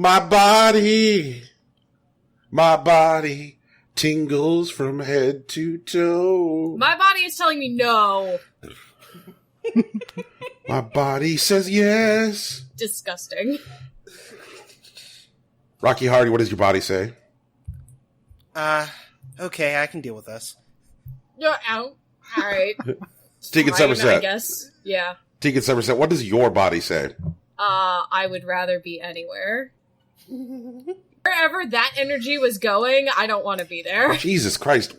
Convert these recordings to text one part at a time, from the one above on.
My body tingles from head to toe. My body is telling me no. My body says yes. Disgusting. Rocky Hardy, what does your body say? Okay, I can deal with this. You're out. Alright. Tegan Somerset. I guess. Yeah. Tegan Somerset, what does your body say? I would rather be anywhere. Wherever that energy was going, I don't want to be there. Jesus Christ.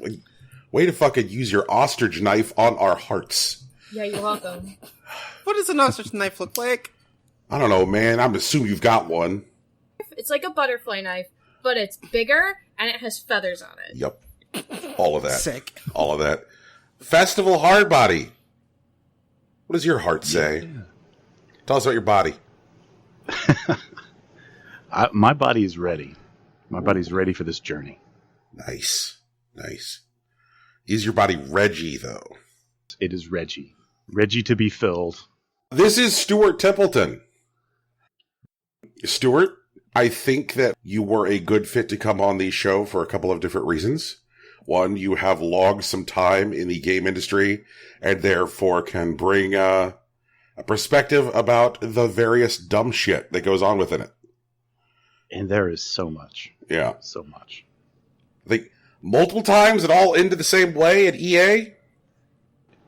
Way to fucking use your ostrich knife on our hearts. Yeah, you're welcome. What does an ostrich knife look like? I don't know, man. I'm assuming you've got one. It's like a butterfly knife, but it's bigger and it has feathers on it. Yep. All of that. Sick. All of that. Festival Hardbody. What does your heart say? Yeah. Tell us about your body. My body is ready. My body's ready for this journey. Nice. Nice. Is your body Reggie, though? It is Reggie. Reggie to be filled. This is Stuart Templeton. Stuart, I think that you were a good fit to come on the show for a couple of different reasons. One, you have logged some time in the game industry and therefore can bring a perspective about the various dumb shit that goes on within it. And there is so much. Yeah. So much. I think multiple times it all ended the same way at EA?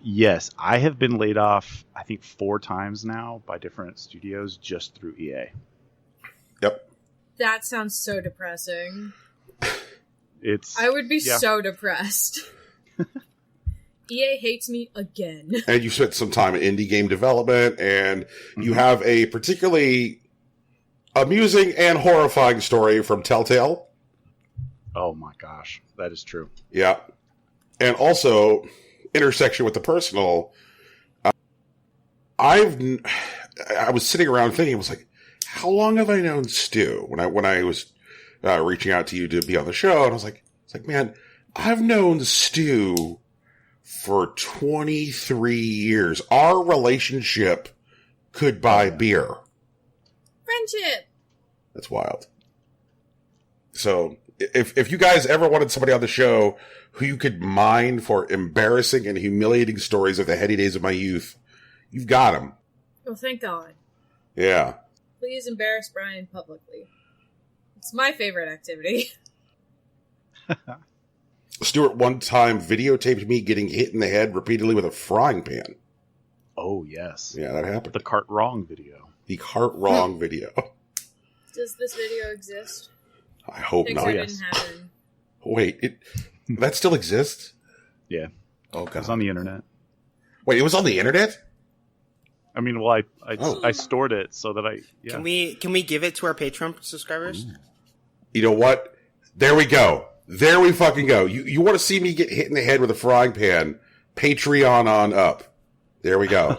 Yes, I have been laid off, I think 4 times now by different studios just through EA. Yep. That sounds so depressing. I would be so depressed. EA hates me again. And you spent some time in indie game development, and you have a particularly amusing and horrifying story from Telltale. Oh my gosh, that is true. Yeah. And also, intersection with the personal, I was sitting around thinking, I was like, how long have I known Stu? When I was reaching out to you to be on the show, and I was like, man, I've known Stu for 23 years. Our relationship could buy beer. Friendship. That's wild. So, if you guys ever wanted somebody on the show who you could mine for embarrassing and humiliating stories of the heady days of my youth, you've got him. Oh, thank God. Yeah. Please embarrass Brian publicly. It's my favorite activity. Stuart one time videotaped me getting hit in the head repeatedly with a frying pan. Oh, yes. Yeah, that happened. The cart wrong video. The cart wrong video. Does this video exist? I hope not. Didn't happen. Wait, that still exists? Yeah. Oh, God. It's on the internet. Wait, it was on the internet? I mean, well, I stored it so that yeah. Can we give it to our Patreon subscribers? You know what? There we go. There we fucking go. You want to see me get hit in the head with a frying pan? Patreon on up. There we go.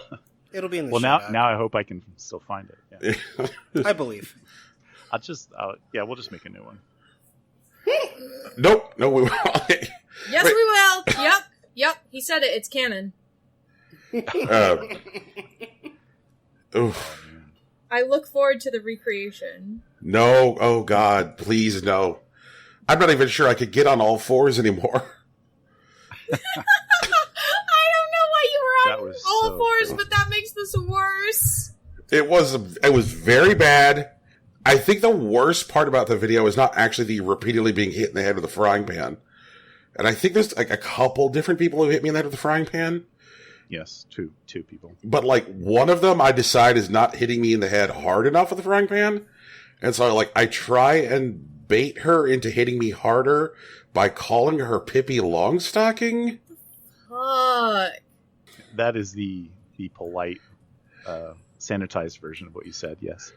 It'll be in the show. Well, now I hope I can still find it. Yeah. I believe. We'll just make a new one. Nope. No, we won't. Yes, we will. Yep. He said it. It's canon. Oof. I look forward to the recreation. No. Oh, God. Please, no. I'm not even sure I could get on all fours anymore. I don't know why you were on all fours, but that makes this worse. It was very bad. I think the worst part about the video is not actually the repeatedly being hit in the head with a frying pan. And I think there's like a couple different people who hit me in the head with a frying pan. Yes, two people. But like one of them I decide is not hitting me in the head hard enough with a frying pan. And so I try and bait her into hitting me harder by calling her Pippi Longstocking. Fuck. That is the polite, sanitized version of what you said, yes.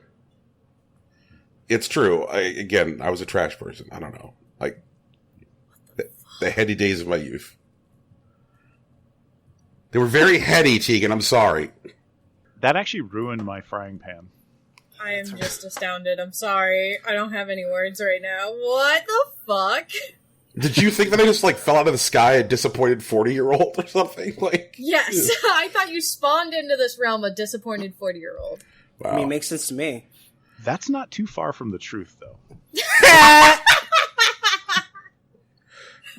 It's true. I was a trash person. I don't know. Like, the heady days of my youth. They were very heady, Tegan. I'm sorry. That actually ruined my frying pan. I am just astounded. I'm sorry. I don't have any words right now. What the fuck? Did you think that I just, fell out of the sky a disappointed 40-year-old or something? Yes. I thought you spawned into this realm a disappointed 40-year-old. Wow. I mean, it makes sense to me. That's not too far from the truth, though.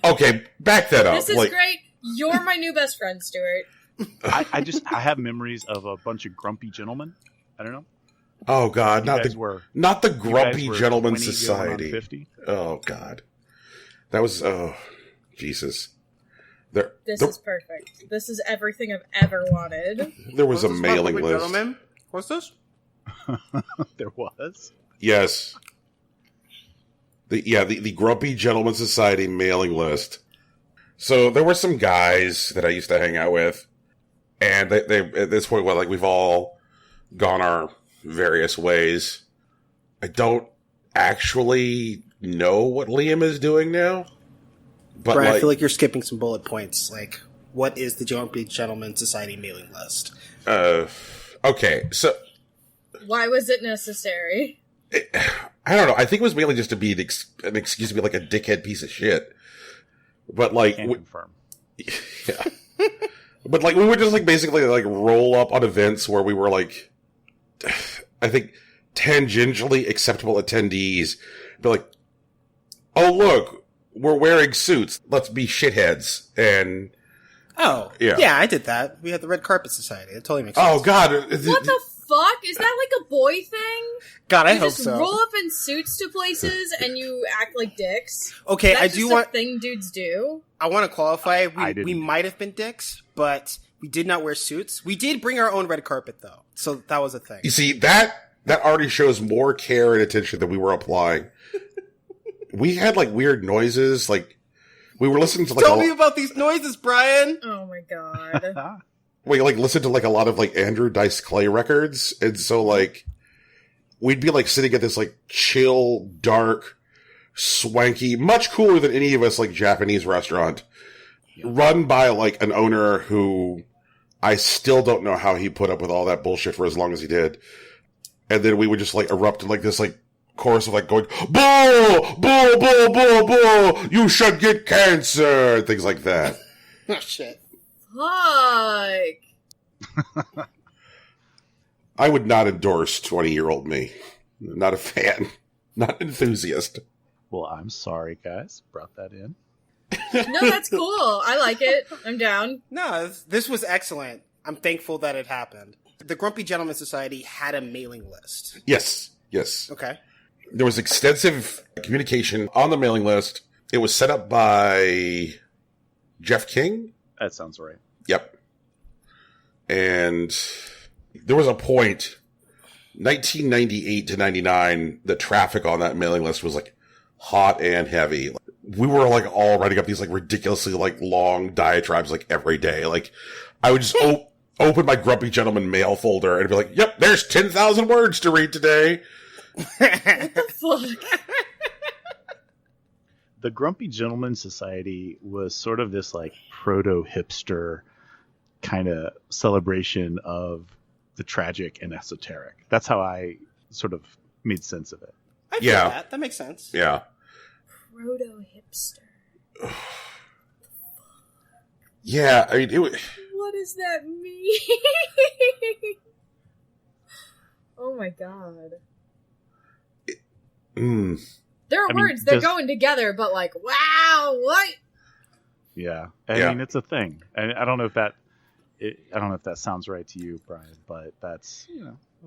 Okay, back that up. This is great. You're my new best friend, Stuart. I have memories of a bunch of grumpy gentlemen. I don't know. Oh God, not the Grumpy Gentleman 20 Society. 50. Oh God, that was Jesus. This is perfect. This is everything I've ever wanted. There was a mailing list. Gentlemen? What's this? There was. Yes. The Grumpy Gentleman Society mailing list. So there were some guys that I used to hang out with, and they at this point, well, like we've all gone our various ways. I don't actually know what Liam is doing now. But Brian, I feel like you're skipping some bullet points. Like, what is the Grumpy Gentleman Society mailing list? Okay, so why was it necessary? I don't know. I think it was mainly just to be an excuse to be like a dickhead piece of shit. But like, confirm. Yeah. But like, we would just like basically like roll up on events where we were like, I think tangentially acceptable attendees. Be like, oh look, we're wearing suits. Let's be shitheads. And yeah, I did that. We had the Red Carpet Society. It totally makes sense. Oh God, what the fuck? Is that like a boy thing? God, I you hope just so. roll up in suits to places and you act like dicks. Okay, That's I do just want a thing dudes do. I want to qualify. didn't. We might have been dicks, but we did not wear suits. We did bring our own red carpet, though, so that was a thing. You see, that already shows more care and attention than we were applying. We had like weird noises, like we were listening to like. Tell me about these noises, Brian. Oh my god. We like listened to like a lot of like Andrew Dice Clay records, and so like we'd be like sitting at this like chill, dark, swanky, much cooler than any of us like Japanese restaurant, run by like an owner who I still don't know how he put up with all that bullshit for as long as he did. And then we would just like erupt in like this like chorus of like going, "Bull, bull, bull, bull, bull, you should get cancer," and things like that. Oh shit. Fuck. I would not endorse 20-year-old me. Not a fan. Not an enthusiast. Well, I'm sorry, guys. Brought that in. No, that's cool. I like it. I'm down. No, this was excellent. I'm thankful that it happened. The Grumpy Gentleman Society had a mailing list. Yes. Okay. There was extensive communication on the mailing list. It was set up by Jeff King. That sounds right. Yep. And there was a point, 1998 to 99, the traffic on that mailing list was like hot and heavy. We were like all writing up these like ridiculously like long diatribes like every day. Like I would just open my Grumpy Gentleman mail folder and be like, yep, there's 10,000 words to read today. What the fuck? The Grumpy Gentleman Society was sort of this like proto-hipster kind of celebration of the tragic and esoteric. That's how I sort of made sense of it. I feel that. That makes sense. Yeah. Proto-hipster. Yeah, I mean, What does that mean? Oh my god. There are words, they're going together, but like, wow, what? Yeah. I mean, it's a thing. I don't know if that sounds right to you, Brian, but that's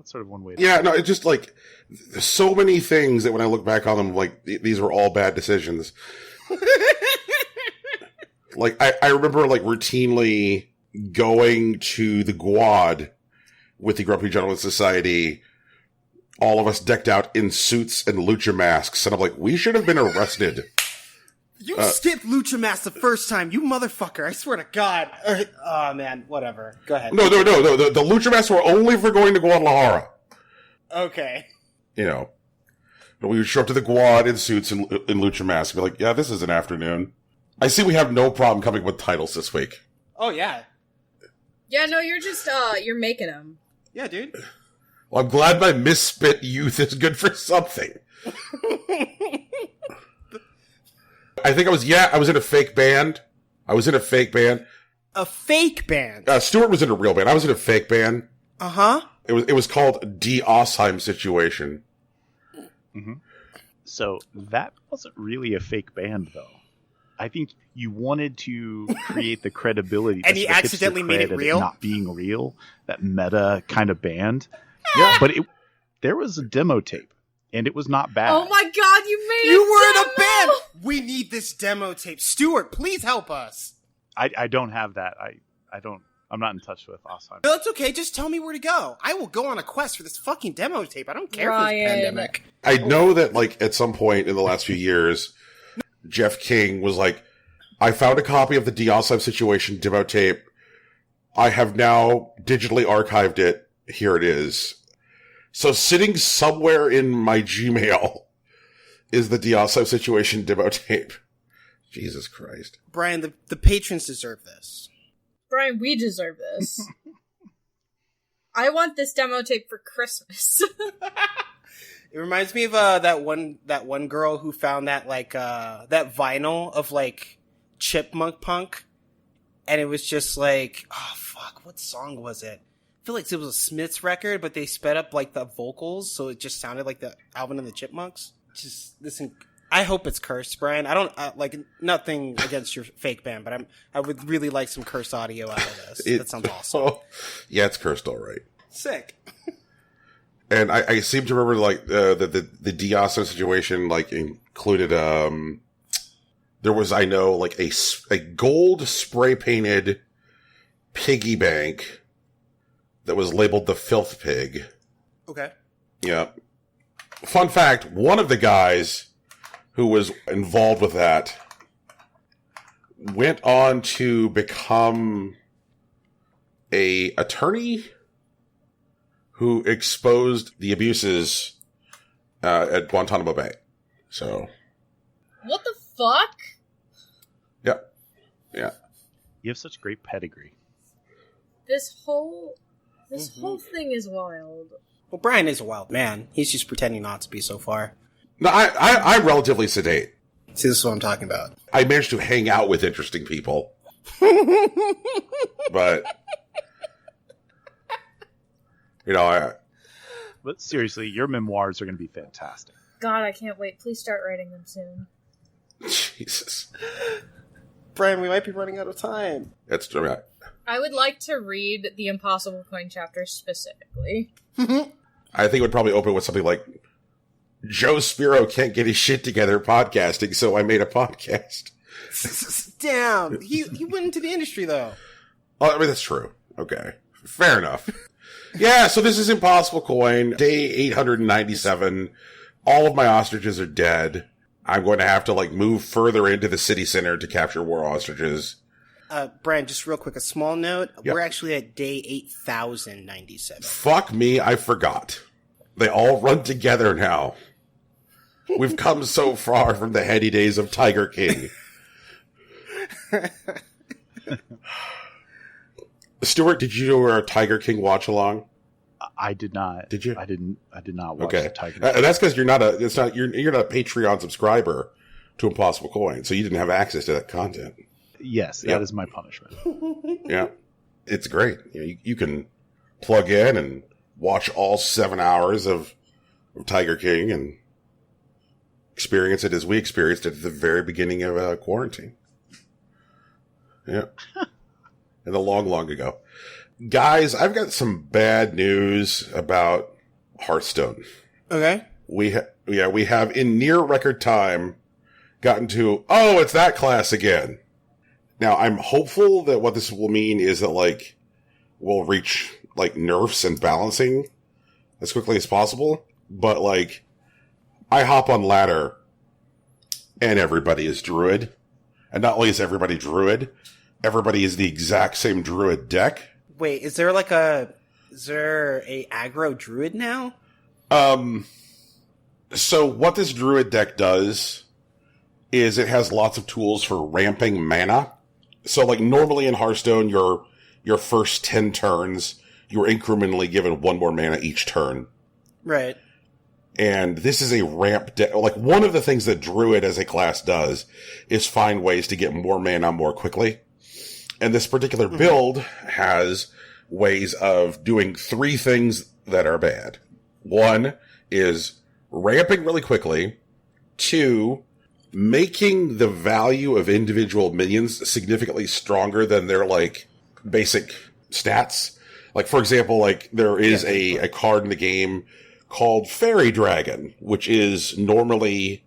sort of one way. No, it's just like there's so many things that when I look back on them, like these were all bad decisions. Like I remember like routinely going to the Guad with the Grumpy Gentleman Society, all of us decked out in suits and lucha masks, and I'm like, we should have been arrested. You skipped Lucha Mask the first time, you motherfucker. I swear to God. Oh, man. Whatever. Go ahead. No. The lucha masks were only for going to Guadalajara. Okay. We would show up to the Guad in suits and lucha masks and be like, yeah, this is an afternoon. I see we have no problem coming up with titles this week. Oh, yeah. Yeah, no, you're just, you're making them. Yeah, dude. Well, I'm glad my misspent youth is good for something. I think I was in a fake band. A fake band? Stuart was in a real band. I was in a fake band. Uh-huh. It was called Die Osheim Situation. Mm-hmm. So that wasn't really a fake band, though. I think you wanted to create the credibility, and he accidentally made it real, not being real. That meta kind of band. Yeah, but there was a demo tape, and it was not bad. Oh my god, you made You it! were in a demo! band. We need this demo tape. Stuart, please help us. I don't have that. I don't. I'm not in touch with Osheim. No, it's okay. Just tell me where to go. I will go on a quest for this fucking demo tape. I don't care for Ryan. this pandemic. I know that like at some point in the last few years, Jeff King was like, I found a copy of the Deossime Situation demo tape. I have now digitally archived it. Here it is. So sitting somewhere in my Gmail is the Deossime Situation demo tape. Jesus Christ. Brian, the patrons deserve this. Brian, we deserve this. I want this demo tape for Christmas. It reminds me of that one girl who found that that vinyl of like Chipmunk Punk, and it was just like, oh fuck, what song was it? I feel like it was a Smiths record, but they sped up like the vocals, so it just sounded like the Alvin and the Chipmunks. Just listen. I hope it's cursed, Brian. I don't like nothing against your fake band, but I would really like some cursed audio out of this. That sounds awesome. Oh, yeah, it's cursed, all right. Sick. And I seem to remember like the Deossime Situation like included there was, I know, like a gold spray painted piggy bank that was labeled the Filth Pig. Okay. Yeah. Fun fact: one of the guys who was involved with that went on to become a attorney who exposed the abuses at Guantanamo Bay. So, What the fuck? yeah. You have such great pedigree. This whole thing is wild. Well, Brian is a wild man. He's just pretending not to be so far. No, I'm relatively sedate. See, this is what I'm talking about. I managed to hang out with interesting people, but But seriously, your memoirs are going to be fantastic. God, I can't wait. Please start writing them soon. Jesus, Brian, we might be running out of time. that's right. I would like to read the Impossible Coin chapter specifically. I think it would probably open with something like, Joe Spiro can't get his shit together podcasting, so I made a podcast. Damn. He went into the industry, though. Oh, I mean, that's true. Okay. Fair enough. Yeah, so this is Impossible Coin, day 897. All of my ostriches are dead. I'm going to have to, move further into the city center to capture more ostriches. Brian, just real quick, a small note. Yep. We're actually at day 8,097. Fuck me, I forgot. They all run together now. We've come so far from the heady days of Tiger King. Stuart, did you do our Tiger King watch along? I did not. Did you? I did not watch the Tiger. That's because you're not a Patreon subscriber to Impossible Coin, so you didn't have access to that content. Yes, that is my punishment. Yeah, it's great. You can plug in and watch all 7 hours of Tiger King and experience it as we experienced it at the very beginning of quarantine. Yeah. And a long, long ago. Guys, I've got some bad news about Hearthstone. Okay. We have in near record time gotten to, oh, it's that class again. Now, I'm hopeful that what this will mean is that, we'll reach, nerfs and balancing as quickly as possible. But, I hop on ladder and everybody is druid. And not only is everybody druid, everybody is the exact same druid deck. Wait, is there a aggro druid now? So what this druid deck does is it has lots of tools for ramping mana. So normally in Hearthstone, your first 10 turns, you're incrementally given 1 more mana each turn. Right. And this is a ramp deck. One of the things that druid as a class does is find ways to get more mana more quickly. And this particular build has ways of doing 3 things that are bad. One is ramping really quickly. 2, making the value of individual minions significantly stronger than their, like, basic stats. Like, for example, like, there is a card in the game called Fairy Dragon, which is normally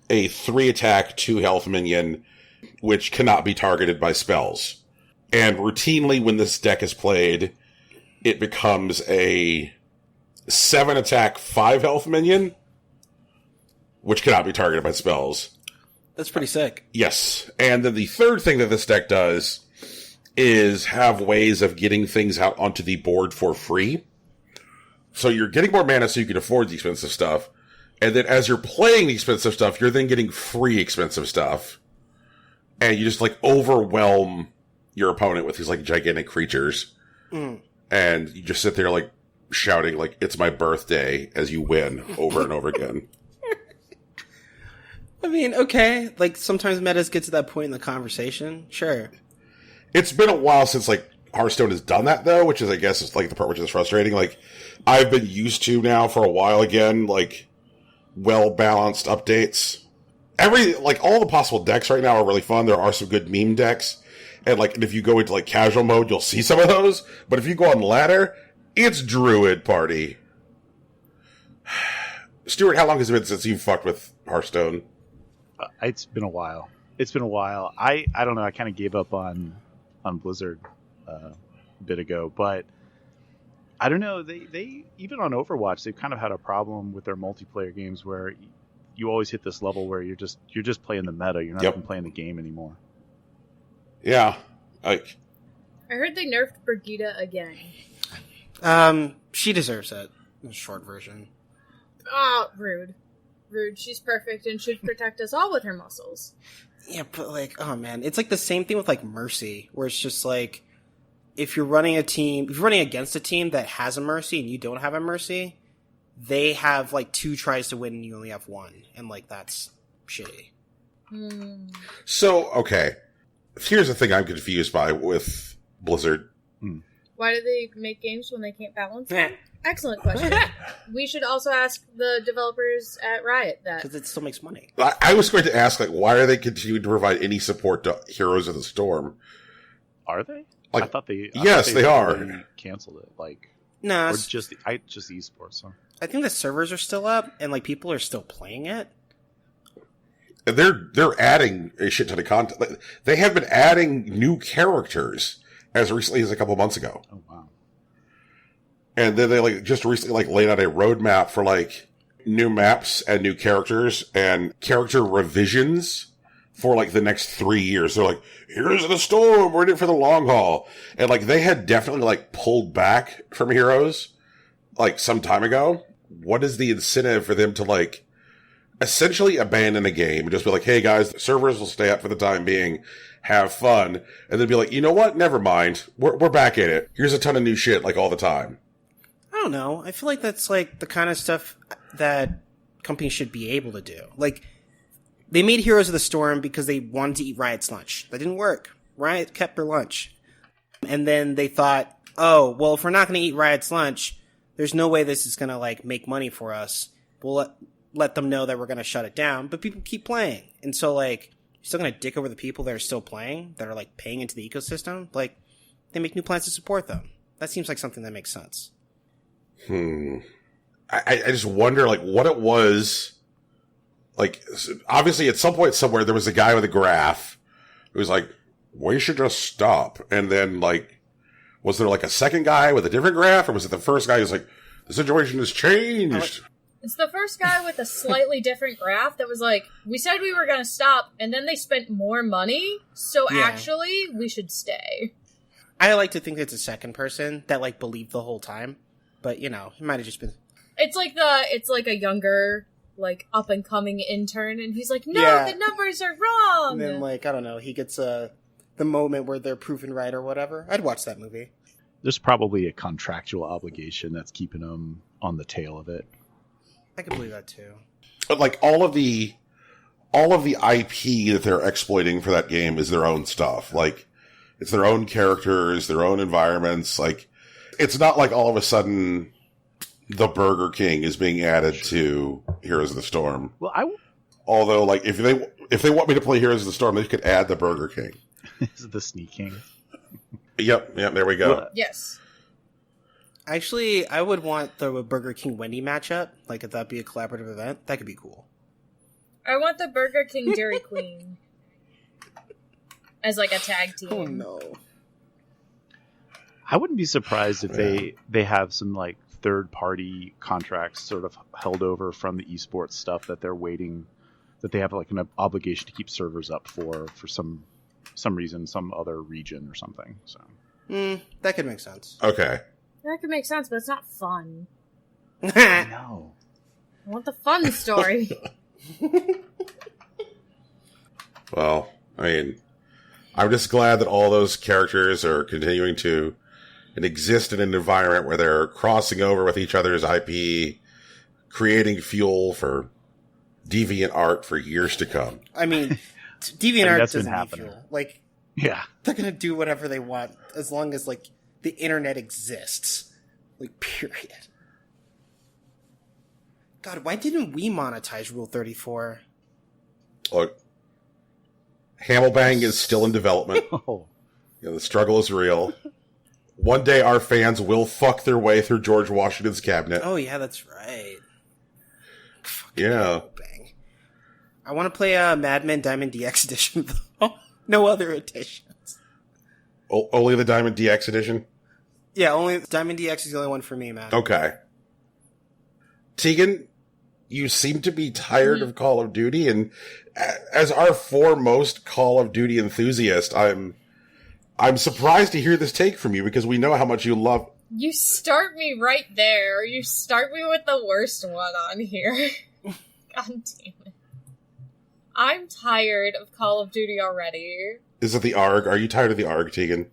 a 3 attack, 2 health minion, which cannot be targeted by spells. And routinely, when this deck is played, it becomes a 7 attack, 5 health minion, which cannot be targeted by spells. That's pretty sick. Yes. And then the third thing that this deck does is have ways of getting things out onto the board for free. So you're getting more mana so you can afford the expensive stuff. And then as you're playing the expensive stuff, you're then getting free expensive stuff. And you just, like, overwhelm your opponent with these, like, gigantic creatures. And you just sit there, like, shouting, like, it's my birthday as you win over and over again. I mean, okay. Like, sometimes metas get to that point in the conversation. Sure. It's been a while since, like, Hearthstone has done that, though, which is, I guess, is, like, the part which is frustrating. Like, I've been used to now for a while again, like, well-balanced updates. All the possible decks right now are really fun. There are some good meme decks. And, like, if you go into, like, casual mode, you'll see some of those. But if you go on ladder, it's Druid Party. Stuart, how long has it been since you fucked with Hearthstone? It's been a while. I don't know. I kind of gave up on Blizzard a bit ago, but I don't know. They even on Overwatch, they've kind of had a problem with their multiplayer games where you always hit this level where you're just playing the meta. You're not even playing the game anymore. Yeah, I heard they nerfed Brigitte again. She deserves it. The short version. Ah, rude. She's perfect and should protect us all with her muscles. Yeah, but, like, oh man, it's like the same thing with, like, Mercy, where it's just like, if you're running against a team that has a Mercy and you don't have a Mercy, they have, like, 2 tries to win and you only have 1, and, like, that's shitty. So, okay. Here's the thing I'm confused by with Blizzard. Why do they make games when they can't balance them? Excellent question. We should also ask the developers at Riot that. Because it still makes money. I was going to ask, like, why are they continuing to provide any support to Heroes of the Storm? Are they? Like, I thought they are. Canceled it. Like, no, or just esports. Huh? I think the servers are still up, and, like, people are still playing it. And they're adding a shit ton of content. Like, they have been adding new characters as recently as a couple months ago. Oh wow! And then they, like, just recently, like, laid out a roadmap for, like, new maps and new characters and character revisions for, like, the next 3 years. They're like, here's the storm, we're in it for the long haul. And, like, they had definitely, like, pulled back from Heroes, like, some time ago. What is the incentive for them to, like, essentially abandon a game and just be like, hey guys, the servers will stay up for the time being, have fun, and then be like, you know what, never mind, we're back in it, here's a ton of new shit, like, all the time. I don't know. I feel like that's, like, the kind of stuff that companies should be able to do. Like, they made Heroes of the Storm because they wanted to eat Riot's lunch. That didn't work. Riot kept their lunch. And then they thought, oh, well, if we're not going to eat Riot's lunch, there's no way this is going to, like, make money for us. We'll let them know that we're going to shut it down. But people keep playing. And so, like, you're still going to dick over the people that are still playing, that are, like, paying into the ecosystem? Like, they make new plans to support them. That seems like something that makes sense. I just wonder, like, what it was. Like, obviously, at some point somewhere, there was a guy with a graph who was like, we should just stop. And then, like, was there, like, a second guy with a different graph? Or was it the first guy who's like, the situation has changed? It's the first guy with a slightly different graph that was like, we said we were going to stop, and then they spent more money, so actually, we should stay. I like to think it's a second person that, like, believed the whole time. But, you know, it might have just been... It's like a younger, like, up-and-coming intern, and he's like, no, the numbers are wrong! And then, like, I don't know, he gets the moment where they're proven right or whatever. I'd watch that movie. There's probably a contractual obligation that's keeping them on the tail of it. I can believe that, too. But, like, all of the IP that they're exploiting for that game is their own stuff. Like, it's their own characters, their own environments. Like, it's not like all of a sudden the Burger King is being added to Heroes of the Storm. Well, Although, like, if they want me to play Heroes of the Storm, they could add the Burger King. is the Sneak King. Yep, there we go. Well, Yes. Actually, I would want the Burger King Wendy matchup. Like, if that'd be a collaborative event, that could be cool. I want the Burger King Dairy Queen as like a tag team. Oh no. I wouldn't be surprised if they have some like third-party contracts sort of held over from the esports stuff that they're waiting, that they have like an obligation to keep servers up for some reason, some other region or something. So That could make sense. Okay. That could make sense, but it's not fun. I know. I want the fun story. Well, I mean, I'm just glad that all those characters are continuing to exist in an environment where they're crossing over with each other's IP, creating fuel for deviant art for years to come. I mean, DeviantArt that's doesn't been need happening. fuel. Like, Yeah. they're gonna do whatever they want as long as like the internet exists. Like, period. God, why didn't we monetize Rule 34? Look, Hamilbang is still in development. Oh. You know, the struggle is real. One day our fans will fuck their way through George Washington's cabinet. Oh yeah, that's right. Yeah. Bang. I want to play Mad Men Diamond DX edition though. No other editions. Only the Diamond DX edition? Yeah, only Diamond DX is the only one for me, man. Okay. Tegan, you seem to be tired of Call of Duty, and as our foremost Call of Duty enthusiast, I'm surprised to hear this take from you, because we know how much you love... You start me right there. You start me with the worst one on here. God damn it. I'm tired of Call of Duty already. Is it the ARG? Are you tired of the ARG, Tegan?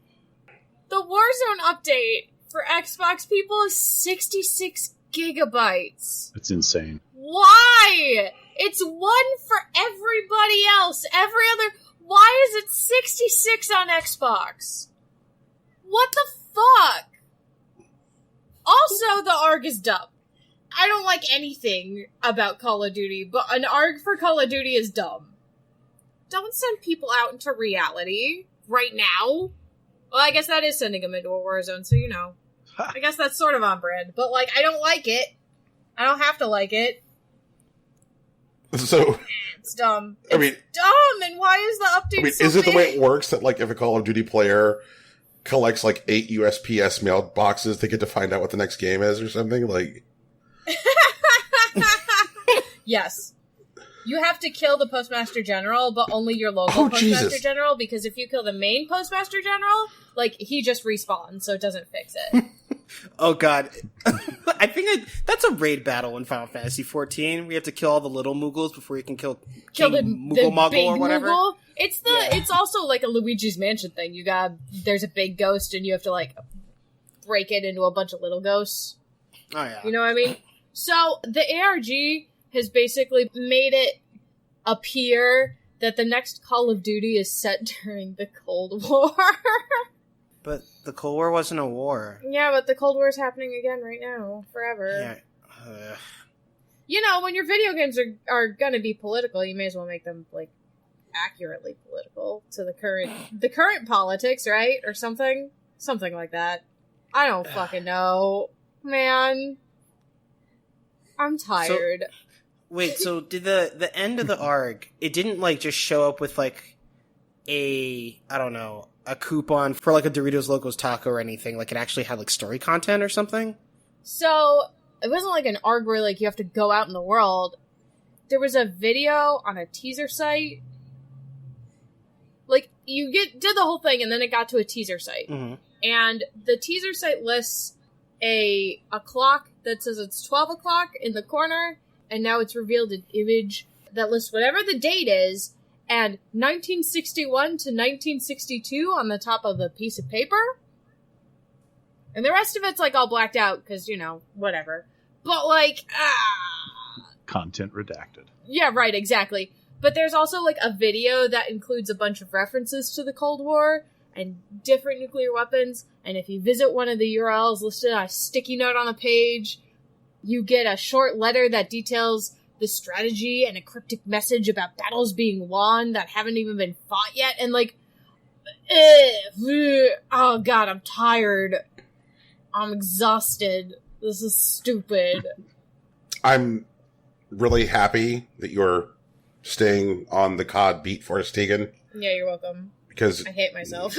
The Warzone update for Xbox people is 66 gigabytes. It's insane. Why? It's one for everybody else. Every other... Why is it 66 on Xbox? What the fuck? Also, the ARG is dumb. I don't like anything about Call of Duty, but an ARG for Call of Duty is dumb. Don't send people out into reality right now. Well, I guess that is sending them into a war zone, so you know. I guess that's sort of on brand. But, like, I don't like it. I don't have to like it. So... It's dumb. I mean, It's dumb, and why is the update so is it the big? way it works that, like, if a Call of Duty player collects, like, 8 USPS mailboxes, they get to find out what the next game is or something? Like... Yes. You have to kill the Postmaster General, but only your local Postmaster Jesus. General, because if you kill the main Postmaster General, like, he just respawns, so it doesn't fix it. Oh god. I think that's a raid battle in Final Fantasy XIV. We have to kill all the little Moogles before you can kill Kill King the Moogle Muggle big or whatever. Moogle. It's Yeah. it's also like a Luigi's Mansion thing. There's a big ghost, and you have to, like, break it into a bunch of little ghosts. Oh yeah. You know what I mean? So, the ARG has basically made it appear that the next Call of Duty is set during the Cold War. But the Cold War wasn't a war. Yeah, but the Cold War is happening again right now, forever. Yeah. You know, when your video games are gonna be political, you may as well make them, like, accurately political to the current politics, right? Or something like that. I don't fucking know, man. I'm tired. Wait, so did the end of the ARG, it didn't, like, just show up with, like, a coupon for, like, a Doritos Locos taco or anything? Like, it actually had, like, story content or something? So, it wasn't like an ARG where, like, you have to go out in the world. There was a video on a teaser site. Like, you did the whole thing, and then it got to a teaser site. Mm-hmm. And the teaser site lists a clock that says it's 12 o'clock in the corner, and now it's revealed an image that lists whatever the date is, and 1961 to 1962 on the top of a piece of paper. And the rest of it's, like, all blacked out, because, you know, whatever. But, like, Content redacted. yeah, right, exactly. But there's also, like, a video that includes a bunch of references to the Cold War and different nuclear weapons, and if you visit one of the URLs listed on a sticky note on the page, You get a short letter that details the strategy and a cryptic message about battles being won that haven't even been fought yet. And like, oh god, I'm tired. I'm exhausted. This is stupid. I'm really happy that you're staying on the COD beat for us, Tegan. Yeah, you're welcome. Because I hate myself.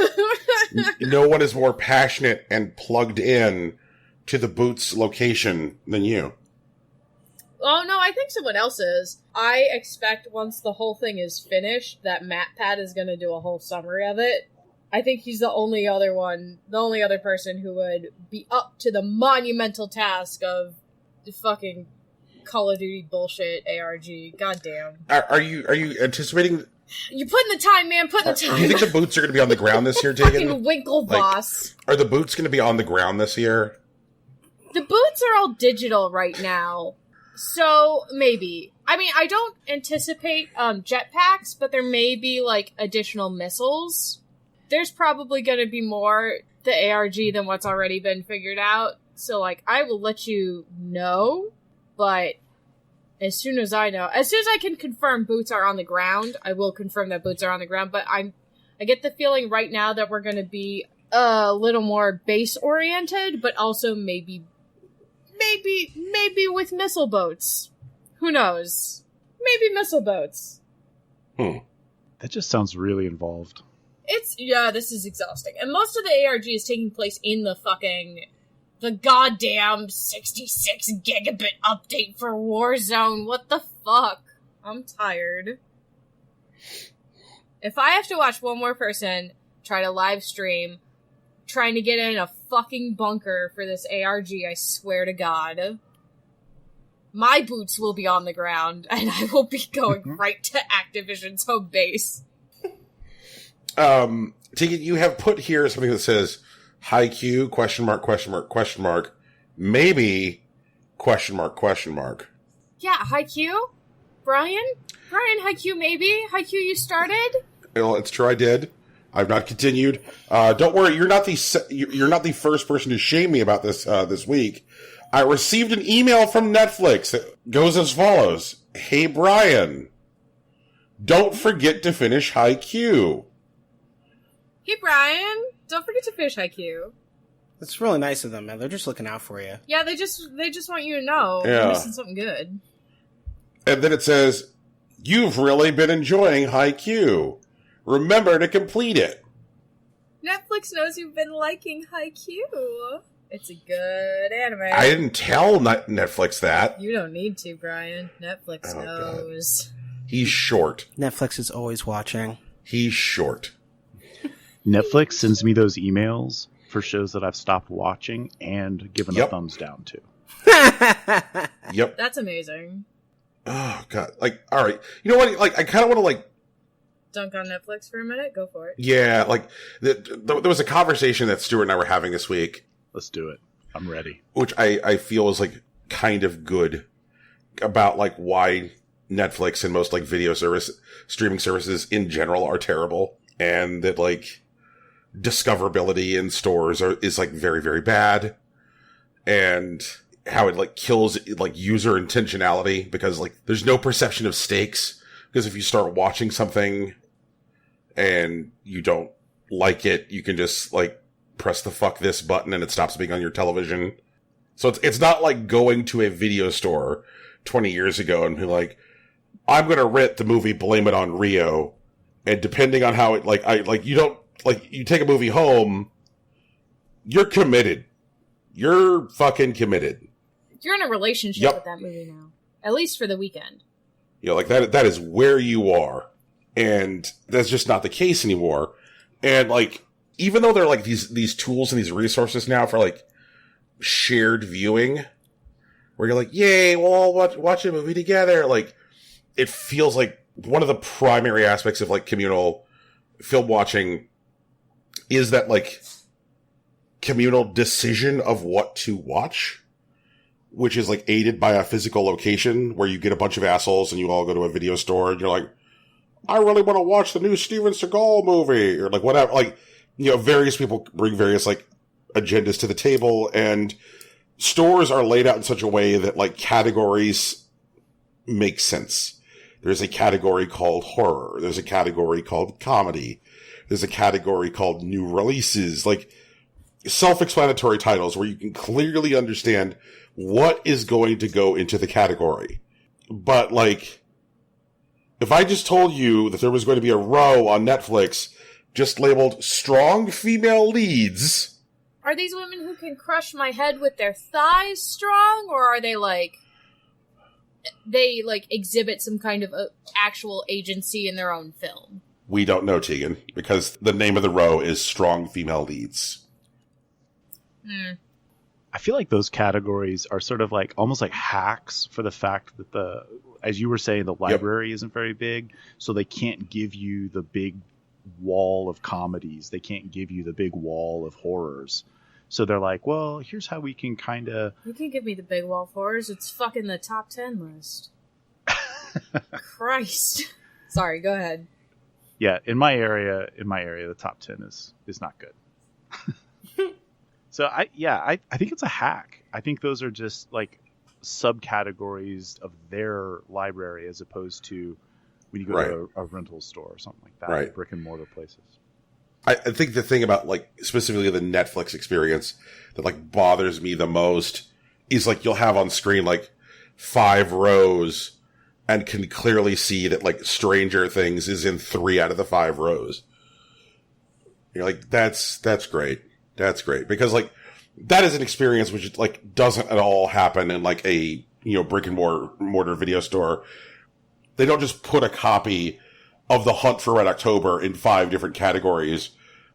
no one is more passionate and plugged in to the Boots location than you. Oh, no, I think someone else is. I expect once the whole thing is finished that MatPat is going to do a whole summary of it. I think he's the only other person who would be up to the monumental task of the fucking Call of Duty bullshit ARG. Goddamn. Are you anticipating? You put in the time, man. Put in the time. Do you think the Boots are going to be on the ground this year, Tegan? Fucking Winklevoss. Are the Boots going to be on the ground this year? The Boots are all digital right now. So, maybe. I mean, I don't anticipate jetpacks, but there may be, like, additional missiles. There's probably going to be more the ARG than what's already been figured out. So, like, I will let you know, but as soon as I can confirm boots are on the ground, I will confirm that boots are on the ground, but I get the feeling right now that we're going to be a little more base-oriented, but also maybe with missile boats. Who knows? Maybe missile boats. That just sounds really involved. This is exhausting. And most of the ARG is taking place in the goddamn 66 gigabit update for Warzone. What the fuck? I'm tired. If I have to watch one more person try to live stream trying to get in a fucking bunker for this ARG, I swear to God, my boots will be on the ground and I will be going right to Activision's home base. Tegan, you have put here something that says Haikyuu, question mark, question mark, question mark, maybe, question mark, question mark. Yeah, Haikyuu? Brian, Haikyuu maybe? Haikyuu you started? Well, it's true, I did. I've not continued. Don't worry, you're not the first person to shame me about this, this week. I received an email from Netflix that goes as follows. Hey, Brian, don't forget to finish Haikyuu. Hey, Brian, don't forget to finish Haikyuu. That's really nice of them, man. They're just looking out for you. Yeah, they just want you to know Yeah. you're missing something good. And then it says, you've really been enjoying Haikyuu. Remember to complete it. Netflix knows you've been liking Haikyuu. It's a good anime. I didn't tell Netflix that. You don't need to, Brian. Netflix knows. He's short. Netflix is always watching. He's short. Netflix sends me those emails for shows that I've stopped watching and given a thumbs down to. Yep. That's amazing. Oh, God. Like, all right. You know what? Like, I kind of want to, like, dunk on Netflix for a minute? Go for it. yeah, like, there was a conversation that Stuart and I were having this week. Let's do it. I'm ready. Which I feel is, like, kind of good about, like, why Netflix and most, like, streaming services in general are terrible. And that, like, discoverability in stores is like very, very bad. And how it like kills like user intentionality because like there's no perception of stakes. Because if you start watching something and you don't like it, you can just like press the fuck this button and it stops being on your television. So it's not like going to a video store 20 years ago and be like, I'm going to rent the movie Blame It on Rio. And depending on how it, you take a movie home, you're committed. You're fucking committed. You're in a relationship with that movie now. At least for the weekend. You know, like that is where you are. And that's just not the case anymore. And like, even though there are like these tools and these resources now for like shared viewing, where you're like, yay, we'll all watch a movie together. Like, it feels like one of the primary aspects of like communal film watching is that like communal decision of what to watch, which is like aided by a physical location where you get a bunch of assholes and you all go to a video store and you're like, I really want to watch the new Steven Seagal movie or like whatever. Like, you know, various people bring various like agendas to the table and stores are laid out in such a way that like categories make sense. There's a category called horror. There's a category called comedy. There's a category called new releases, like self-explanatory titles where you can clearly understand what is going to go into the category. But like, if I just told you that there was going to be a row on Netflix just labeled strong female leads. Are these women who can crush my head with their thighs strong, or are they like exhibit some kind of actual agency in their own film? We don't know, Tegan, because the name of the row is strong female leads. I feel like those categories are sort of like almost like hacks for the fact that as you were saying, the library isn't very big, so they can't give you the big wall of comedies. They can't give you the big wall of horrors. So they're like, well, here's how we can kind of... You can give me the big wall of horrors. It's fucking the top 10 list. Christ. Sorry, go ahead. Yeah, in my area, the top 10 is not good. So I think it's a hack. I think those are just like subcategories of their library as opposed to when you go to a rental store or something like that, brick and mortar places. I think the thing about like specifically the Netflix experience that like bothers me the most is like you'll have on screen like 5 rows and can clearly see that like Stranger Things is in 3 out of the 5 rows. You're like, that's great. That's great. Because like that is an experience which like doesn't at all happen in like a, brick and mortar video store. They don't just put a copy of The Hunt for Red October in 5 different categories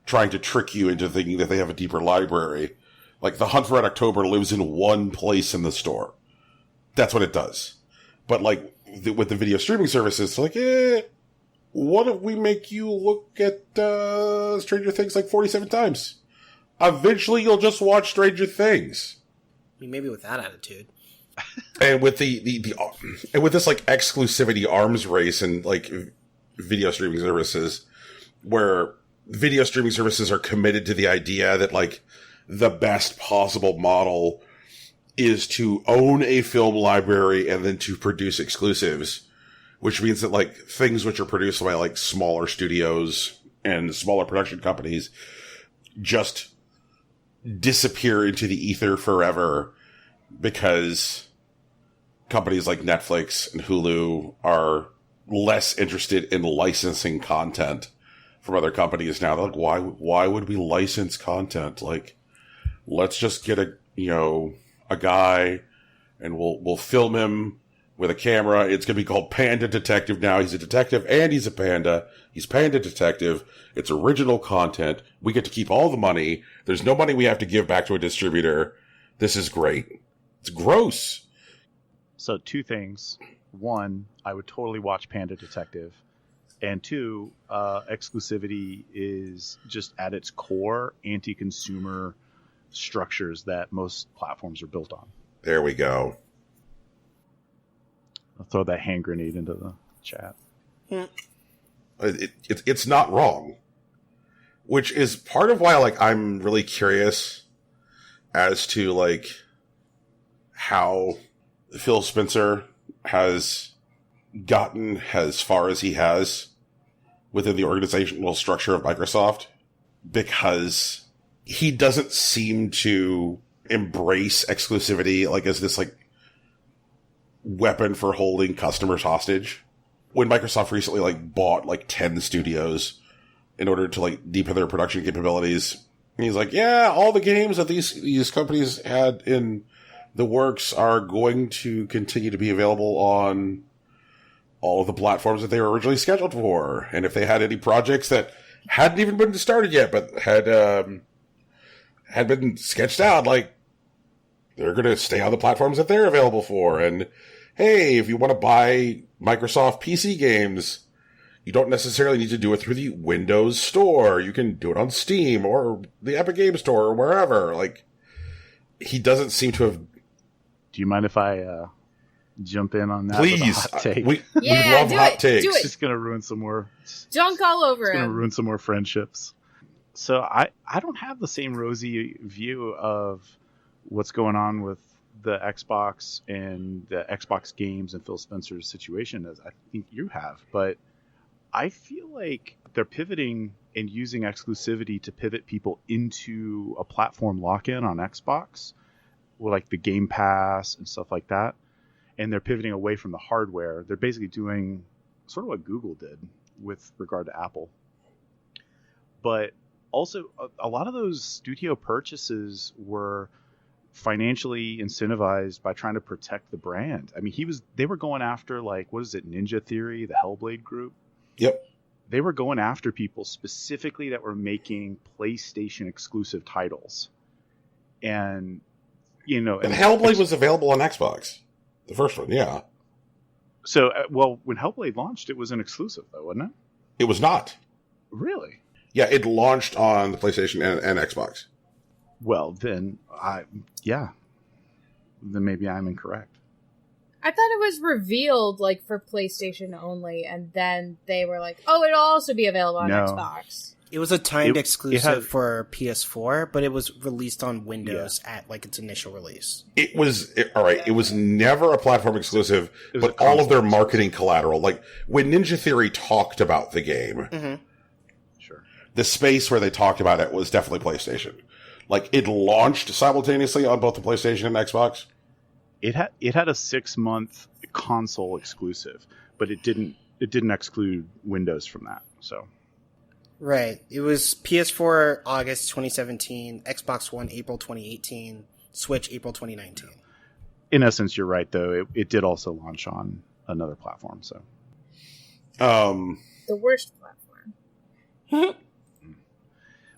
trying to trick you into thinking that they have a deeper library. Like The Hunt for Red October lives in one place in the store. That's what it does. But like with the video streaming services, it's like, what if we make you look at Stranger Things like 47 times? Eventually you'll just watch Stranger Things. I mean, maybe with that attitude. And with and with this like exclusivity arms race and like video streaming services, where video streaming services are committed to the idea that like the best possible model is to own a film library and then to produce exclusives, which means that like things which are produced by like smaller studios and smaller production companies just disappear into the ether forever because companies like Netflix and Hulu are less interested in licensing content from other companies now. They're like, why would we license content? Like, let's just get a guy and we'll film him with a camera. It's going to be called Panda Detective now. He's a detective and he's a panda. He's Panda Detective. It's original content. We get to keep all the money. There's no money we have to give back to a distributor. This is great. It's gross. So 2 things. 1, I would totally watch Panda Detective. And 2, exclusivity is just at its core anti-consumer structures that most platforms are built on. There we go. I'll throw that hand grenade into the chat. It's not wrong. Which is part of why like I'm really curious as to like how Phil Spencer has gotten as far as he has within the organizational structure of Microsoft, because he doesn't seem to embrace exclusivity like as this like weapon for holding customers hostage. When Microsoft recently like bought like 10 studios in order to like deepen their production capabilities, he's like, yeah, all the games that these companies had in the works are going to continue to be available on all of the platforms that they were originally scheduled for. And if they had any projects that hadn't even been started yet, but had been sketched out, like, they're going to stay on the platforms that they're available for. And hey, if you want to buy Microsoft PC games, you don't necessarily need to do it through the Windows Store. You can do it on Steam or the Epic Games Store or wherever. Like, he doesn't seem to have... Do you mind if I jump in on that? Please. With a hot take? We love hot takes. Do it. It's just going to ruin some more... Dunk all over It's going to him. ruin some more friendships. So I don't have the same rosy view of what's going on with the Xbox and the Xbox games and Phil Spencer's situation, as I think you have. But I feel like they're pivoting and using exclusivity to pivot people into a platform lock-in on Xbox, with like the Game Pass and stuff like that. And they're pivoting away from the hardware. They're basically doing sort of what Google did with regard to Apple. But also, a lot of those studio purchases were financially incentivized by trying to protect the brand. I mean, they were going after, like, what is it, Ninja Theory, the Hellblade group? Yep. They were going after people specifically that were making PlayStation exclusive titles. And, you know... And Hellblade was available on Xbox. The first one, yeah. So, well, when Hellblade launched, it was an exclusive, though, wasn't it? It was not. Really? Yeah, it launched on the PlayStation and Xbox. Well, then, then maybe I'm incorrect. I thought it was revealed, like, for PlayStation only, and then they were like, oh, it'll also be available on Xbox. It was a timed exclusive for PS4, but it was released on Windows at, like, its initial release. It was never a platform exclusive, but all of their marketing collateral, like, when Ninja Theory talked about the game, sure, the space where they talked about it was definitely PlayStation. Like, it launched simultaneously on both the PlayStation and Xbox. It had a 6-month console exclusive, but it didn't exclude Windows from that. So, right, it was PS4 August 2017, Xbox One April 2018, Switch April 2019. In essence, you're right, though. It did also launch on another platform. So, the worst platform.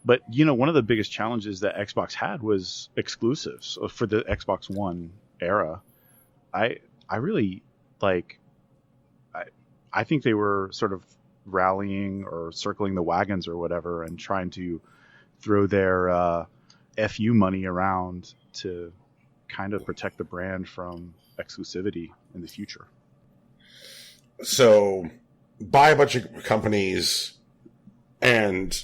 But, you know, one of the biggest challenges that Xbox had was exclusives for the Xbox One era. I really, like, I think they were sort of rallying or circling the wagons or whatever and trying to throw their FU money around to kind of protect the brand from exclusivity in the future. So, buy a bunch of companies and...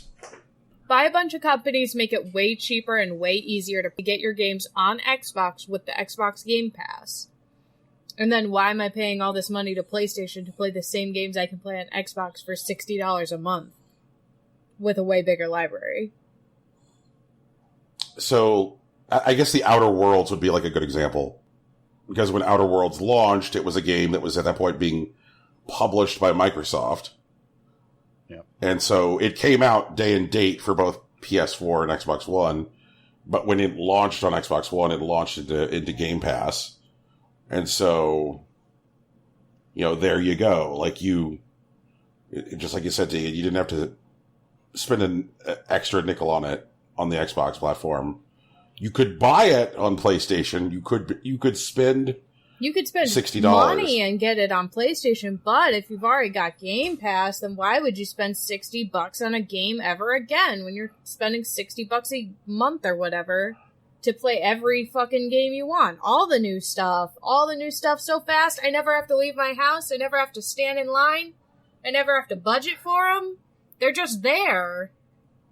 Buy a bunch of companies, make it way cheaper and way easier to get your games on Xbox with the Xbox Game Pass. And then why am I paying all this money to PlayStation to play the same games I can play on Xbox for $60 a month with a way bigger library? So, I guess the Outer Worlds would be like a good example. Because when Outer Worlds launched, it was a game that was at that point being published by Microsoft. And so it came out day and date for both PS4 and Xbox One. But when it launched on Xbox One, it launched into Game Pass. And so, you know, there you go. Like just like you said, you didn't have to spend an extra nickel on it on the Xbox platform. You could buy it on PlayStation. You could spend $60 money and get it on PlayStation, but if you've already got Game Pass, then why would you spend $60 on a game ever again when you're spending $60 a month or whatever to play every fucking game you want? All the new stuff so fast, I never have to leave my house, I never have to stand in line, I never have to budget for them. They're just there.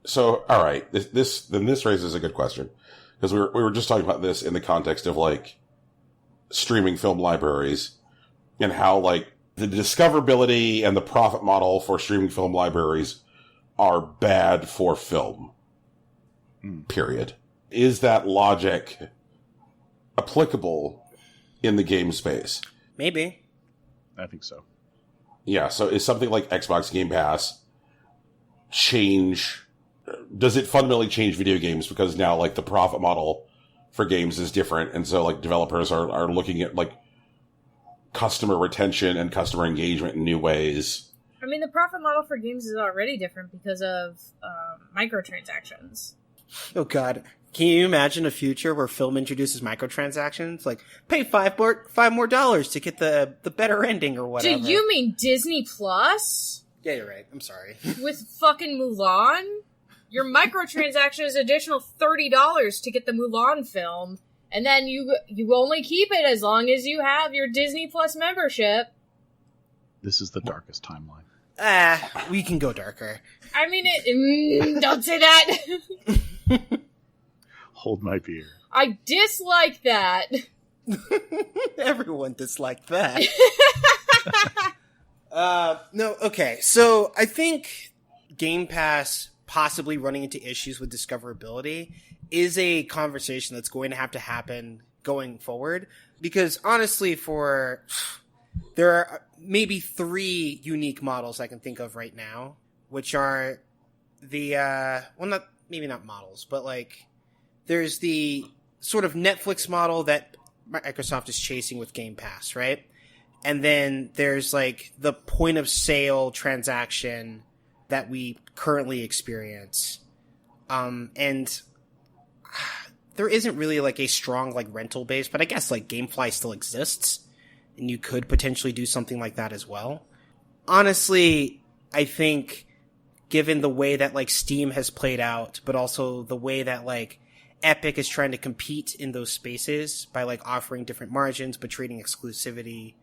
So, all right, this raises a good question, because we were just talking about this in the context of, like, streaming film libraries and how, like, the discoverability and the profit model for streaming film libraries are bad for film. Period. Is that logic applicable in the game space? Maybe. I think so. Yeah, so is something like Xbox Game Pass does it fundamentally change video games because now, like, the profit model for games is different, and so, like, developers are looking at, like, customer retention and customer engagement in new ways? I mean, the profit model for games is already different because of microtransactions. Oh god, can you imagine a future where film introduces microtransactions? Like, pay $5 more to get the better ending or whatever. Do you mean Disney Plus? Yeah, you're right. I'm sorry. With fucking Mulan? Your microtransaction is additional $30 to get the Mulan film, and then you only keep it as long as you have your Disney Plus membership. This is the darkest timeline. We can go darker. I mean, don't say that. Hold my beer. I dislike that. Everyone disliked that. No, okay. So I think Game Pass possibly running into issues with discoverability is a conversation that's going to have to happen going forward. Because honestly, there are maybe 3 unique models I can think of right now, which are the, maybe not models, but like, there's the sort of Netflix model that Microsoft is chasing with Game Pass, right? And then there's like the point of sale transaction that we currently experience. And there isn't really like a strong like rental base, but I guess like GameFly still exists and you could potentially do something like that as well. Honestly, I think given the way that like Steam has played out, but also the way that like Epic is trying to compete in those spaces by like offering different margins but trading exclusivity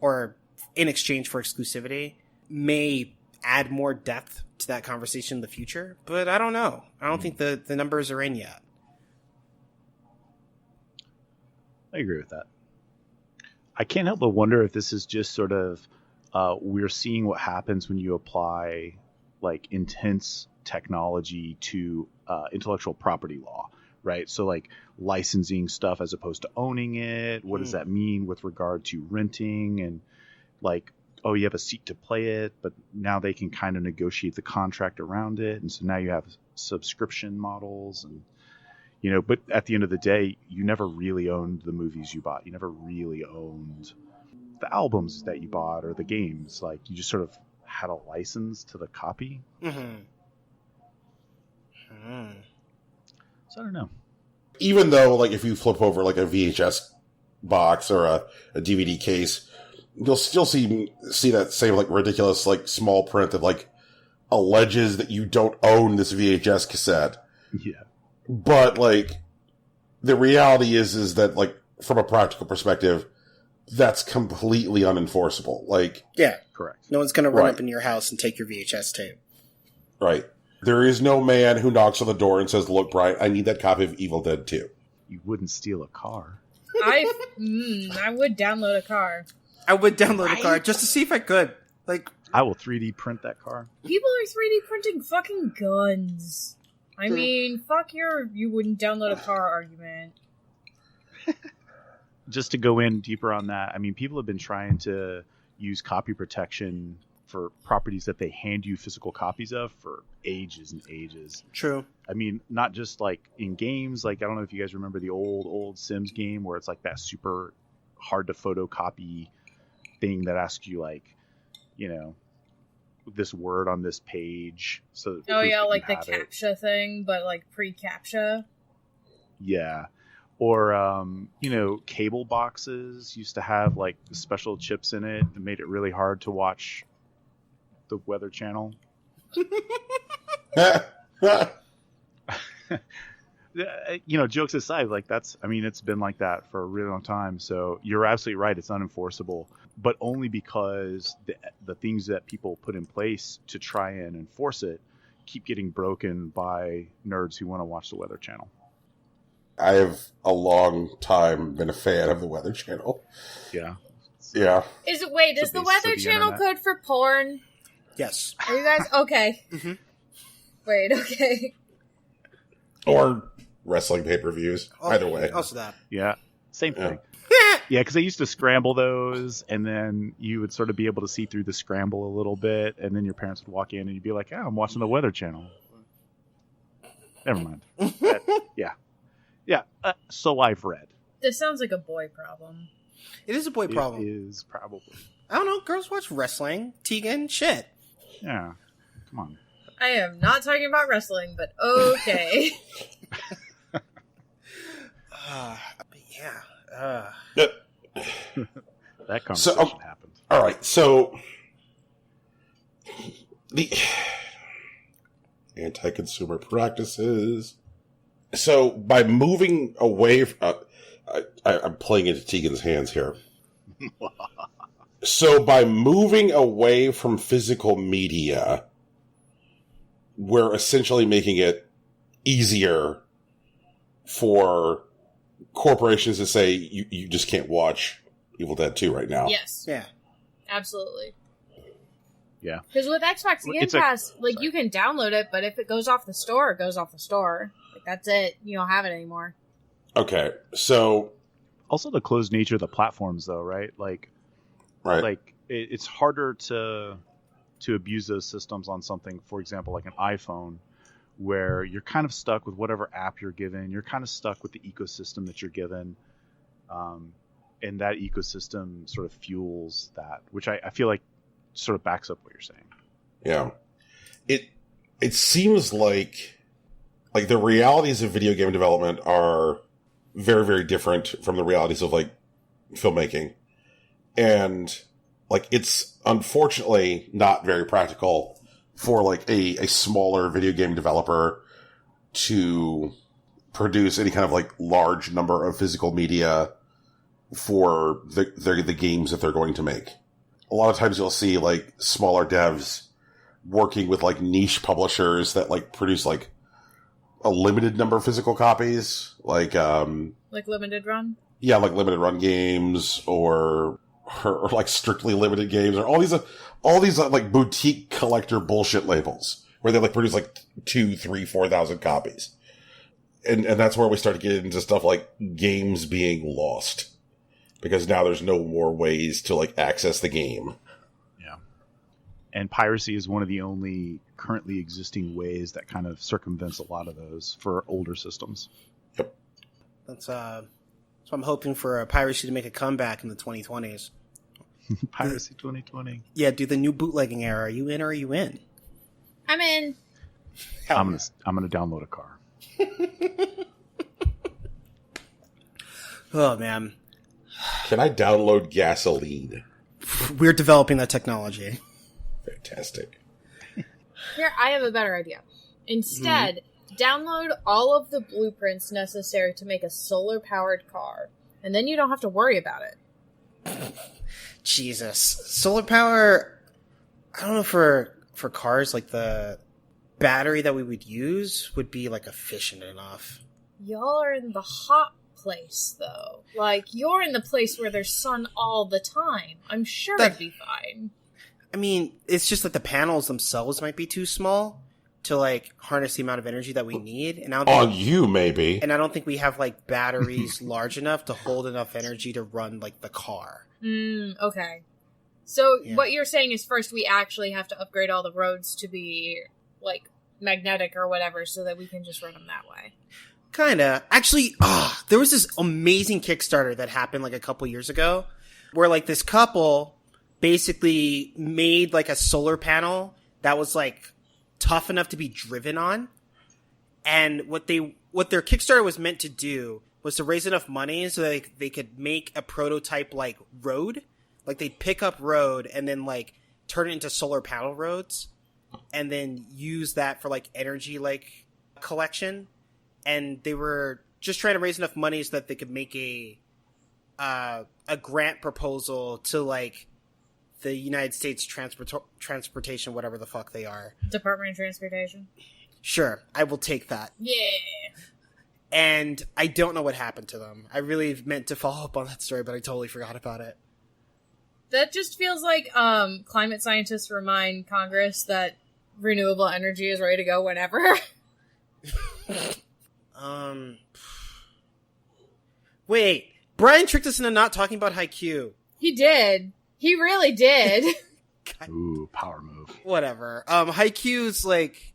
or in exchange for exclusivity may add more depth to that conversation in the future. But I don't know. I don't think the numbers are in yet. I agree with that. I can't help but wonder if this is just sort of we're seeing what happens when you apply like intense technology to intellectual property law. Right. So like licensing stuff as opposed to owning it. What does that mean with regard to renting and like, oh, you have a seat to play it, but now they can kind of negotiate the contract around it. And so now you have subscription models and, you know, but at the end of the day, you never really owned the movies you bought. You never really owned the albums that you bought or the games. Like you just sort of had a license to the copy. So I don't know. Even though, like, if you flip over, like, a VHS box or a DVD case, you'll still see that same, like, ridiculous, like, small print that, like, alleges that you don't own this VHS cassette. Yeah. But, like, the reality is that, like, from a practical perspective, that's completely unenforceable. Like, yeah, correct. No one's going to run up in your house and take your VHS tape. Right. There is no man who knocks on the door and says, "Look, Brian, I need that copy of Evil Dead 2." You wouldn't steal a car. I would download a car. I would download a car just to see if I could. Like, I will 3D print that car. People are 3D printing fucking guns. I mean, fuck you wouldn't download a car argument. Just to go in deeper on that, I mean, people have been trying to use copy protection for properties that they hand you physical copies of for ages and ages. True. I mean, not just like in games, like I don't know if you guys remember the old Sims game where it's like that super hard to photocopy thing that asks you like, you know, this word on this page. So oh yeah, like the CAPTCHA thing, but like pre-CAPTCHA. Yeah. Or, you know, cable boxes used to have like special chips in it that made it really hard to watch the Weather Channel. You know, jokes aside, like that's, I mean, it's been like that for a really long time. So you're absolutely right. It's unenforceable, but only because the things that people put in place to try and enforce it keep getting broken by nerds who want to watch the Weather Channel. I have a long time been a fan of the Weather Channel. Yeah. Yeah. Is the Weather Channel code for porn? Yes. Are you guys okay? Mm-hmm. Wait, okay. Or wrestling pay-per-views. Either way. Also that. Yeah. Same thing. Yeah, because they used to scramble those, and then you would sort of be able to see through the scramble a little bit, and then your parents would walk in, and you'd be like, "Oh, I'm watching the Weather Channel." Never mind. Yeah. So I've read. This sounds like a boy problem. It is a boy problem. It is probably. I don't know. Girls watch wrestling. Tegan, shit. Yeah. Come on. I am not talking about wrestling, but okay. That conversation happened. All right. So the anti-consumer practices. So by moving away, I'm playing into Tegan's hands here. So by moving away from physical media, we're essentially making it easier for corporations to say you just can't watch Evil Dead 2 right now. Yes. Yeah. Absolutely. Yeah. Because with Xbox Game Pass, you can download it, but if it goes off the store, it goes off the store. Like, that's it. You don't have it anymore. Okay, so... Also the closed nature of the platforms, though, right? Like, it's harder to abuse those systems on something, for example, like an iPhone, where you're kind of stuck with whatever app you're given. You're kind of stuck with the ecosystem that you're given. And that ecosystem sort of fuels that, which I feel like sort of backs up what you're saying. Yeah. It seems like the realities of video game development are very, very different from the realities of like filmmaking. And like it's unfortunately not very practical for like a smaller video game developer to produce any kind of like large number of physical media for the games that they're going to make. A lot of times you'll see like smaller devs working with like niche publishers that like produce like a limited number of physical copies, like limited run. Yeah, like limited run games or like strictly limited games or all these like boutique collector bullshit labels where they like produce like 2, 3, 4,000 copies, and that's where we start to get into stuff like games being lost. Because now there's no more ways to like access the game. Yeah. And piracy is one of the only currently existing ways that kind of circumvents a lot of those for older systems. Yep. So I'm hoping for piracy to make a comeback in the 2020s. Piracy 2020. Yeah, do the new bootlegging era. Are you in or are you in? I'm in. I'm gonna download a car. Oh man. Can I download gasoline? We're developing that technology. Fantastic. Here, I have a better idea. Instead, download all of the blueprints necessary to make a solar-powered car, and then you don't have to worry about it. Jesus. Solar power, I don't know, for cars, like the battery that we would use would be like efficient enough. Y'all are in the hot place, though. Like, you're in the place where there's sun all the time. I'm sure it'd be fine. I mean, it's just that the panels themselves might be too small to like harness the amount of energy that we need. And I don't think, you maybe. And I don't think we have like batteries large enough to hold enough energy to run like the car. Okay. So what you're saying is first we actually have to upgrade all the roads to be like magnetic or whatever so that we can just run them that way. Kinda. Actually, there was this amazing Kickstarter that happened like a couple years ago where like this couple basically made like a solar panel that was like tough enough to be driven on. And what their Kickstarter was meant to do was to raise enough money so that they could make a prototype like road. Like they'd pick up road and then like turn it into solar panel roads and then use that for like energy like collection. And they were just trying to raise enough money so that they could make a grant proposal to like the United States transportation, whatever the fuck they are. Department of Transportation. Sure, I will take that. Yeah. And I don't know what happened to them. I really meant to follow up on that story, but I totally forgot about it. That just feels like climate scientists remind Congress that renewable energy is ready to go whenever. Wait, Brian tricked us into not talking about Haikyuu. He did. He really did. Ooh, power move. Whatever. Haikyuu's like...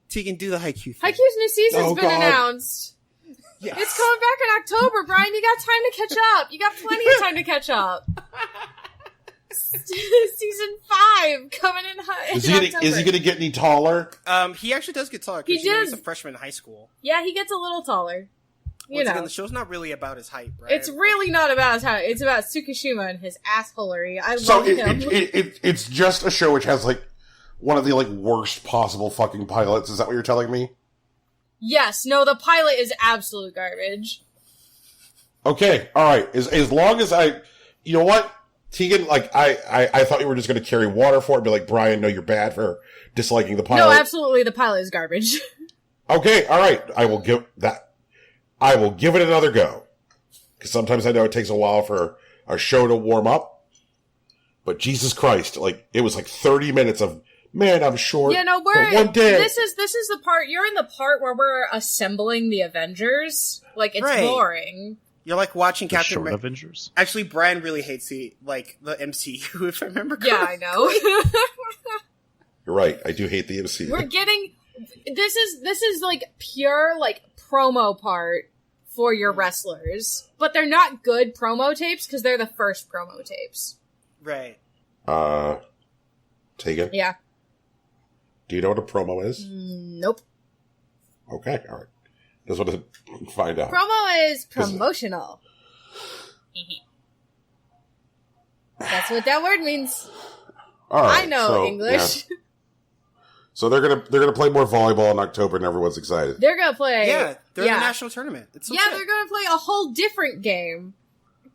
Tegan, do the Haikyuu thing. Haikyuu's new season's been announced. Yes. It's coming back in October, Brian. You got time to catch up. You got plenty of time to catch up. Season 5 coming in October. Is he going to get any taller? He actually does get taller. He does. He's a freshman in high school. Yeah, he gets a little taller. Once again, the show's not really about his height, right? It's really not about his height. It's about Tsukishima and his assholery. I love him. It's just a show which has like one of the like worst possible fucking pilots. Is that what you're telling me? Yes. No, the pilot is absolute garbage. Okay. All right. As long as you know what, Tegan, like I thought you were just going to carry water for it and be like, Brian, no, you're bad for disliking the pilot. No, absolutely. The pilot is garbage. Okay. All right. I will give that. I will give it another go. Because sometimes I know it takes a while for a show to warm up. But Jesus Christ, like, it was like 30 minutes of, man, I'm short. Yeah, no, but one day. This is the part, you're in the part where we're assembling the Avengers. Like, it's Right. boring. You're like watching The Captain short America. Avengers. Actually, Brian really hates the MCU, if I remember correctly. Yeah, I know. You're right. I do hate the MCU. We're getting, this is like pure, like, promo part for your wrestlers. But they're not good promo tapes, because they're the first promo tapes. Right. Tegan? Yeah. Do you know what a promo is? Nope. Okay, all right. Just want to find out. Promo is promotional. That's what that word means. All right, I know so, English. yeah. So they're gonna play more volleyball in October, and everyone's excited. They're gonna play. Yeah, they're in the national tournament. It's so sick. they're gonna play a whole different game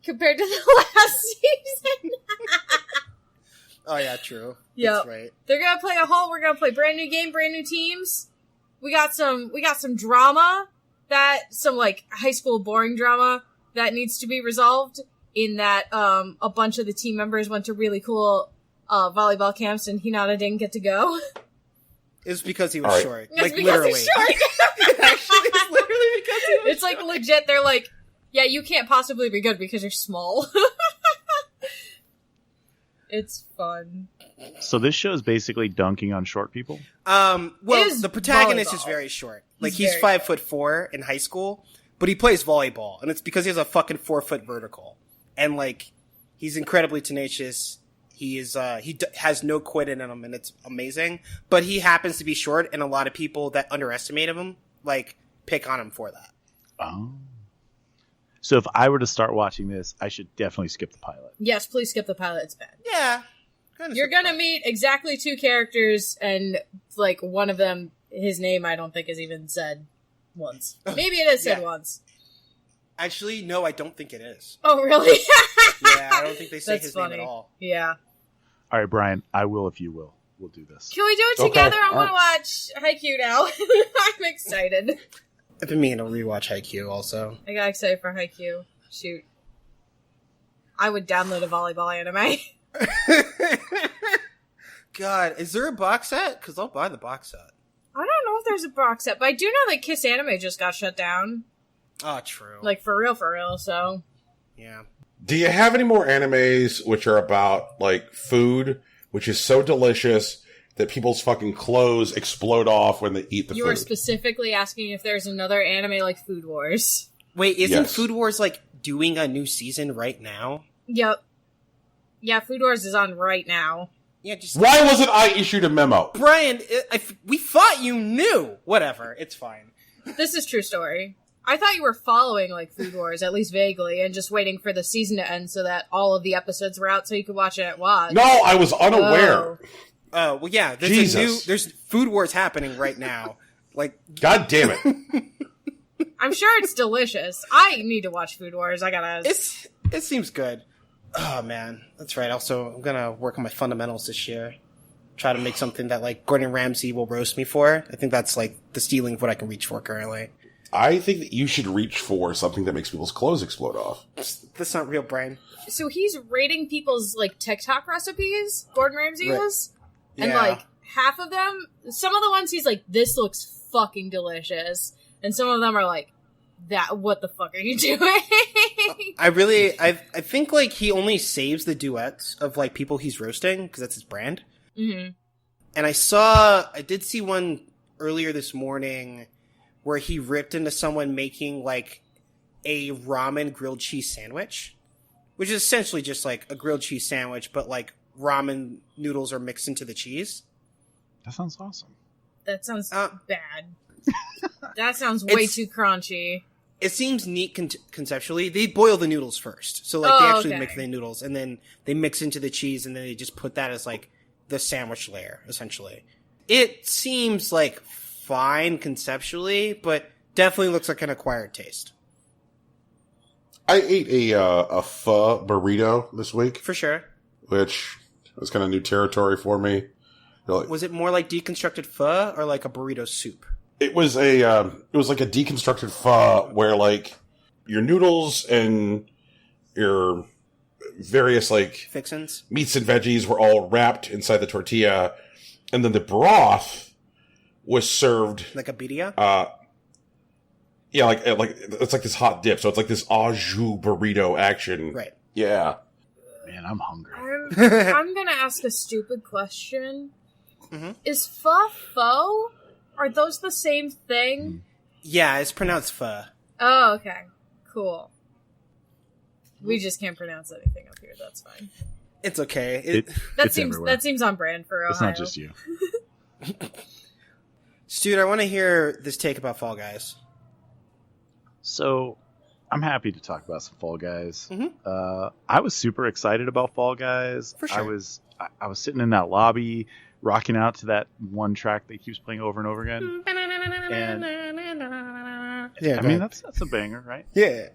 compared to the last season. Oh yeah, true. Yep. That's right. They're gonna play we're gonna play brand new game, brand new teams. We got some drama some like high school boring drama that needs to be resolved in that a bunch of the team members went to really cool volleyball camps and Hinata didn't get to go. It's because he was All right. short. It's Like because literally. he's short. Actually, it's literally because he was It's like legit, they're like, yeah, you can't possibly be good because you're small. It's fun. So this show is basically dunking on short people. Well, Is the protagonist is volleyball. very short. Like He's he's very 5'4" in high school, but he plays volleyball, and it's because he has a fucking 4-foot vertical, and like he's incredibly tenacious. He is has no quit in him, and it's amazing. But he happens to be short, and a lot of people that underestimate him like pick on him for that. Oh. So if I were to start watching this, I should definitely skip the pilot. Yes, please skip the pilot, it's bad. Yeah, You're gonna meet exactly 2 characters, and like one of them, his name I don't think is even said once. Maybe it is said Yeah. once. Actually, no, I don't think it is. Oh, really? Yeah, I don't think they say That's his funny. name at all. Yeah. All right, Brian, I will if you will. We'll do this. Can we do it Okay, together? I all want to watch Haikyuu now. I'm excited. I've been meaning to rewatch Haikyuu also. I got excited for Haikyuu. Shoot. I would download a volleyball anime. God, is there a box set? Because I'll buy the box set. I don't know if there's a box set, but I do know that Kiss Anime just got shut down. Oh, true. Like, for real, so. Yeah. Do you have any more animes which are about, like, food, which is so delicious that people's fucking clothes explode off when they eat the You food? were specifically asking if there's another anime like Food Wars. Wait, isn't Yes. Food Wars, like, doing a new season right now? Yep. Yeah, Food Wars is on right now. Yeah, just... Why wasn't I issued a memo? Brian, we thought you knew! Whatever, it's fine. This is true story. I thought you were following, like, Food Wars, at least vaguely, and just waiting for the season to end so that all of the episodes were out so you could watch it at once. No, I was unaware. Oh. Oh, well, yeah, there's Jesus. there's Food Wars happening right now. Like, God damn it. I'm sure it's delicious. I need to watch Food Wars. I gotta... it seems good. Oh, man, that's right. Also, I'm gonna work on my fundamentals this year. Try to make something that, like, Gordon Ramsay will roast me for. I think that's, like, the stealing of what I can reach for currently. I think that you should reach for something that makes people's clothes explode off. That's not real, Brian. So he's rating people's, like, TikTok recipes, Gordon Ramsay Right. is? And, Yeah. like, half of them, some of the ones he's like, this looks fucking delicious. And some of them are like, what the fuck are you doing? I think, like, he only saves the duets of, like, people he's roasting, because that's his brand. Mm-hmm. And I did see one earlier this morning where he ripped into someone making, like, a ramen grilled cheese sandwich, which is essentially just, like, a grilled cheese sandwich, but, like, ramen noodles are mixed into the cheese. That sounds awesome. That sounds bad. That sounds way It's- too crunchy. It seems neat conceptually. They boil the noodles first. So, like, Oh, they actually okay. make the noodles, and then they mix into the cheese, and then they just put that as, like, the sandwich layer, essentially. It seems, like, fine conceptually, but definitely looks like an acquired taste. I ate a pho burrito this week, For sure. which was kind of new territory for me. Like, Was it more like deconstructed pho or like a burrito soup? It was like a deconstructed pho where like your noodles and your various like Fixins, meats and veggies were all wrapped inside the tortilla, and then the broth was served like a birria. Yeah, like it's like this hot dip, so it's like this au jus burrito action. Right. Yeah. Man, I'm hungry. I'm gonna ask a stupid question. Mm-hmm. Is pho? Are those the same thing? Yeah, it's pronounced pho. Oh, okay. Cool. We just can't pronounce anything up here. That's fine. It's okay. It's everywhere. That seems on brand for Ohio. It's not just you. Stuart, I want to hear this take about Fall Guys. So, I'm happy to talk about some Fall Guys. Mm-hmm. I was super excited about Fall Guys. For sure. I was sitting in that lobby, rocking out to that one track that keeps playing over and over again. And Yeah, I mean that's a banger, right? Yeah.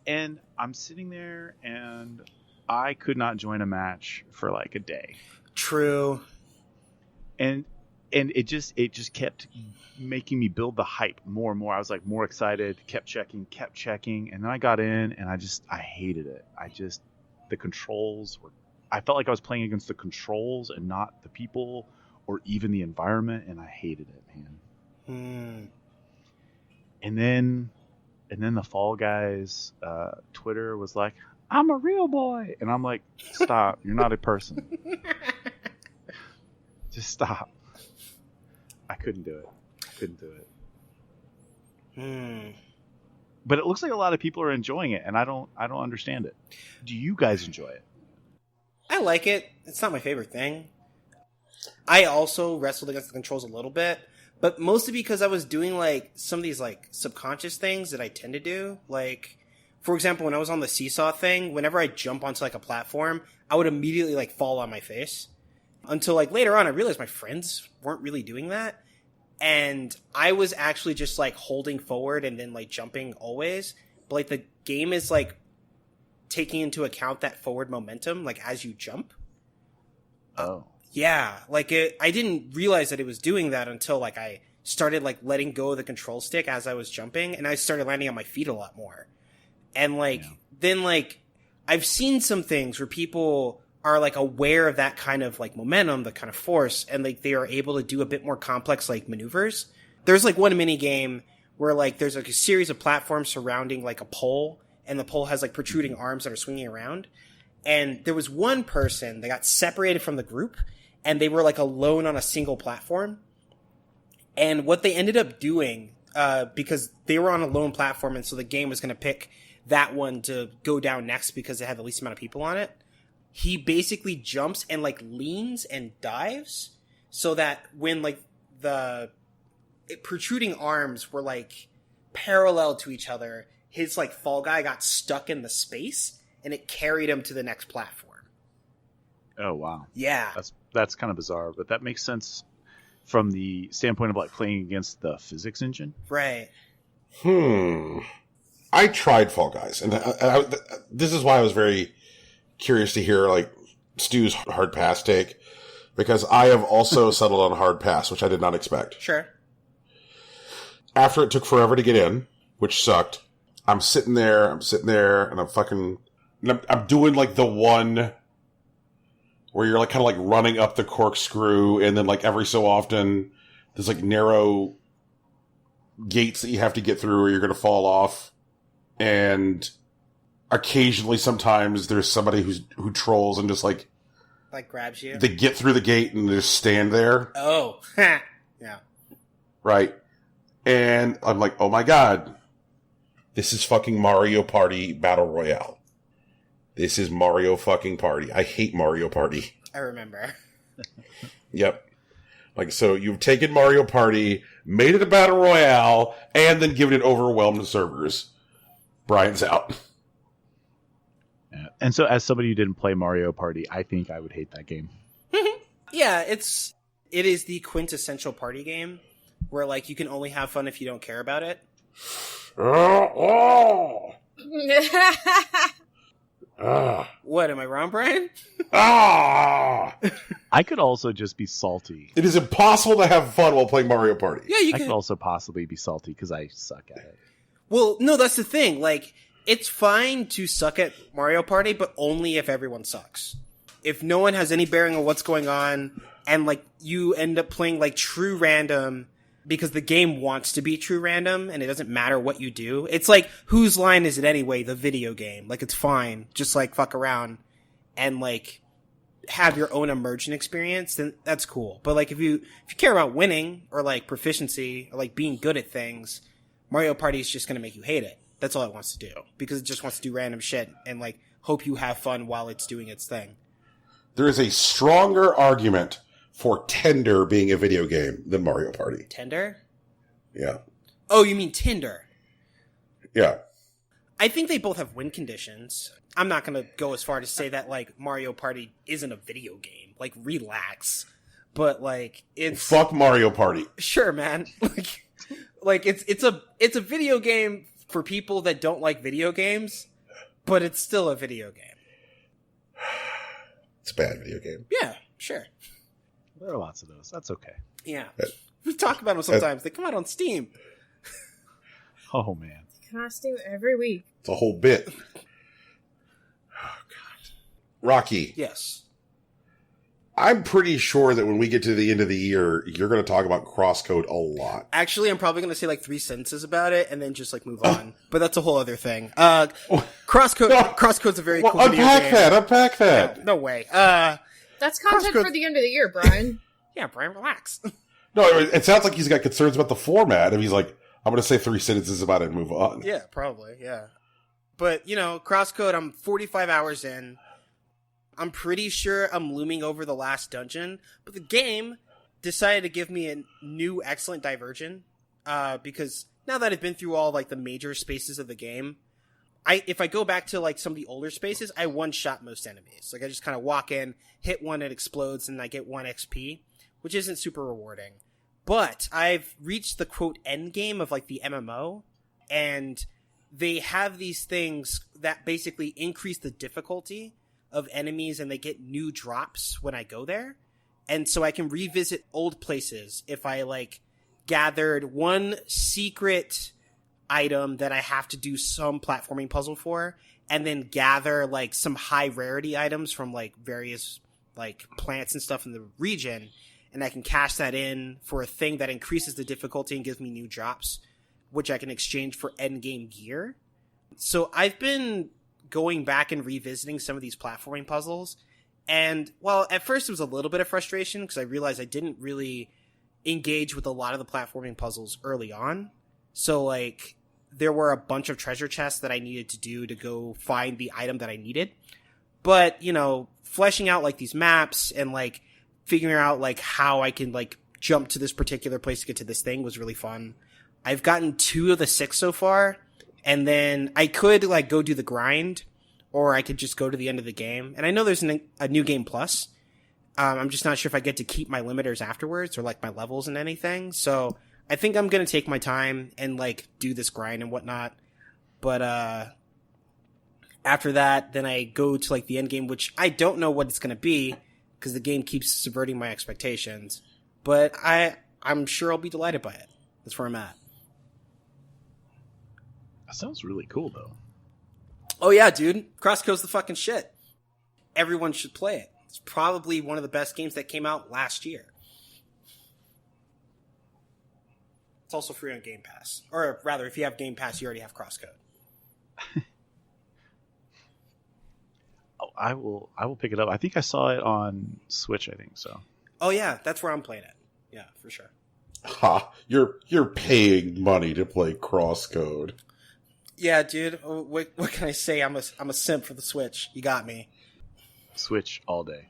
And I'm sitting there, and I could not join a match for like a day. True. And it just kept making me build the hype more and more. I was like more excited, kept checking, and then I got in, and I hated it. The controls were, I felt like I was playing against the controls and not the people or even the environment, and I hated it, man. And then the Fall Guys Twitter was like, I'm a real boy, and I'm like, stop, you're not a person. Just stop. I couldn't do it. But it looks like a lot of people are enjoying it, and I don't understand it. Do you guys enjoy it? I like it. It's not my favorite thing. I also wrestled against the controls a little bit, but mostly because I was doing like some of these like subconscious things that I tend to do. Like, for example, when I was on the seesaw thing, whenever I jump onto like a platform, I would immediately like fall on my face. Until like later on, I realized my friends weren't really doing that. And I was actually just like holding forward and then like jumping always. But like the game is like taking into account that forward momentum, like as you jump. Oh. Yeah. Like I didn't realize that it was doing that until like I started like letting go of the control stick as I was jumping. And I started landing on my feet a lot more. And like, then like I've seen some things where people are like aware of that kind of like momentum, the kind of force, and like they are able to do a bit more complex like maneuvers. There's like one mini game where like there's like a series of platforms surrounding like a pole, and the pole has like protruding arms that are swinging around. And there was one person that got separated from the group, and they were like alone on a single platform. And what they ended up doing, because they were on a lone platform, and so the game was going to pick that one to go down next because it had the least amount of people on it. He basically jumps and like leans and dives so that when like the protruding arms were like parallel to each other, his like Fall Guy got stuck in the space and it carried him to the next platform. Oh, wow. Yeah. That's kind of bizarre, but that makes sense from the standpoint of like playing against the physics engine. Right. I tried Fall Guys, and this is why I was very curious to hear like Stu's hard pass take, because I have also settled on hard pass, which I did not expect. Sure. After it took forever to get in, which sucked, I'm sitting there, and I'm doing like the one where you're like kind of like running up the corkscrew, and then like every so often there's like narrow gates that you have to get through or you're going to fall off. And occasionally, sometimes there's somebody who trolls and just like grabs you. They get through the gate and just stand there. Oh, yeah. Right. And I'm like, oh my god, this is fucking Mario Party Battle Royale. This is Mario fucking Party. I hate Mario Party. I remember. Yep. Like, so you've taken Mario Party, made it a Battle Royale, and then given it overwhelmed servers. Brian's out. Yeah. And so as somebody who didn't play Mario Party, I think I would hate that game. Yeah, it is the quintessential party game where like you can only have fun if you don't care about it. Ah. What, am I wrong, Brian? Ah! I could also just be salty. It is impossible to have fun while playing Mario Party. Yeah, you I can. could also possibly be salty because I suck at it. Well, no, that's the thing. Like, it's fine to suck at Mario Party, but only if everyone sucks. If no one has any bearing on what's going on, and, like, you end up playing, like, true random because the game wants to be true random, and it doesn't matter what you do. It's like, whose line is it anyway, the video game? Like, it's fine. Just, like, fuck around and, like, have your own immersion experience, then that's cool. But, like, if you care about winning, or, like, proficiency, or, like, being good at things, Mario Party is just gonna make you hate it. That's all it wants to do. Because it just wants to do random shit and, like, hope you have fun while it's doing its thing. There is a stronger argument for Tender being a video game than Mario Party. Tinder? Yeah. Oh, you mean Tinder? Yeah. I think they both have win conditions. I'm not gonna go as far to say that, like, Mario Party isn't a video game. Like, relax. But, like, it's... Fuck Mario Party. Sure, man. Like, it's a video game for people that don't like video games, but it's still a video game. It's a bad video game. Yeah, sure. There are lots of those. That's okay. Yeah. We talk about them sometimes. They come out on Steam. Oh, man. Costume every week. It's a whole bit. Oh, God. Rocky. Yes. I'm pretty sure that when we get to the end of the year, you're going to talk about Crosscode a lot. Actually, I'm probably going to say like 3 sentences about it and then just like move on. But that's a whole other thing. Crosscode's a very cool video game. Unpack that. No way. That's content for the end of the year, Brian. Yeah, Brian, relax. No, it sounds like he's got concerns about the format, and he's like, I'm going to say 3 sentences about it and move on. Yeah, probably, yeah. But, you know, Crosscode, I'm 45 hours in. I'm pretty sure I'm looming over the last dungeon, but the game decided to give me a new excellent diversion, because now that I've been through all, like, the major spaces of the game, if I go back to, like, some of the older spaces, I one-shot most enemies. Like, I just kind of walk in, hit one, it explodes, and I get 1 XP, which isn't super rewarding. But I've reached the, quote, end game of, like, the MMO, and they have these things that basically increase the difficulty of enemies, and they get new drops when I go there. And so I can revisit old places if I, like, gathered one secret item that I have to do some platforming puzzle for, and then gather, like, some high rarity items from, like, various, like, plants and stuff in the region, and I can cash that in for a thing that increases the difficulty and gives me new drops, which I can exchange for endgame gear. So I've been going back and revisiting some of these platforming puzzles, and while at first it was a little bit of frustration because I realized I didn't really engage with a lot of the platforming puzzles early on, so like there were a bunch of treasure chests that I needed to do to go find the item that I needed. But, you know, fleshing out like these maps and like figuring out like how I can like jump to this particular place to get to this thing was really fun. I've gotten 2 of the 6 so far. And then I could, like, go do the grind, or I could just go to the end of the game. And I know there's a new game plus. I'm just not sure if I get to keep my limiters afterwards, or, like, my levels and anything. So I think I'm going to take my time and, like, do this grind and whatnot. But after that, then I go to, like, the end game, which I don't know what it's going to be, because the game keeps subverting my expectations. But I'm sure I'll be delighted by it. That's where I'm at. That sounds really cool, though. Oh yeah, dude. Crosscode's the fucking shit. Everyone should play it. It's probably one of the best games that came out last year. It's also free on Game Pass. Or rather, if you have Game Pass, you already have Crosscode. Oh, I will pick it up. I think I saw it on Switch, I think so. Oh yeah, that's where I'm playing it. Yeah, for sure. Ha! You're paying money to play Crosscode. Yeah, dude. What can I say? I'm a simp for the Switch. You got me. Switch all day.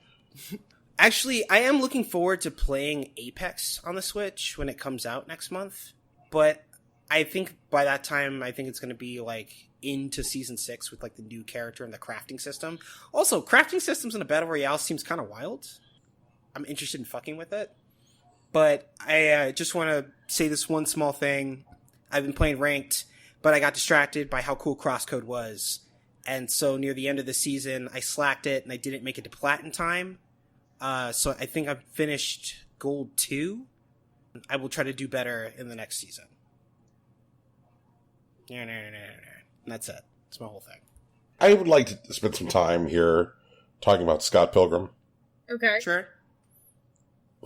Actually, I am looking forward to playing Apex on the Switch when it comes out next month. But I think by that time, I think it's going to be like into Season 6 with like the new character and the crafting system. Also, crafting systems in a Battle Royale seems kind of wild. I'm interested in fucking with it. But I just want to say this one small thing. I've been playing ranked, but I got distracted by how cool Crosscode was. And so near the end of the season, I slacked it and I didn't make it to plat in time. So I think I've finished Gold 2. I will try to do better in the next season. And that's it. That's my whole thing. I would like to spend some time here talking about Scott Pilgrim. Okay. Sure.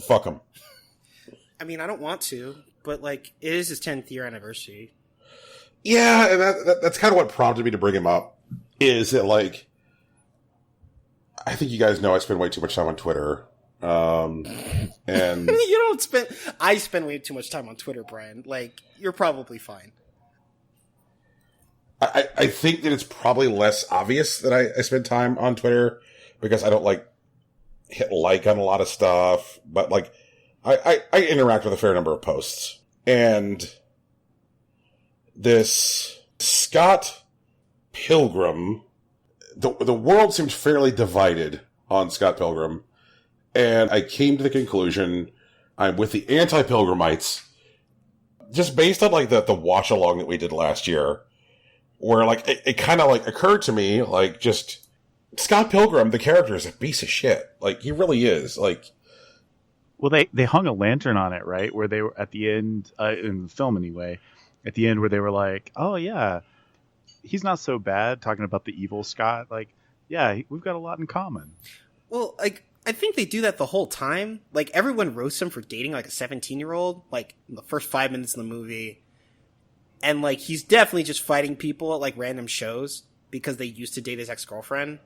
Fuck him. I mean, I don't want to, but, like, it is his 10th year anniversary. Yeah, and that's kind of what prompted me to bring him up. Is that, like, I think you guys know I spend way too much time on Twitter. And You don't spend... I spend way too much time on Twitter, Brian. Like, you're probably fine. I think that it's probably less obvious that I spend time on Twitter because I don't, like, hit like on a lot of stuff. But, like, I interact with a fair number of posts. And this Scott Pilgrim, the world seemed fairly divided on Scott Pilgrim. And I came to the conclusion I'm with the anti-Pilgrimites just based on, like, the watch-along that we did last year. Where, like, it kind of, like, occurred to me, like, just, Scott Pilgrim, the character, is a piece of shit. Like, he really is. Like, well, they hung a lantern on it, right? Where they were at the end, in the film anyway, at the end where they were like, oh, yeah, he's not so bad, talking about the evil Scott. Like, yeah, we've got a lot in common. Well, like, I think they do that the whole time. Like, everyone roasts him for dating, like, a 17-year-old, like, in the first 5 minutes of the movie. And, like, he's definitely just fighting people at, like, random shows because they used to date his ex-girlfriend.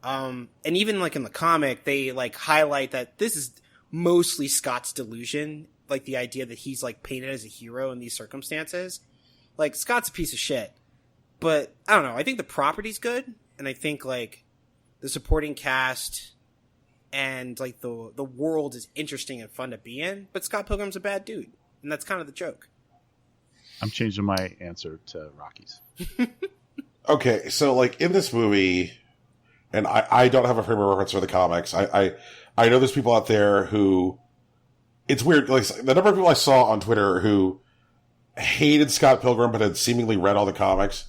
And even, like, in the comic, they, like, highlight that this is mostly Scott's delusion. Like, the idea that he's, like, painted as a hero in these circumstances. Like, Scott's a piece of shit. But, I don't know, I think the property's good. And I think, like, the supporting cast and, like, the world is interesting and fun to be in. But Scott Pilgrim's a bad dude. And that's kind of the joke. I'm changing my answer to Rocky's. okay, so, like, in this movie, and I don't have a frame of reference for the comics, I know there's people out there who, it's weird, like, the number of people I saw on Twitter who hated Scott Pilgrim but had seemingly read all the comics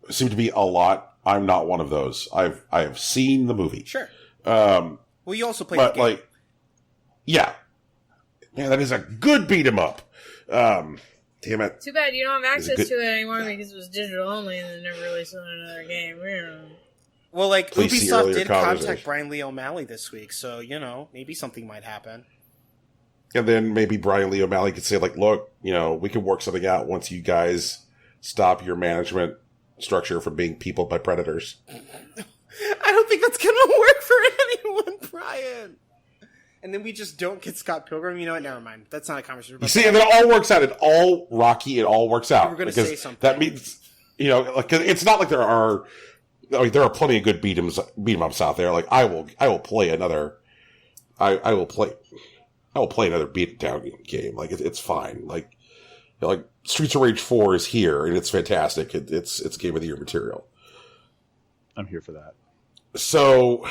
seemed to be a lot. I'm not one of those. I have seen the movie. Sure. Well, you also played the game. Like, yeah. Man, that is a good beat 'em up. Damn it. Too bad you don't have access to it anymore because it was digital only and they never released another game. Well, like, Please Ubisoft did contact Brian Lee O'Malley this week, so, you know, maybe something might happen. And then maybe Brian Lee O'Malley could say, like, look, you know, we can work something out once you guys stop your management structure from being peopled by predators. I don't think that's gonna work for anyone, Brian. And then we just don't get Scott Pilgrim. You know what? Never mind. That's not a conversation. You see, and it all works out. It all works out. We're going to say something. That means, you know, like, it's not like there are plenty of good beat 'em ups out there. Like, I will play another beat it down game. Like, it's fine. Like, you know, like, Streets of Rage 4 is here and it's fantastic. It's Game of the Year material. I'm here for that. So,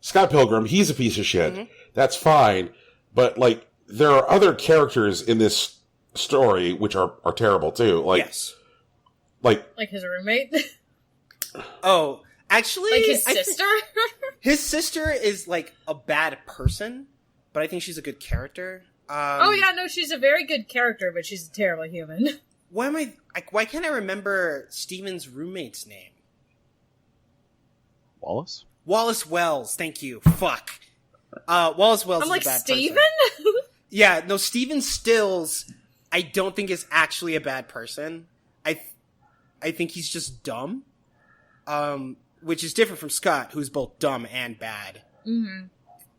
Scott Pilgrim, he's a piece of shit. Mm-hmm. That's fine. But, like, there are other characters in this story which are terrible, too. Like, yes. Like his roommate? Oh, actually... Like his sister? His sister is, like, a bad person, but I think she's a good character. Oh, yeah, no, she's a very good character, but she's a terrible human. Why can't I remember Steven's roommate's name? Wallace? Wallace Wells, thank you. Fuck. Wallace Wells is a bad Steven? person. Yeah, no, Steven Stills, I don't think is actually a bad person. I think he's just dumb. Which is different from Scott, who's both dumb and bad. Mm-hmm.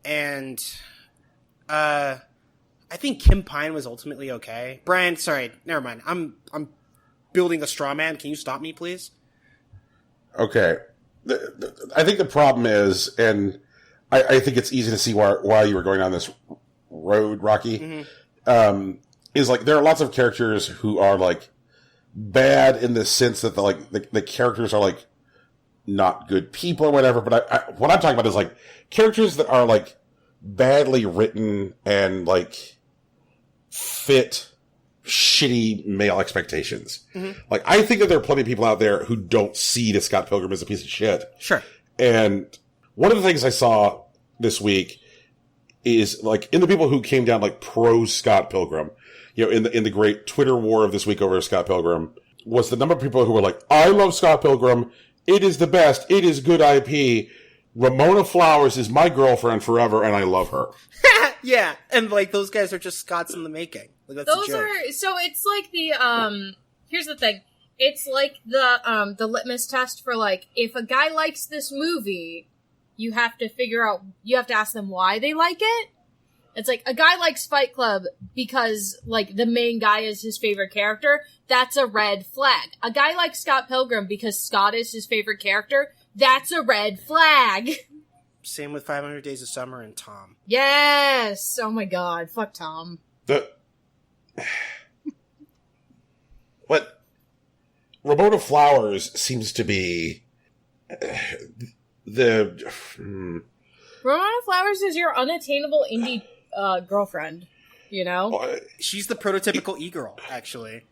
And, I think Kim Pine was ultimately okay. Brian, sorry, never mind. I'm building a straw man. Can you stop me, please? Okay. I think the problem is, and I think it's easy to see why you were going down this road, Rocky, Mm-hmm. is, like, there are lots of characters who are, like, bad in the sense that the characters are, like, not good people or whatever, but what I'm talking about is, like, characters that are, like, badly written and, like, fit shitty male expectations. Mm-hmm. Like, I think that there are plenty of people out there who don't see that Scott Pilgrim as a piece of shit. Sure. And one of the things I saw this week is, like, in the people who came down, like, pro Scott Pilgrim, you know, in the great Twitter war of this week over Scott Pilgrim, was the number of people who were like, I love Scott Pilgrim. It is the best. It is good IP. Ramona Flowers is my girlfriend forever, and I love her. Yeah, and like those guys are just Scots in the making. Like, that's those are so. It's like the Here's the thing. It's like the litmus test for, like, if a guy likes this movie, you have to figure out. You have to ask them why they like it. It's like a guy likes Fight Club because, like, the main guy is his favorite character. That's a red flag. A guy likes Scott Pilgrim because Scott is his favorite character. That's a red flag. Same with 500 Days of Summer and Tom. Yes! Oh my god, fuck Tom. But Ramona Flowers seems to be Ramona Flowers is your unattainable indie girlfriend, you know? She's the prototypical e-girl, actually.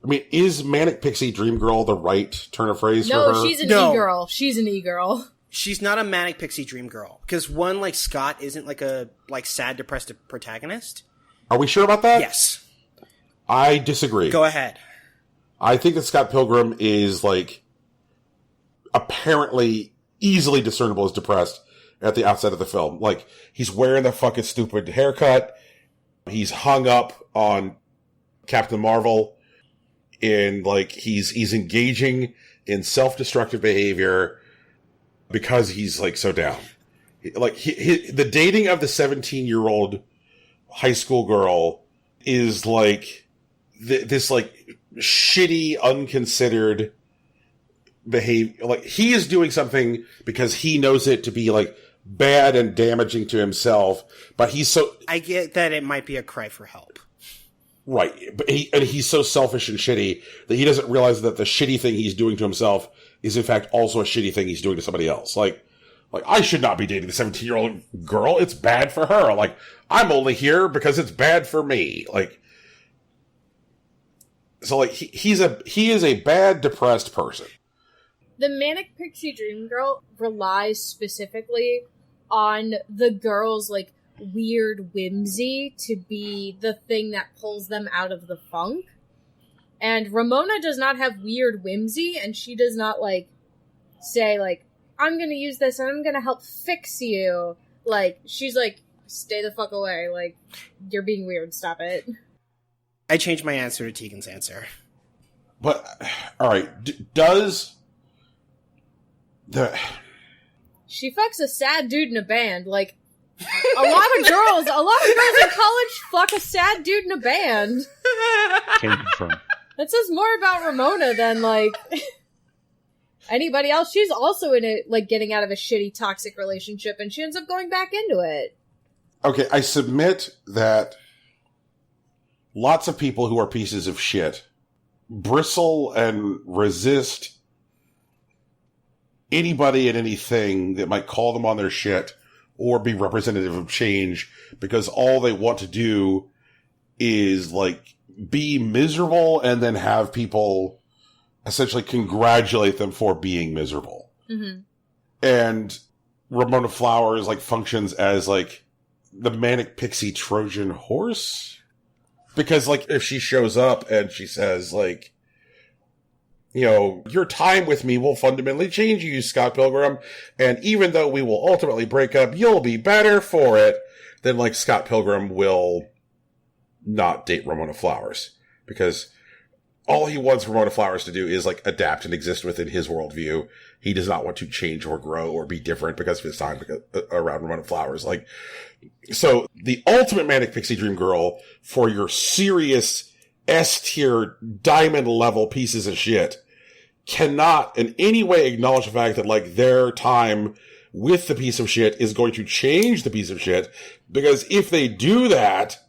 I mean, is Manic Pixie Dream Girl the right turn of phrase for her? No, she's an e-girl. She's an e-girl. She's not a Manic Pixie Dream Girl. Because one, like, Scott isn't like a, like, sad, depressed protagonist. Are we sure about that? Yes. I disagree. Go ahead. I think that Scott Pilgrim is, like, apparently easily discernible as depressed at the outset of the film. Like, he's wearing the fucking stupid haircut. He's hung up on Captain Marvel. And, like, he's engaging in self-destructive behavior because he's, like, so down. Like, the dating of the 17-year-old high school girl is, like, this, like, shitty, unconsidered behavior. Like, he is doing something because he knows it to be, like, bad and damaging to himself, but he's so... I get that it might be a cry for help. Right, but he's so selfish and shitty that he doesn't realize that the shitty thing he's doing to himself is in fact also a shitty thing he's doing to somebody else. Like I should not be dating the 17-year-old girl. It's bad for her. Like, I'm only here because it's bad for me. Like, so like he is a bad, depressed person. The Manic Pixie Dream Girl relies specifically on the girl's, like, weird whimsy to be the thing that pulls them out of the funk. And Ramona does not have weird whimsy, and she does not, like, say, like, I'm gonna use this and I'm gonna help fix you. Like, she's like, stay the fuck away. Like, you're being weird, stop it. I changed my answer to Tegan's answer. But, alright, does the... She fucks a sad dude in a band, like, a lot of girls in college fuck a sad dude in a band. Came from. That says more about Ramona than, like, anybody else. She's also in it, like, getting out of a shitty toxic relationship, and she ends up going back into it. Okay, I submit that lots of people who are pieces of shit bristle and resist anybody and anything that might call them on their shit or be representative of change, because all they want to do is, like, be miserable and then have people essentially congratulate them for being miserable. Mm-hmm. And Ramona Flowers, like, functions as, like, the Manic Pixie Trojan horse. Because, like, if she shows up and she says, like, you know, your time with me will fundamentally change you, Scott Pilgrim, and even though we will ultimately break up, you'll be better for it, then, like, Scott Pilgrim will not date Ramona Flowers. Because all he wants Ramona Flowers to do is, like, adapt and exist within his worldview. He does not want to change or grow or be different because of his time around Ramona Flowers. Like, so the ultimate Manic Pixie Dream Girl for your serious S-tier diamond level pieces of shit cannot in any way acknowledge the fact that, like, their time with the piece of shit is going to change the piece of shit, because if they do that,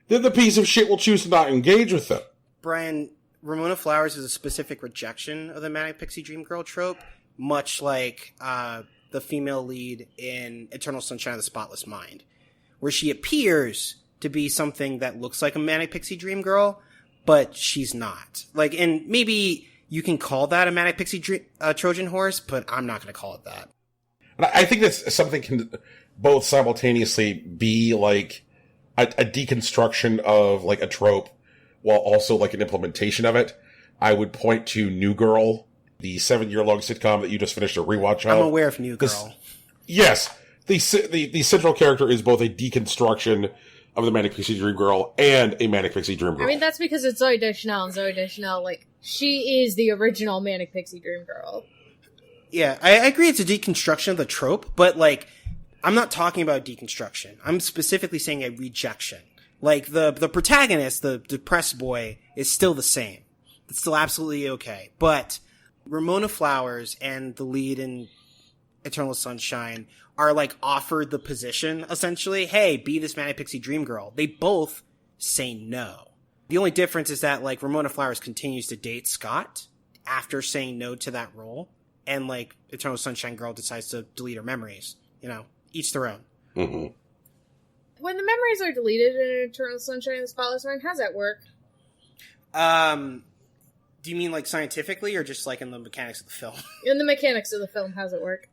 then the piece of shit will choose to not engage with them. Brian, Ramona Flowers is a specific rejection of the Manic Pixie Dream Girl trope, much like the female lead in Eternal Sunshine of the Spotless Mind, where she appears to be something that looks like a Manic Pixie Dream Girl, but she's not. Like, and maybe you can call that a Manic Pixie Trojan Horse, but I'm not going to call it that. And I think that something can both simultaneously be like a deconstruction of like a trope while also like an implementation of it. I would point to New Girl, the 7-year-long sitcom that you just finished a rewatch of. I'm aware of New Girl. Yes. The central character is both a deconstruction of the Manic Pixie Dream Girl and a Manic Pixie Dream Girl. I mean, that's because it's Zooey Deschanel, and Zooey Deschanel, like, she is the original Manic Pixie Dream Girl. Yeah, I agree it's a deconstruction of the trope, but, like, I'm not talking about deconstruction. I'm specifically saying a rejection. Like, the protagonist, the depressed boy, is still the same. It's still absolutely okay. But Ramona Flowers and the lead in Eternal Sunshine are, like, offered the position, essentially. Hey, be this Manic Pixie Dream Girl. They both say no. The only difference is that, like, Ramona Flowers continues to date Scott after saying no to that role. And, like, Eternal Sunshine Girl decides to delete her memories. You know, each their own. Mm-hmm. When the memories are deleted in Eternal Sunshine of the Spotless Mind, how's that work? Do you mean, like, scientifically or just, like, in the mechanics of the film? In the mechanics of the film, how's it work?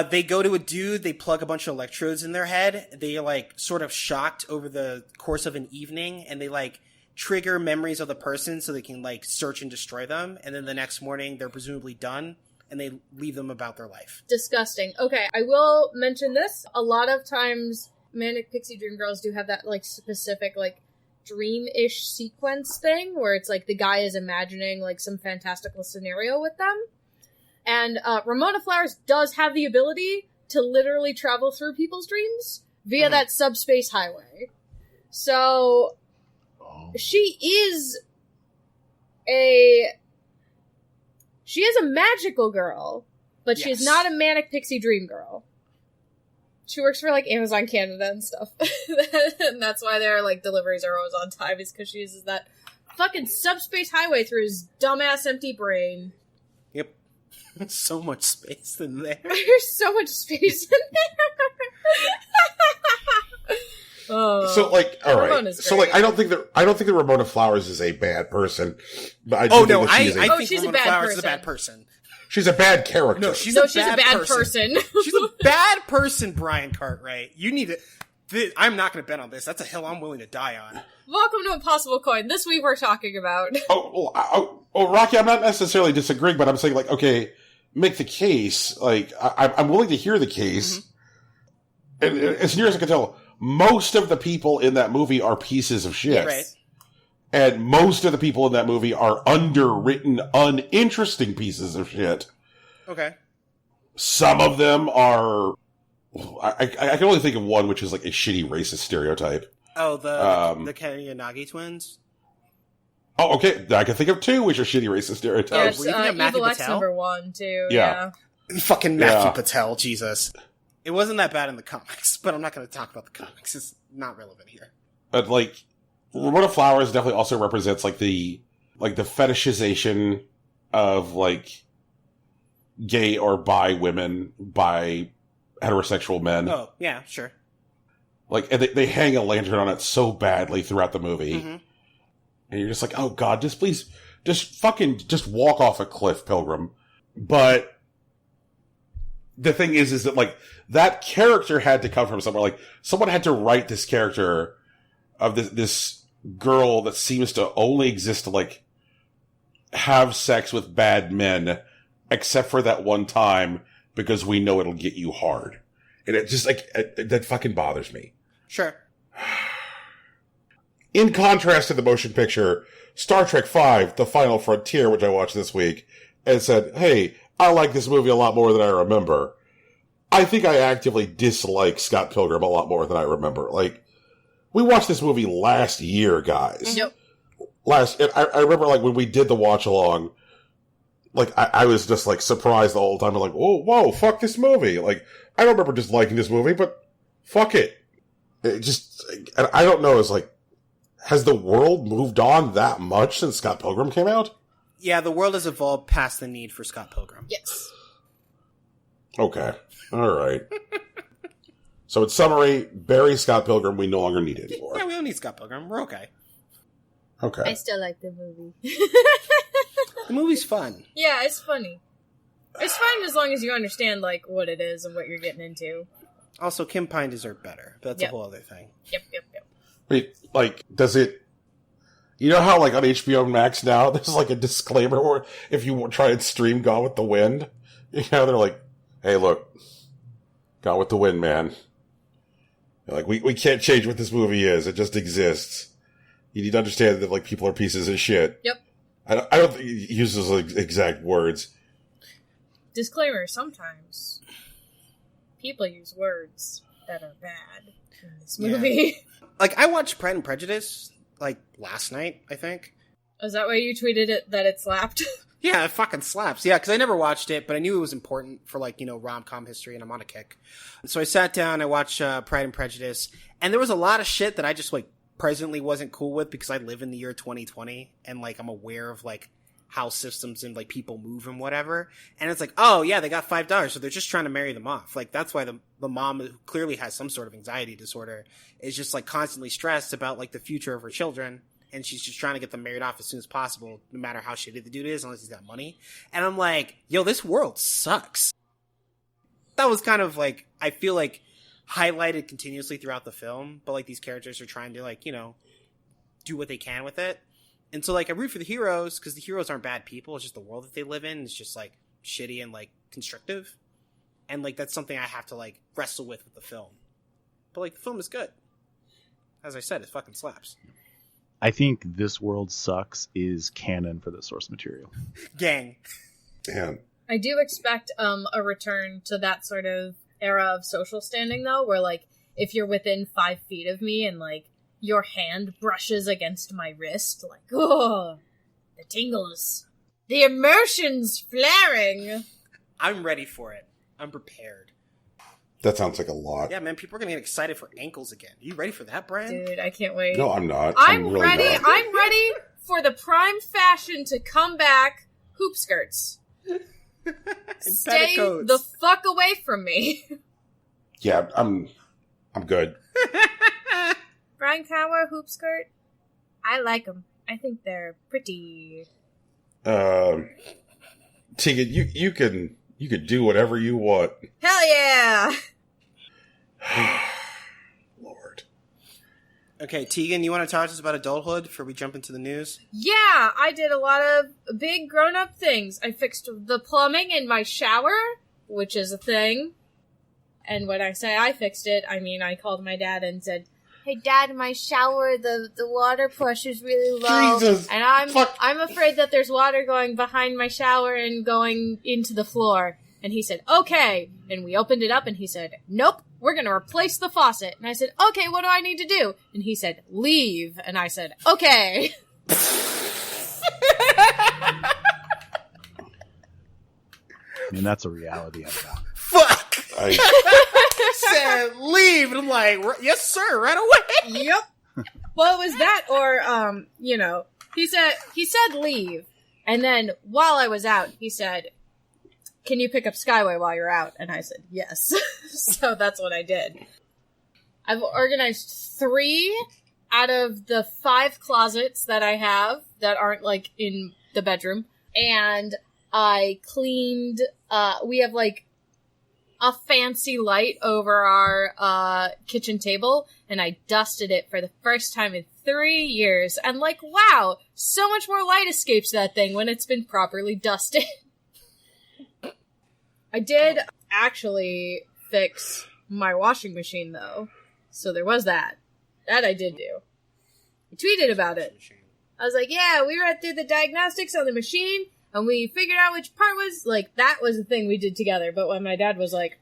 They go to a dude, they plug a bunch of electrodes in their head, they, like, sort of shocked over the course of an evening, and they, like, trigger memories of the person so they can, like, search and destroy them, and then the next morning they're presumably done, and they leave them about their life. Disgusting. Okay, I will mention this. A lot of times, Manic Pixie Dream Girls do have that, like, specific, like, dream-ish sequence thing, where it's, like, the guy is imagining, like, some fantastical scenario with them. And Ramona Flowers does have the ability to literally travel through people's dreams via that subspace highway. So, she is a magical girl, but she's not a Manic Pixie Dream Girl. She works for, like, Amazon Canada and stuff. And that's why their, like, deliveries are always on time, is because she uses that fucking subspace highway through his dumbass empty brain. Yep. So much space in there. There's so much space in there. So, like, all right. So, like, I don't think that Ramona Flowers is a bad person, but I do think that she is I think she's Ramona a bad Flowers person. is a bad person. She's a bad character. No, she's a bad bad person. person. She's a bad person, Brian Cartwright. You need to... I'm not going to bet on this. That's a hill I'm willing to die on. Welcome to Impossible Coin. This week we're talking about... Rocky, I'm not necessarily disagreeing, but I'm saying, like, okay, make the case. Like, I'm willing to hear the case. Mm-hmm. And as near as I can tell, most of the people in that movie are pieces of shit. Right. And most of the people in that movie are underwritten, uninteresting pieces of shit. Okay. Some of them are... I can only think of one, which is like a shitty racist stereotype. Oh, the Kanye twins? Oh, okay. I can think of two, which are shitty racist stereotypes. Yes, Evil X #1, too. Yeah. Fucking Matthew Patel, Jesus. It wasn't that bad in the comics, but I'm not going to talk about the comics. It's not relevant here. But, like, Ramona Flowers definitely also represents, like, the fetishization of, like, gay or bi women by heterosexual men. Oh, yeah, sure. Like, and they hang a lantern on it so badly throughout the movie. Mm-hmm. And you're just like, oh god, just walk off a cliff, Pilgrim. But the thing is that, like, that character had to come from somewhere. Like, someone had to write this character of this girl that seems to only exist to, like, have sex with bad men, except for that one time, because we know it'll get you hard. And it just, like, that fucking bothers me. Sure. In contrast to the motion picture, Star Trek V, The Final Frontier, which I watched this week, and said, hey, I like this movie a lot more than I remember. I think I actively dislike Scott Pilgrim a lot more than I remember. Like, we watched this movie last year, guys. Yep. I remember, like, when we did the watch-along, like, I was just, like, surprised the whole time. I'm like, whoa, fuck this movie. Like, I don't remember just liking this movie, but fuck it. It just, and I don't know, it's like, has the world moved on that much since Scott Pilgrim came out? Yeah, the world has evolved past the need for Scott Pilgrim. Yes. Okay. All right. So in summary, bury Scott Pilgrim, we no longer need it anymore. Yeah, we don't need Scott Pilgrim. We're okay. Okay. I still like the movie. The movie's fun. Yeah, it's funny. It's fine as long as you understand, like, what it is and what you're getting into. Also, Kim Pine deserved better, but that's Yep. a whole other thing. Yep. Wait, like, does it... You know how, like, on HBO Max now, there's, like, a disclaimer where if you try and stream Gone with the Wind, you know, they're like, hey, look, Gone with the Wind, man. They're like, we can't change what this movie is. It just exists. You need to understand that, like, people are pieces of shit. Yep. I don't think he uses those exact words. Disclaimer, sometimes people use words that are bad in this movie. Like, I watched Pride and Prejudice, like, last night, I think. Is that why you tweeted it that it slapped? Yeah, it fucking slaps. Yeah, because I never watched it, but I knew it was important for, like, you know, rom-com history, and I'm on a kick. So I sat down, I watched Pride and Prejudice, and there was a lot of shit that I just, like, presently wasn't cool with because I live in the year 2020, and, like, I'm aware of, like, how systems and, like, people move and whatever. And it's like, oh, yeah, they got $5, so they're just trying to marry them off. Like, that's why the mom, who clearly has some sort of anxiety disorder, is just, like, constantly stressed about, like, the future of her children. And she's just trying to get them married off as soon as possible, no matter how shitty the dude is, unless he's got money. And I'm like, yo, this world sucks. That was kind of, like, I feel like, highlighted continuously throughout the film. But, like, these characters are trying to, like, you know, do what they can with it. And so, like, I root for the heroes, because the heroes aren't bad people. It's just the world that they live in is just, like, shitty and, like, constrictive. And, like, that's something I have to, like, wrestle with the film. But, like, the film is good. As I said, it fucking slaps. I think This World Sucks is canon for the source material. Gang. Man. I do expect a return to that sort of era of social standing, though, where, like, if you're within 5 feet of me and, like, your hand brushes against my wrist, like, oh, the tingles, the emotions flaring. I'm ready for it. I'm prepared. That sounds like a lot. Yeah, man, people are going to get excited for ankles again. Are you ready for that, Brian? Dude, I can't wait. No, I'm not. I'm really ready. not. I'm ready for the prime fashion to come back. Hoop skirts. Stay petticoats. the fuck away from me. Yeah, I'm good. Brian, can I wear a hoop skirt? I like them. I think they're pretty. Tegan, you can do whatever you want. Hell yeah! Lord. Okay, Tegan, you want to talk to us about adulthood before we jump into the news? Yeah, I did a lot of big grown-up things. I fixed the plumbing in my shower, which is a thing. And when I say I fixed it, I mean I called my dad and said, "Hey, Dad, in my shower, the water pressure's really low, Jesus, and fuck." I'm afraid that there's water going behind my shower and going into the floor." And he said, "Okay." And we opened it up, and he said, "Nope, we're gonna replace the faucet." And I said, "Okay, what do I need to do?" And he said, "Leave." And I said, "Okay." And that's a reality of that. Fuck! I, Said leave, and I'm like, yes, sir, right away. Yep. Well, it was that, or he said leave, and then while I was out, he said, "Can you pick up Skyway while you're out?" And I said yes. So that's what I did. I've organized 3 out of the 5 closets that I have that aren't like in the bedroom, and I cleaned. We have like a fancy light over our kitchen table, and I dusted it for the first time in 3 years. And like, wow, so much more light escapes that thing when it's been properly dusted. I did actually fix my washing machine, though. So there was that. That I did do. I tweeted about it. I was like, yeah, we read through the diagnostics on the machine, and we figured out which part was, like, that was the thing we did together. But when my dad was like,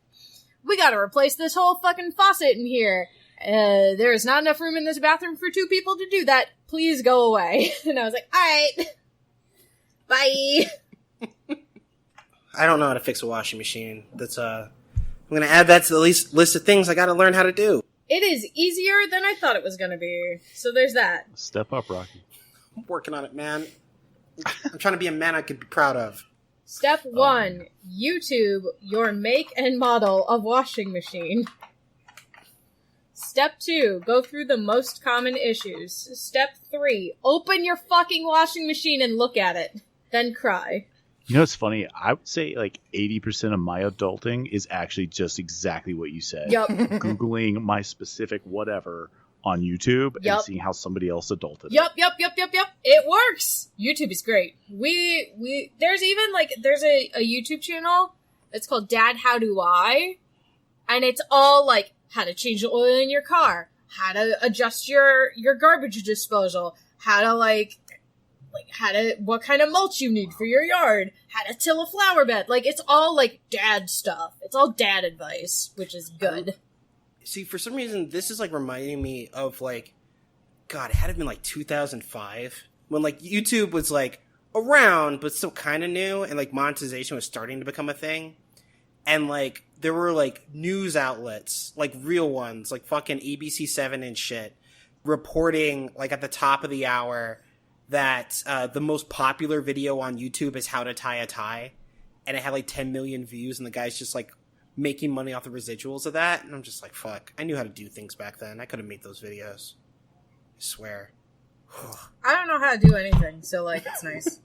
"We gotta replace this whole fucking faucet in here. There is not enough room in this bathroom for 2 people to do that. Please go away." And I was like, alright. Bye. I don't know how to fix a washing machine. That's I'm gonna add that to the list of things I gotta learn how to do. It is easier than I thought it was gonna be. So there's that. Step up, Rocky. I'm working on it, man. I'm trying to be a man I could be proud of. Step 1, YouTube your make and model of washing machine. Step 2, go through the most common issues. Step 3, open your fucking washing machine and look at it. Then cry. You know, it's funny. I would say like 80% of my adulting is actually just exactly what you said. Yup. Googling my specific whatever on YouTube and seeing how somebody else adulted. Yup. It works. YouTube is great. There's even there's a YouTube channel. It's called Dad How Do I? And it's all like how to change the oil in your car, how to adjust your garbage disposal, how to what kind of mulch you need for your yard, how to till a flower bed. Like, it's all like dad stuff. It's all dad advice, which is good. See, for some reason, this is like reminding me of like, God, it had to have been like 2005 when like YouTube was like around, but still kind of new, and like monetization was starting to become a thing. And like, there were like news outlets, like real ones, like fucking ABC7 and shit, reporting like at the top of the hour that the most popular video on YouTube is how to tie a tie. And it had like 10 million views, and the guy's just like making money off the residuals of that. And I'm just like, fuck, I knew how to do things back then. I could have made those videos. I swear. I don't know how to do anything, so like, it's nice.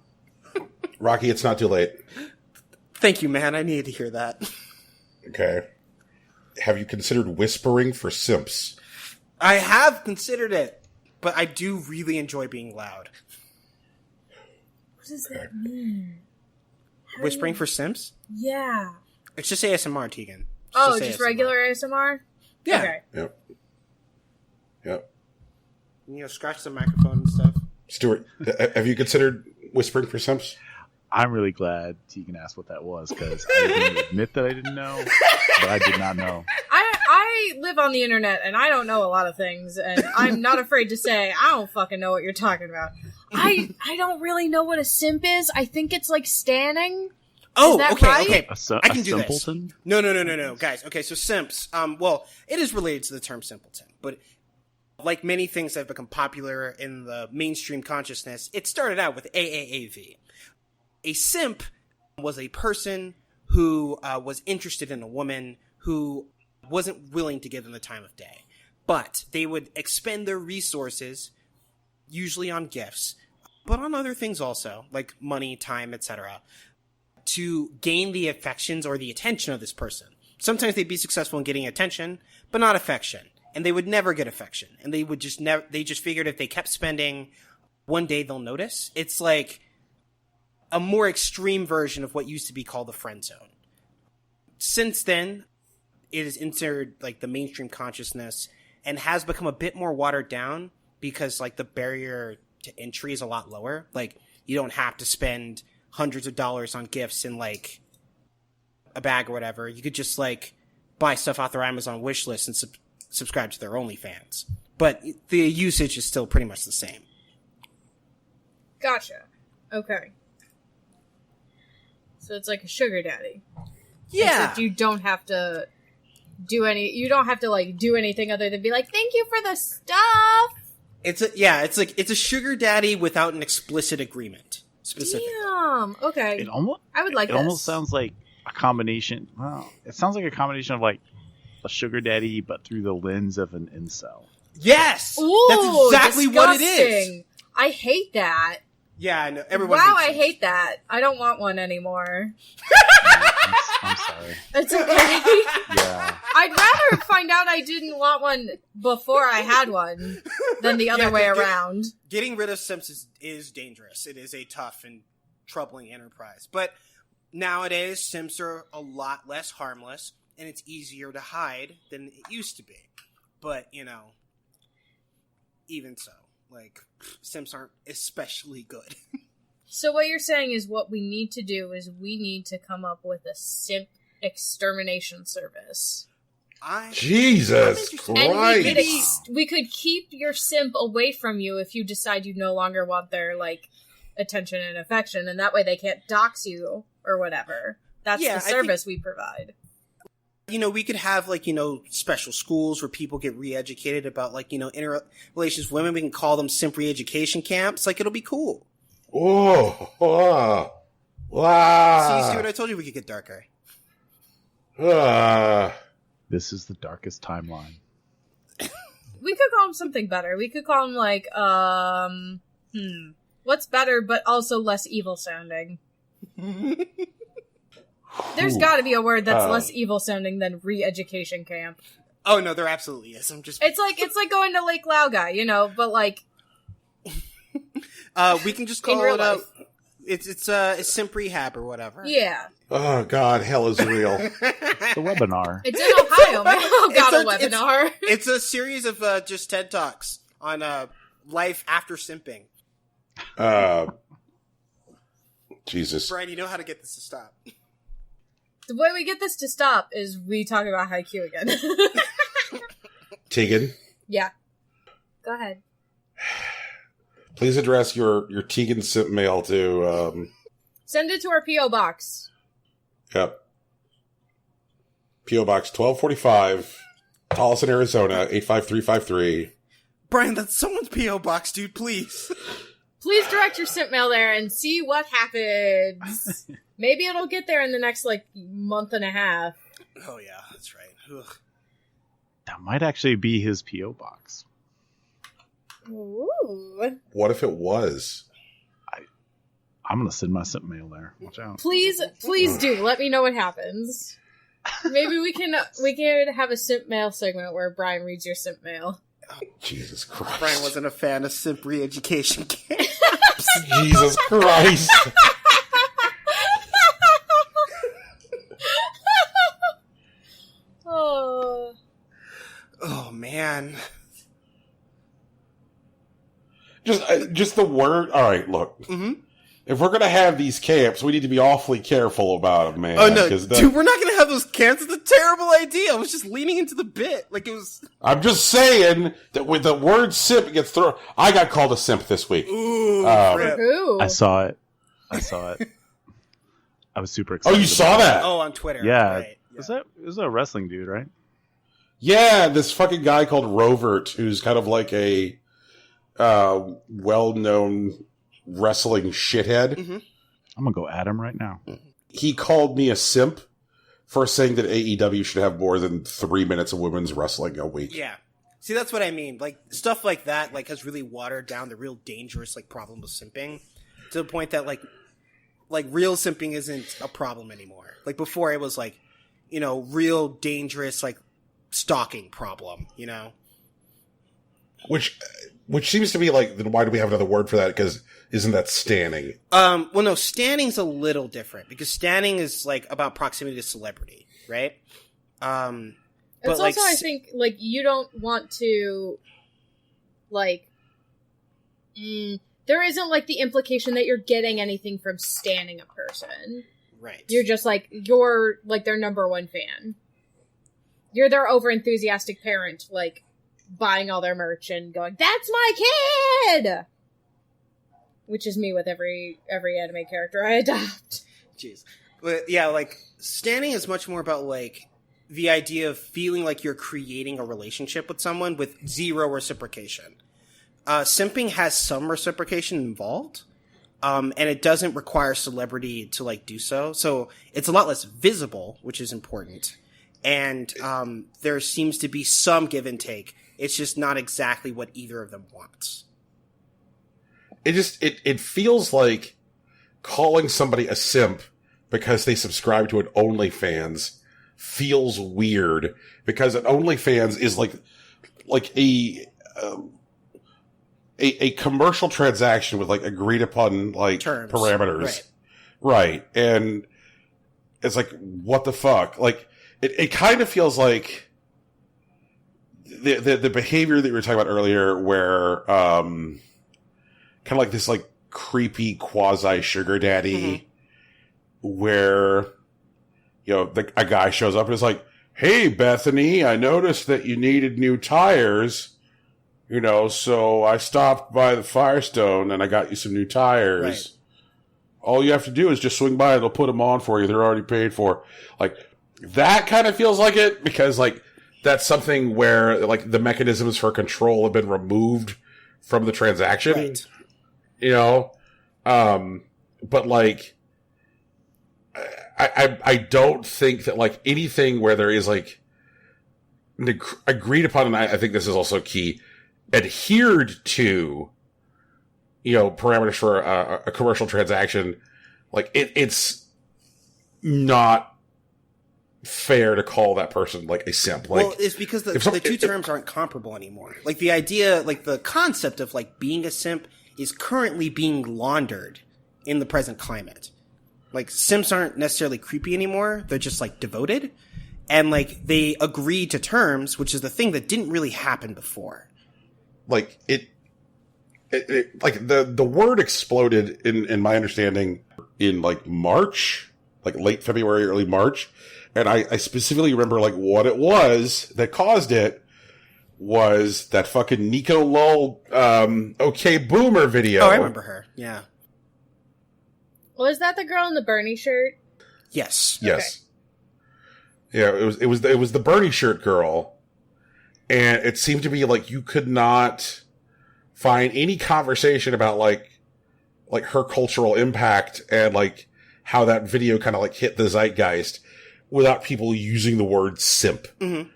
Rocky, it's not too late. Thank you, man. I needed to hear that. Okay. Have you considered whispering for simps? I have considered it, but I do really enjoy being loud. What does that mean? Whispering for Sims? Yeah. It's just ASMR, Tegan. Just regular ASMR? Yeah. Okay. Yep. You know, scratch the microphone and stuff. Stuart, have you considered whispering for simps? I'm really glad Tegan asked what that was, because I didn't admit that I didn't know, but I did not know. I live on the internet, and I don't know a lot of things, and I'm not afraid to say I don't fucking know what you're talking about. I don't really know what a simp is. I think it's like standing. Oh, is that okay, right? okay. I can do simpleton? this. No, guys. Okay, so simps. Well, it is related to the term simpleton, but like many things that have become popular in the mainstream consciousness, it started out with AAAV. A simp was a person who was interested in a woman who wasn't willing to give them the time of day. But they would expend their resources, usually on gifts, but on other things also, like money, time, etc., to gain the affections or the attention of this person. Sometimes they'd be successful in getting attention, but not affection. And they would never get affection. And they would just they just figured if they kept spending, one day they'll notice. It's like a more extreme version of what used to be called the friend zone. Since then, it has entered like the mainstream consciousness and has become a bit more watered down because like the barrier to entry is a lot lower. Like, you don't have to spend hundreds of dollars on gifts in like a bag or whatever. You could just like buy stuff off their Amazon wish list and subscribe to their OnlyFans. But the usage is still pretty much the same. Gotcha. Okay. So it's like a sugar daddy. Yeah. Except you don't have to do anything other than be like, thank you for the stuff. It's a sugar daddy without an explicit agreement. Specifically. Damn. Okay. I would like it this. almost sounds like a combination. Well, it sounds like a combination of like a sugar daddy, but through the lens of an incel. Yes! Ooh, that's exactly disgusting. what it is. I hate that. Yeah, I know. Everyone Wow, hates I hate that. I don't want one anymore. I'm sorry. It's okay. Yeah. I'd rather find out I didn't want one before I had one than the other way around. Getting rid of simps is dangerous. It is a tough and troubling enterprise. But nowadays, simps are a lot less harmless, and it's easier to hide than it used to be. But, you know, even so, like, simps aren't especially good. So what you're saying is what we need to do is we need to come up with a simp extermination service. Jesus Christ! And we could keep your simp away from you if you decide you no longer want their, like, attention and affection, and that way they can't dox you or whatever. That's the service we provide. You know, we could have, like, you know, special schools where people get re-educated about, like, you know, interrelations with women. We can call them simp re-education camps. Like, it'll be cool. Oh, wow. See what I told you? We could get darker. This is the darkest timeline. we could call him something better. We could call him like what's better but also less evil sounding? There's got to be a word that's less evil sounding than re-education camp. Oh no, there absolutely is. It's like going to Lake Laogai, you know, but like we can just call it it's simp rehab or whatever. Yeah. Oh God, hell is real. The webinar. It's in Ohio, man. Oh God, a webinar. It's a series of just TED Talks on life after simping. Jesus. Brian, you know how to get this to stop. The way we get this to stop is we talk about Haikyuu again. Tegan? Yeah. Go ahead. Please address your Tegan simp mail to... Send it to our P.O. Box. Yep. P.O. Box 1245, Tolleson, Arizona, 85353. Brian, that's someone's P.O. Box, dude, please. Please direct your simp mail there and see what happens. Maybe it'll get there in the next, month and a half. Oh, yeah, that's right. Ugh. That might actually be his P.O. box. Ooh. What if it was? I'm going to send my simp mail there. Watch out. Please do. Let me know what happens. Maybe we can have a simp mail segment where Brian reads your simp mail. Jesus Christ. Brian wasn't a fan of simp re-education camp. Jesus Christ. Oh. Oh, man. Just the word. All right, look. Mm-hmm. If we're gonna have these camps, we need to be awfully careful about them, man. Oh no, dude, we're not gonna have those camps. It's a terrible idea. I was just leaning into the bit, like it was. I'm just saying that with the word simp gets thrown. I got called a simp this week. Ooh, Who? I saw it. I was super excited. Oh, you saw that? Oh, on Twitter. Yeah. Right. It was a wrestling dude, right? Yeah, this fucking guy called Rovert, who's kind of like a well-known wrestling shithead. Mm-hmm. I'm gonna go at him right now. He called me a simp for saying that AEW should have more than 3 minutes of women's wrestling a week. Yeah. See, that's what I mean. Like, stuff like that, has really watered down the real dangerous, problem with simping to the point that, real simping isn't a problem anymore. Like, before it was, real dangerous, stalking problem, you know? Which seems to be then why do we have another word for that? Because isn't that standing? Well, no, stanning's a little different because standing is about proximity to celebrity, right? It's also, I think, you don't want to, there isn't, the implication that you're getting anything from standing a person. Right. You're just, you're, their number one fan. You're their over-enthusiastic parent, buying all their merch and going, "That's my kid!" Which is me with every anime character I adopt. Jeez. But, yeah, standing is much more about, the idea of feeling like you're creating a relationship with someone with zero reciprocation. Simping has some reciprocation involved, and it doesn't require celebrity to, do so. So it's a lot less visible, which is important. And there seems to be some give and take. It's just not exactly what either of them wants. It feels like calling somebody a simp because they subscribe to an OnlyFans feels weird because an OnlyFans is like a commercial transaction with agreed upon terms. Parameters. Right. And it's what the fuck? It kind of feels like the behavior that we were talking about earlier where kind of this creepy quasi sugar daddy where a guy shows up and is like, "Hey Bethany, I noticed that you needed new tires, so I stopped by the Firestone and I got you some new tires. Right. All you have to do is just swing by, they'll put them on for you, they're already paid for." That kind of feels like it because that's something where the mechanisms for control have been removed from the transaction. Right. But I don't think that anything where there is agreed upon, and I think this is also key, adhered to, parameters for a commercial transaction. Like, it's not fair to call that person, like, a simp. Like, well, it's because the two terms aren't comparable anymore. Like, the idea, like, the concept of, like, being a simp is currently being laundered in the present climate. Like, simps aren't necessarily creepy anymore. They're just, like, devoted. And, like, they agree to terms, which is the thing that didn't really happen before. Like, like, the word exploded, in my understanding, in, like, March, like, late February, early March. And I specifically remember, like, what it was that caused it was that fucking Nico Lull, Okay Boomer video. Oh, I remember her. Yeah. Was that the girl in the Bernie shirt? Yes. Yes. Okay. Yeah, it was the Bernie shirt girl. And it seemed to be like you could not find any conversation about like her cultural impact and like how that video kind of like hit the zeitgeist without people using the word simp. Mm-hmm.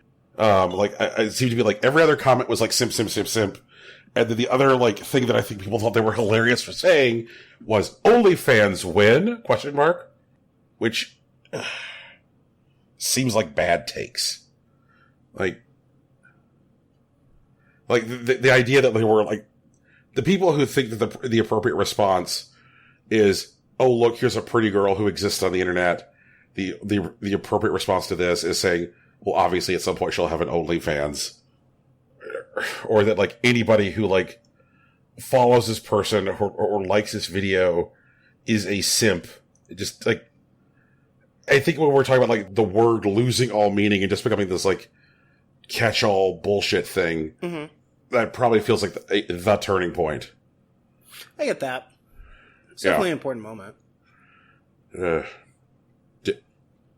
It seemed to be like every other comment was like simp, simp, simp, simp. And then the other like thing that I think people thought they were hilarious for saying was OnlyFans win? ? Which seems like bad takes. Like the idea that they were like the people who think that the appropriate response is, oh look, here's a pretty girl who exists on the internet. The appropriate response to this is saying, well, obviously at some point she'll have an OnlyFans. Or that, like, anybody who, like, follows this person or likes this video is a simp. Just, like, I think when we're talking about, like, the word losing all meaning and just becoming this, like, catch-all bullshit thing, mm-hmm. that probably feels like the turning point. I get that. It's definitely an important moment.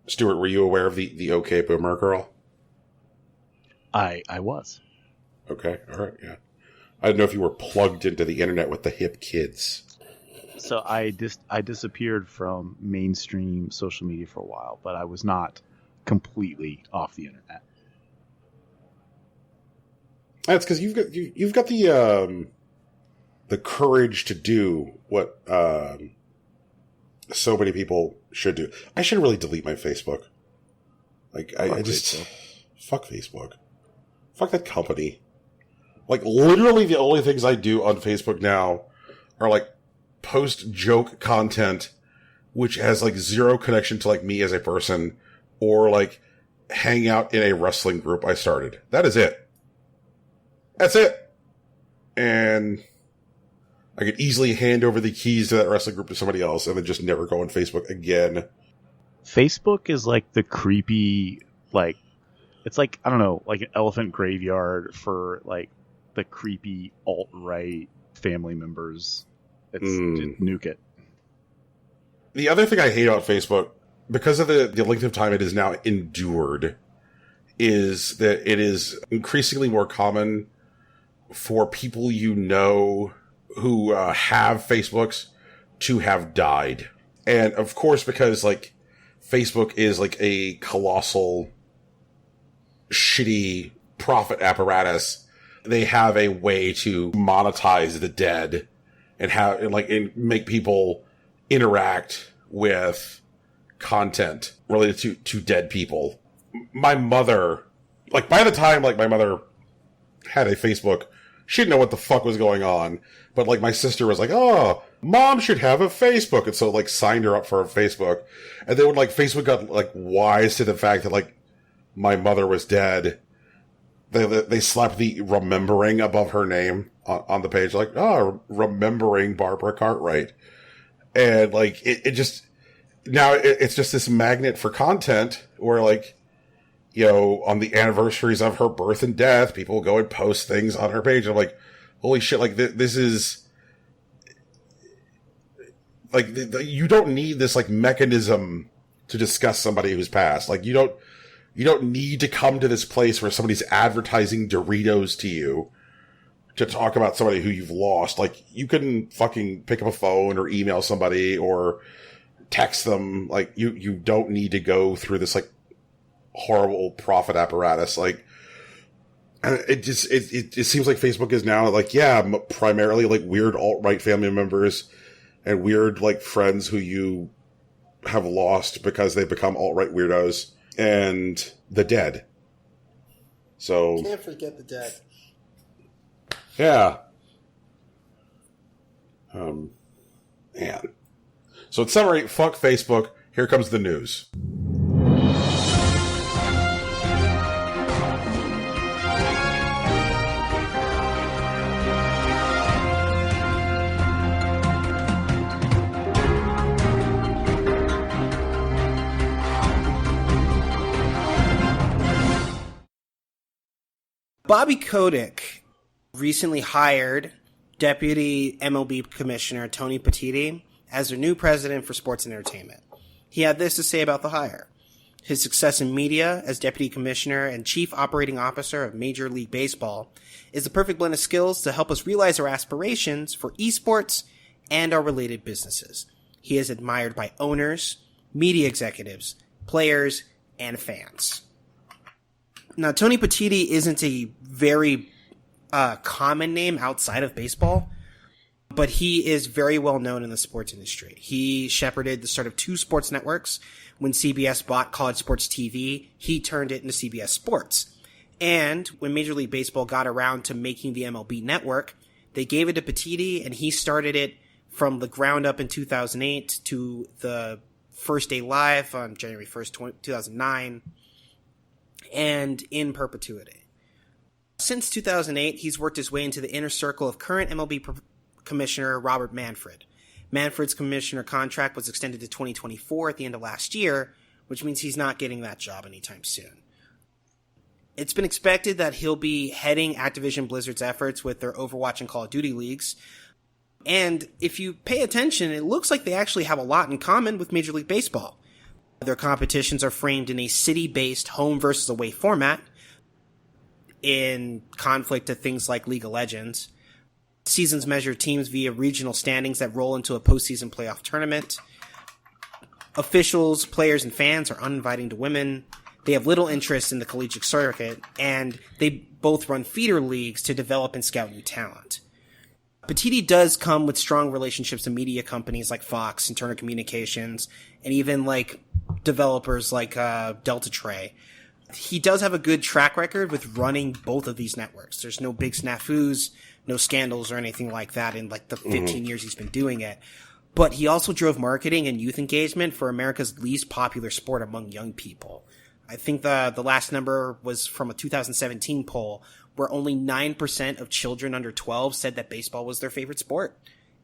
Stuart, were you aware of the OK Boomer girl? I was. Okay, all right, yeah. I didn't know if you were plugged into the internet with the hip kids. So I disappeared from mainstream social media for a while, but I was not completely off the internet. That's because you've got the courage to do what so many people should do. I should really delete my Facebook. Like I just fuck Facebook. Fuck that company. Like, literally the only things I do on Facebook now are, like, post joke content, which has, like, zero connection to, like, me as a person, or, like, hang out in a wrestling group I started. That is it. That's it. And I could easily hand over the keys to that wrestling group to somebody else and then just never go on Facebook again. Facebook is, like, the creepy, like, it's like, I don't know, like an elephant graveyard for, like, the creepy alt-right family members. It's just nuke it. The other thing I hate about Facebook, because of the length of time it is now endured, is that it is increasingly more common for people who have Facebooks to have died. And of course, because like Facebook is like a colossal shitty profit apparatus, they have a way to monetize the dead and make people interact with content related to dead people. My mother, like, by the time like my mother had a Facebook, she didn't know what the fuck was going on. But like my sister was like, oh, mom should have a Facebook, and so like signed her up for a Facebook. And then when like Facebook got like wise to the fact that like my mother was dead, they slapped the remembering above her name on the page, like, oh, remembering Barbara Cartwright. And like, it just, now it's just this magnet for content where like, on the anniversaries of her birth and death, people go and post things on her page. And I'm like, holy shit, like this is like, you don't need this like mechanism to discuss somebody who's passed. Like you don't need to come to this place where somebody's advertising Doritos to you to talk about somebody who you've lost. Like, you can fucking pick up a phone or email somebody or text them. Like, you don't need to go through this, like, horrible profit apparatus. Like, it seems like Facebook is now like, primarily like weird alt-right family members and weird like friends who you have lost because they've become alt-right weirdos and the dead. So Can't forget the dead. yeah. Man. So in summary, fuck Facebook. Here comes the news. Bobby Kotick recently hired Deputy MLB Commissioner Tony Petitti as their new president for sports and entertainment. He had this to say about the hire. His success in media as Deputy Commissioner and Chief Operating Officer of Major League Baseball is the perfect blend of skills to help us realize our aspirations for esports and our related businesses. He is admired by owners, media executives, players, and fans. Now, Tony Petitti isn't a very common name outside of baseball, but he is very well known in the sports industry. He shepherded the start of 2 sports networks. When CBS bought College Sports TV, he turned it into CBS Sports. And when Major League Baseball got around to making the MLB network, they gave it to Petitti, and he started it from the ground up in 2008 to the first day live on January 1st, 2009, and in perpetuity. Since 2008, he's worked his way into the inner circle of current MLB Commissioner Robert Manfred. Manfred's commissioner contract was extended to 2024 at the end of last year, which means he's not getting that job anytime soon. It's been expected that he'll be heading Activision Blizzard's efforts with their Overwatch and Call of Duty leagues. And if you pay attention, it looks like they actually have a lot in common with Major League Baseball. Their competitions are framed in a city-based home versus away format, in conflict to things like League of Legends. Seasons measure teams via regional standings that roll into a postseason playoff tournament. Officials, players, and fans are uninviting to women. They have little interest in the collegiate circuit, and they both run feeder leagues to develop and scout new talent. Petitti does come with strong relationships to media companies like Fox and Turner Communications, and even like developers like Delta Tray. He does have a good track record with running both of these networks. There's no big snafus, no scandals or anything like that in like the 15 years he's been doing it. But he also drove marketing and youth engagement for America's least popular sport among young people. I think the last number was from a 2017 poll where only 9% of children under 12 said that baseball was their favorite sport.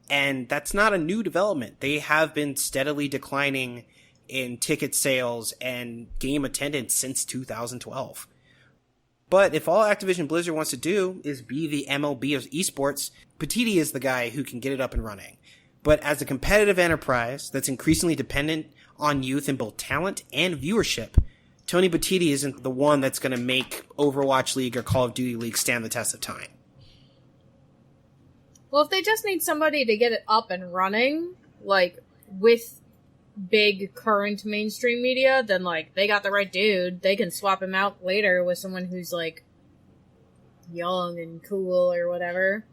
And that's not a new development. They have been steadily declining in ticket sales and game attendance since 2012. But if all Activision Blizzard wants to do is be the MLB of esports, Petitti is the guy who can get it up and running. But as a competitive enterprise that's increasingly dependent on youth in both talent and viewership, Tony Petitti isn't the one that's going to make Overwatch League or Call of Duty League stand the test of time. Well, if they just need somebody to get it up and running, like, with big current mainstream media, then, like, they got the right dude. They can swap him out later with someone who's, like, young and cool or whatever.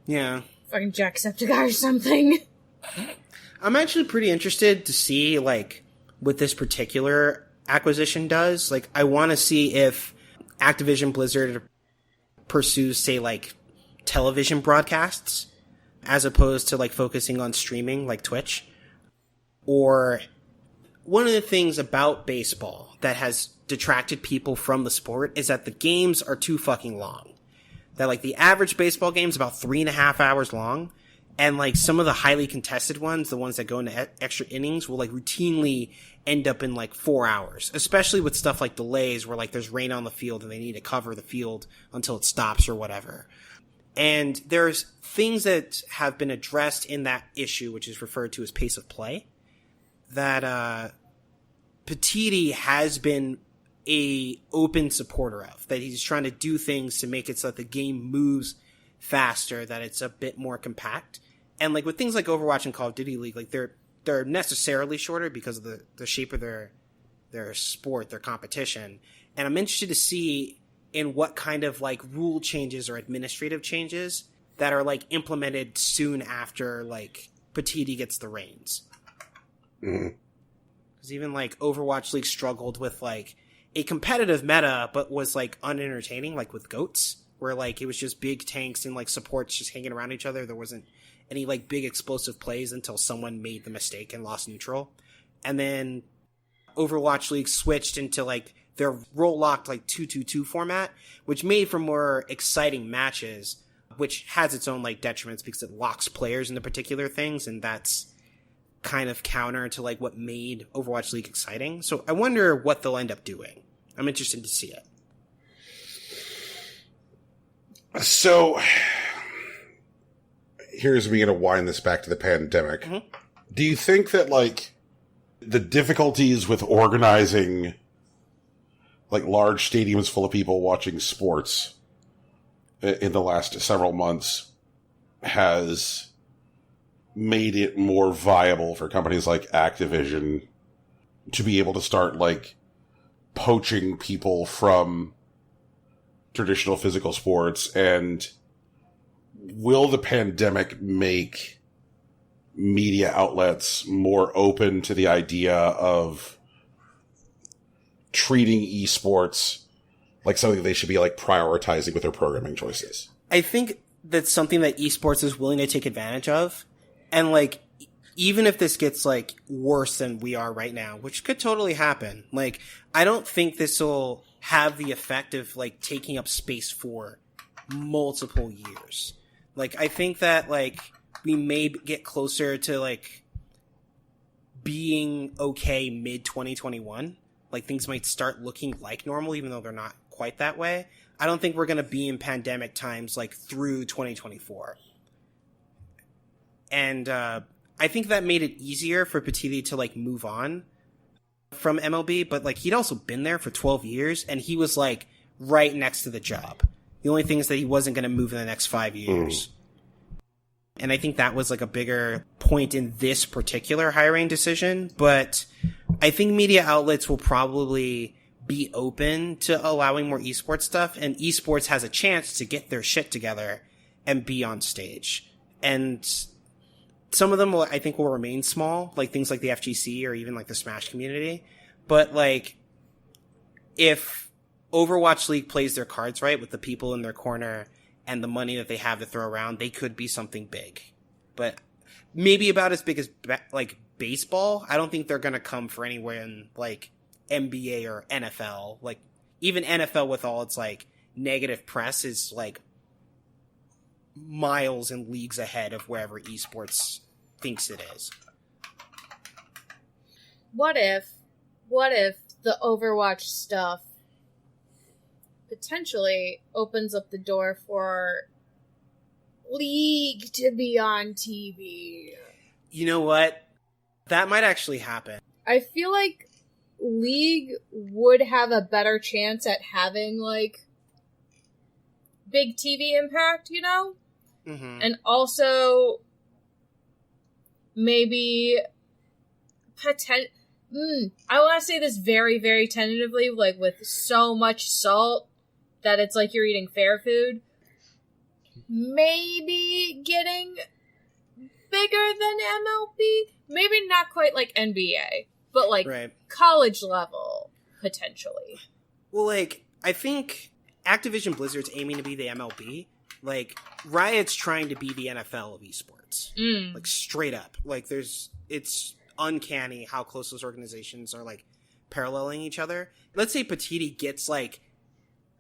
Yeah. Fucking Jacksepticeye or something. I'm actually pretty interested to see, like, what this particular acquisition does. Like, I want to see if Activision Blizzard pursues, say, like, television broadcasts as opposed to, like, focusing on streaming like Twitch. Or one of the things about baseball that has detracted people from the sport is that the games are too fucking long. That, like, the average baseball game is about 3.5 hours long. And, like, some of the highly contested ones, the ones that go into extra innings, will, like, routinely end up in, like, 4 hours. Especially with stuff like delays where, like, there's rain on the field and they need to cover the field until it stops or whatever. And there's things that have been addressed in that issue, which is referred to as pace of play, that Petitti has been a open supporter of. That he's trying to do things to make it so that the game moves faster, that it's a bit more compact. And, like, with things like Overwatch and Call of Duty League, like, they're necessarily shorter because of the shape of their sport, their competition. And I'm interested to see in what kind of like rule changes or administrative changes that are like implemented soon after like Petiti gets the reins. Because even like Overwatch League struggled with like a competitive meta, but was like unentertaining, like with goats, where like it was just big tanks and like supports just hanging around each other. There wasn't any like big explosive plays until someone made the mistake and lost neutral. And then Overwatch League switched into like their role locked like 2-2-2 format, which made for more exciting matches, which has its own like detriments because it locks players into particular things, and that's kind of counter to like what made Overwatch League exciting. So I wonder what they'll end up doing. I'm interested to see it. So here's me going to wind this back to the pandemic. Mm-hmm. Do you think that like the difficulties with organizing like large stadiums full of people watching sports in the last several months has made it more viable for companies like Activision to be able to start like poaching people from traditional physical sports? And will the pandemic make media outlets more open to the idea of treating esports like something they should be like prioritizing with their programming choices? I think that's something that esports is willing to take advantage of. And like, even if this gets like worse than we are right now, which could totally happen, like, I don't think this will have the effect of like taking up space for multiple years. Like, I think that like we may get closer to like being okay mid 2021. Like, things might start looking like normal, even though they're not quite that way. I don't think we're going to be in pandemic times like through 2024. And I think that made it easier for Petiti to like move on from MLB, but like he'd also been there for 12 years and he was like right next to the job. The only thing is that he wasn't going to move in the next 5 years. And I think that was like a bigger point in this particular hiring decision. But I think media outlets will probably be open to allowing more esports stuff, and esports has a chance to get their shit together and be on stage. And some of them will, I think, will remain small, like things like the FGC or even like the Smash community. But like, if Overwatch League plays their cards right with the people in their corner and the money that they have to throw around, they could be something big. But maybe about as big as like baseball. I don't think they're going to come for anywhere in like NBA or NFL. Like, even NFL with all its like negative press is like miles and leagues ahead of wherever esports thinks it is. What if the Overwatch stuff potentially opens up the door for League to be on TV? You know what? That might actually happen. I feel like League would have a better chance at having like big TV impact, you know? Mm-hmm. And also maybe I want to say this very, very tentatively, like with so much salt that it's like you're eating fair food. Maybe getting bigger than MLB. Maybe not quite like NBA, but like right. College level, potentially. Well, like, I think Activision Blizzard's aiming to be the MLB. Like, Riot's trying to be the NFL of esports. Like, straight up. Like, it's uncanny how close those organizations are, like, paralleling each other. Let's say Petiti gets, like,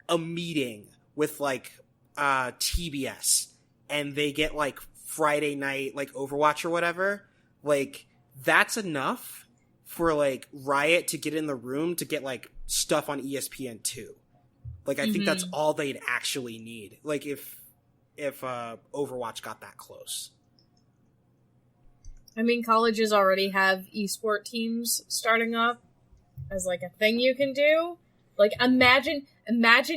a meeting with, like, TBS, and they get, like, Friday night, like, Overwatch or whatever. Like, that's enough for, like, Riot to get in the room to get, like, stuff on ESPN2. Like, I think that's all they'd actually need. Like, if Overwatch got that close. I mean, colleges already have esport teams starting up as like a thing you can do. Like, imagine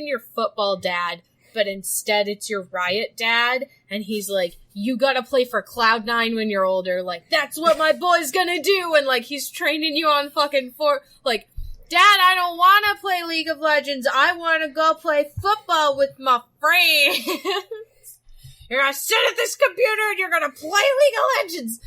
your football dad, but instead it's your Riot dad, and he's like, you gotta play for Cloud9 when you're older. Like, that's what my boy's gonna do, and like, he's training you on fucking Dad, I don't want to play League of Legends. I want to go play football with my friends. You're going to sit at this computer and you're going to play League of Legends.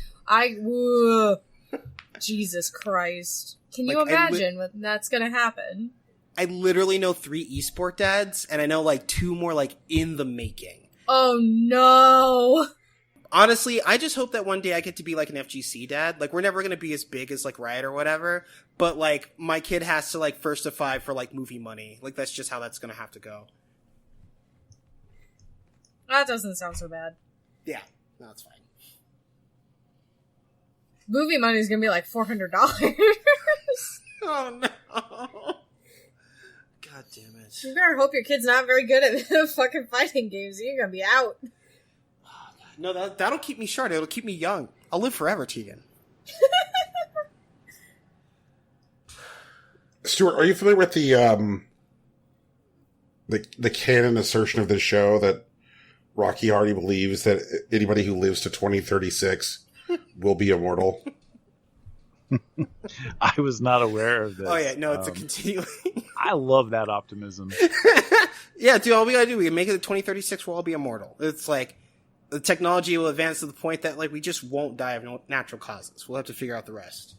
Jesus Christ. Can you imagine what that's going to happen? I literally know 3 esport dads, and I know like 2 more like in the making. Oh no. Honestly, I just hope that one day I get to be like an FGC dad. Like, we're never going to be as big as like Riot or whatever, but like my kid has to like first to 5 for like movie money. Like, that's just how that's going to have to go. That doesn't sound so bad. Yeah, no, it's fine. Movie money is going to be like $400. Oh no. God damn it. You better hope your kid's not very good at fucking fighting games. You're gonna be out. No, that'll keep me short. It'll keep me young. I'll live forever, Tegan. Stuart, are you familiar with the canon assertion of this show that Rocky Hardy believes that anybody who lives to 2036 will be immortal? I was not aware of this. Oh yeah, no, it's a continuing. I love that optimism. Yeah, dude, all we gotta do, we can make it to 2036, we'll all be immortal. It's like, the technology will advance to the point that, like, we just won't die of natural causes. We'll have to figure out the rest.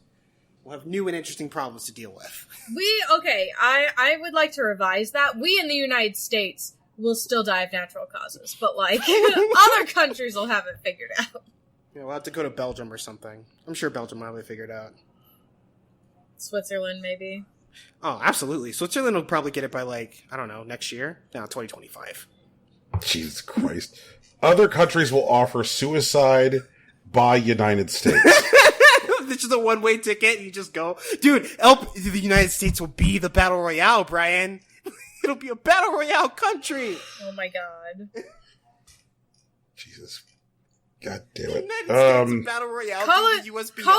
We'll have new and interesting problems to deal with. I would like to revise that. We in the United States will still die of natural causes, but, like, other countries will have it figured out. Yeah, we'll have to go to Belgium or something. I'm sure Belgium will have it figured out. Switzerland, maybe. Oh, absolutely. Switzerland will probably get it by, like, I don't know, next year? No, 2025. Jesus Christ. Other countries will offer suicide by United States. This is a one-way ticket. You just go. Dude, the United States will be the Battle Royale, Brian. It'll be a Battle Royale country. Oh my god. Jesus. God damn it. United States Battle Royale. Call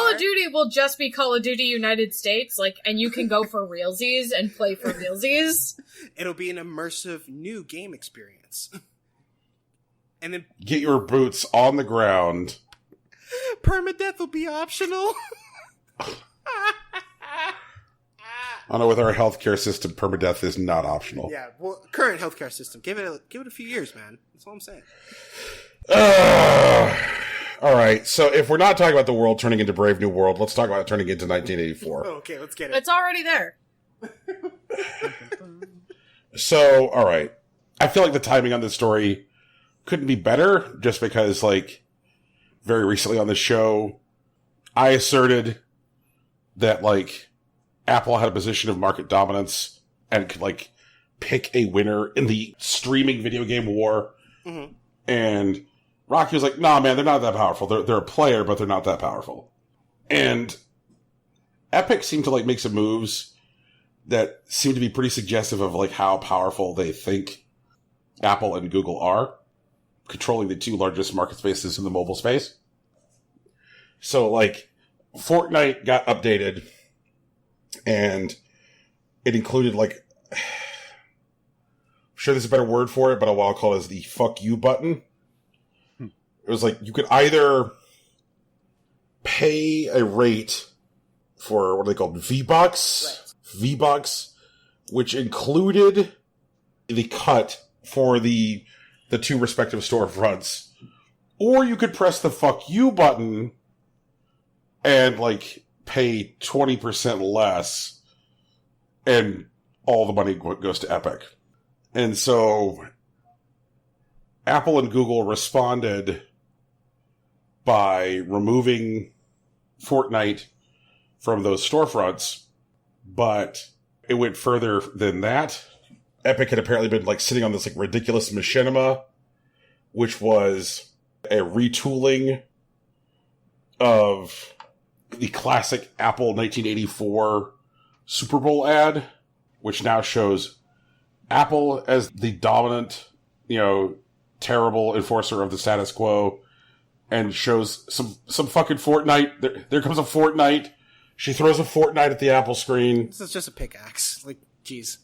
of Duty will just be Call of Duty United States, like, and you can go for realsies and play for realsies. It'll be an immersive new game experience. And then get your boots on the ground. Permadeath will be optional. I know with our healthcare system, permadeath is not optional. Yeah, well, current healthcare system. Give it a few years, man. That's all I'm saying. All right, so if we're not talking about the world turning into Brave New World, let's talk about it turning into 1984. Okay, let's get it. It's already there. So, all right. I feel like the timing on this story couldn't be better, just because, like, very recently on the show, I asserted that, like, Apple had a position of market dominance and could, like, pick a winner in the streaming video game war. Mm-hmm. And Rocky was like, nah, man, they're not that powerful. They're a player, but they're not that powerful. And Epic seemed to, like, make some moves that seem to be pretty suggestive of, like, how powerful they think Apple and Google are, controlling the 2 largest market spaces in the mobile space. So, like, Fortnite got updated, and it included, like, I'm sure there's a better word for it, but I'll call it as the fuck you button. It was like, you could either pay a rate for, what are they called, V-Bucks? Right. V-Bucks, which included the cut for the 2 respective storefronts. Or you could press the fuck you button and, like, pay 20% less, and all the money goes to Epic. And so Apple and Google responded by removing Fortnite from those storefronts, but it went further than that. Epic had apparently been, like, sitting on this, like, ridiculous machinima, which was a retooling of the classic Apple 1984 Super Bowl ad, which now shows Apple as the dominant, terrible enforcer of the status quo, and shows some fucking Fortnite. There comes a Fortnite. She throws a Fortnite at the Apple screen. This is just a pickaxe. Like, jeez.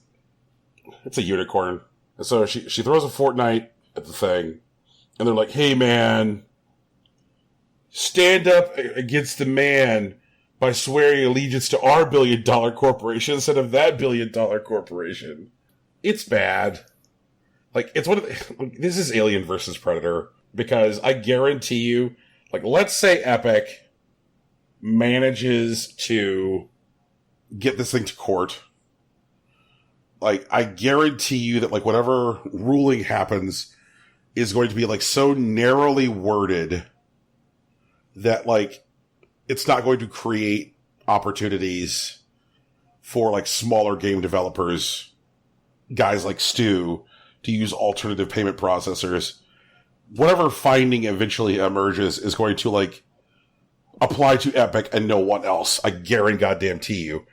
It's a unicorn. So she throws a Fortnite at the thing, and they're like, hey man, stand up against the man by swearing allegiance to our billion-dollar corporation instead of that billion-dollar corporation. It's bad. Like, it's one of the, this is Alien versus Predator, because I guarantee you, like, let's say Epic manages to get this thing to court. Like, I guarantee you that, like, whatever ruling happens is going to be, like, so narrowly worded that, like, it's not going to create opportunities for, like, smaller game developers, guys like Stu, to use alternative payment processors. Whatever finding eventually emerges is going to, like, apply to Epic and no one else. I guarantee you.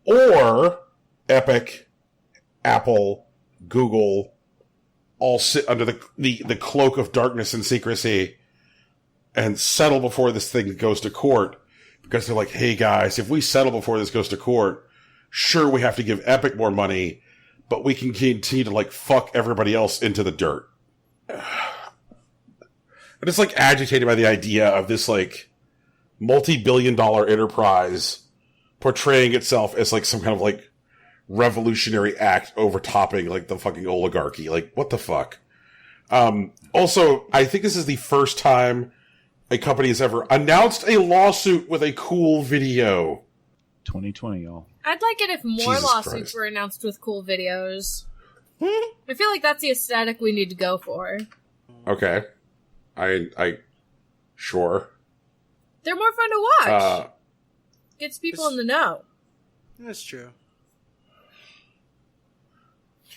Or Epic, Apple, Google, all sit under the cloak of darkness and secrecy and settle before this thing goes to court. Because they're like, hey guys, if we settle before this goes to court, sure, we have to give Epic more money, but we can continue to, like, fuck everybody else into the dirt. I'm just, like, agitated by the idea of this, like, multi-billion-dollar enterprise portraying itself as, like, some kind of, like, revolutionary act overtopping, like, the fucking oligarchy. Like, what the fuck? Also, I think this is the first time a company has ever announced a lawsuit with a cool video. 2020, y'all. I'd like it if more Jesus lawsuits Christ. were announced with cool videos. I feel like that's the aesthetic we need to go for. Okay. I sure. They're more fun to watch. Gets people in the know. That's true.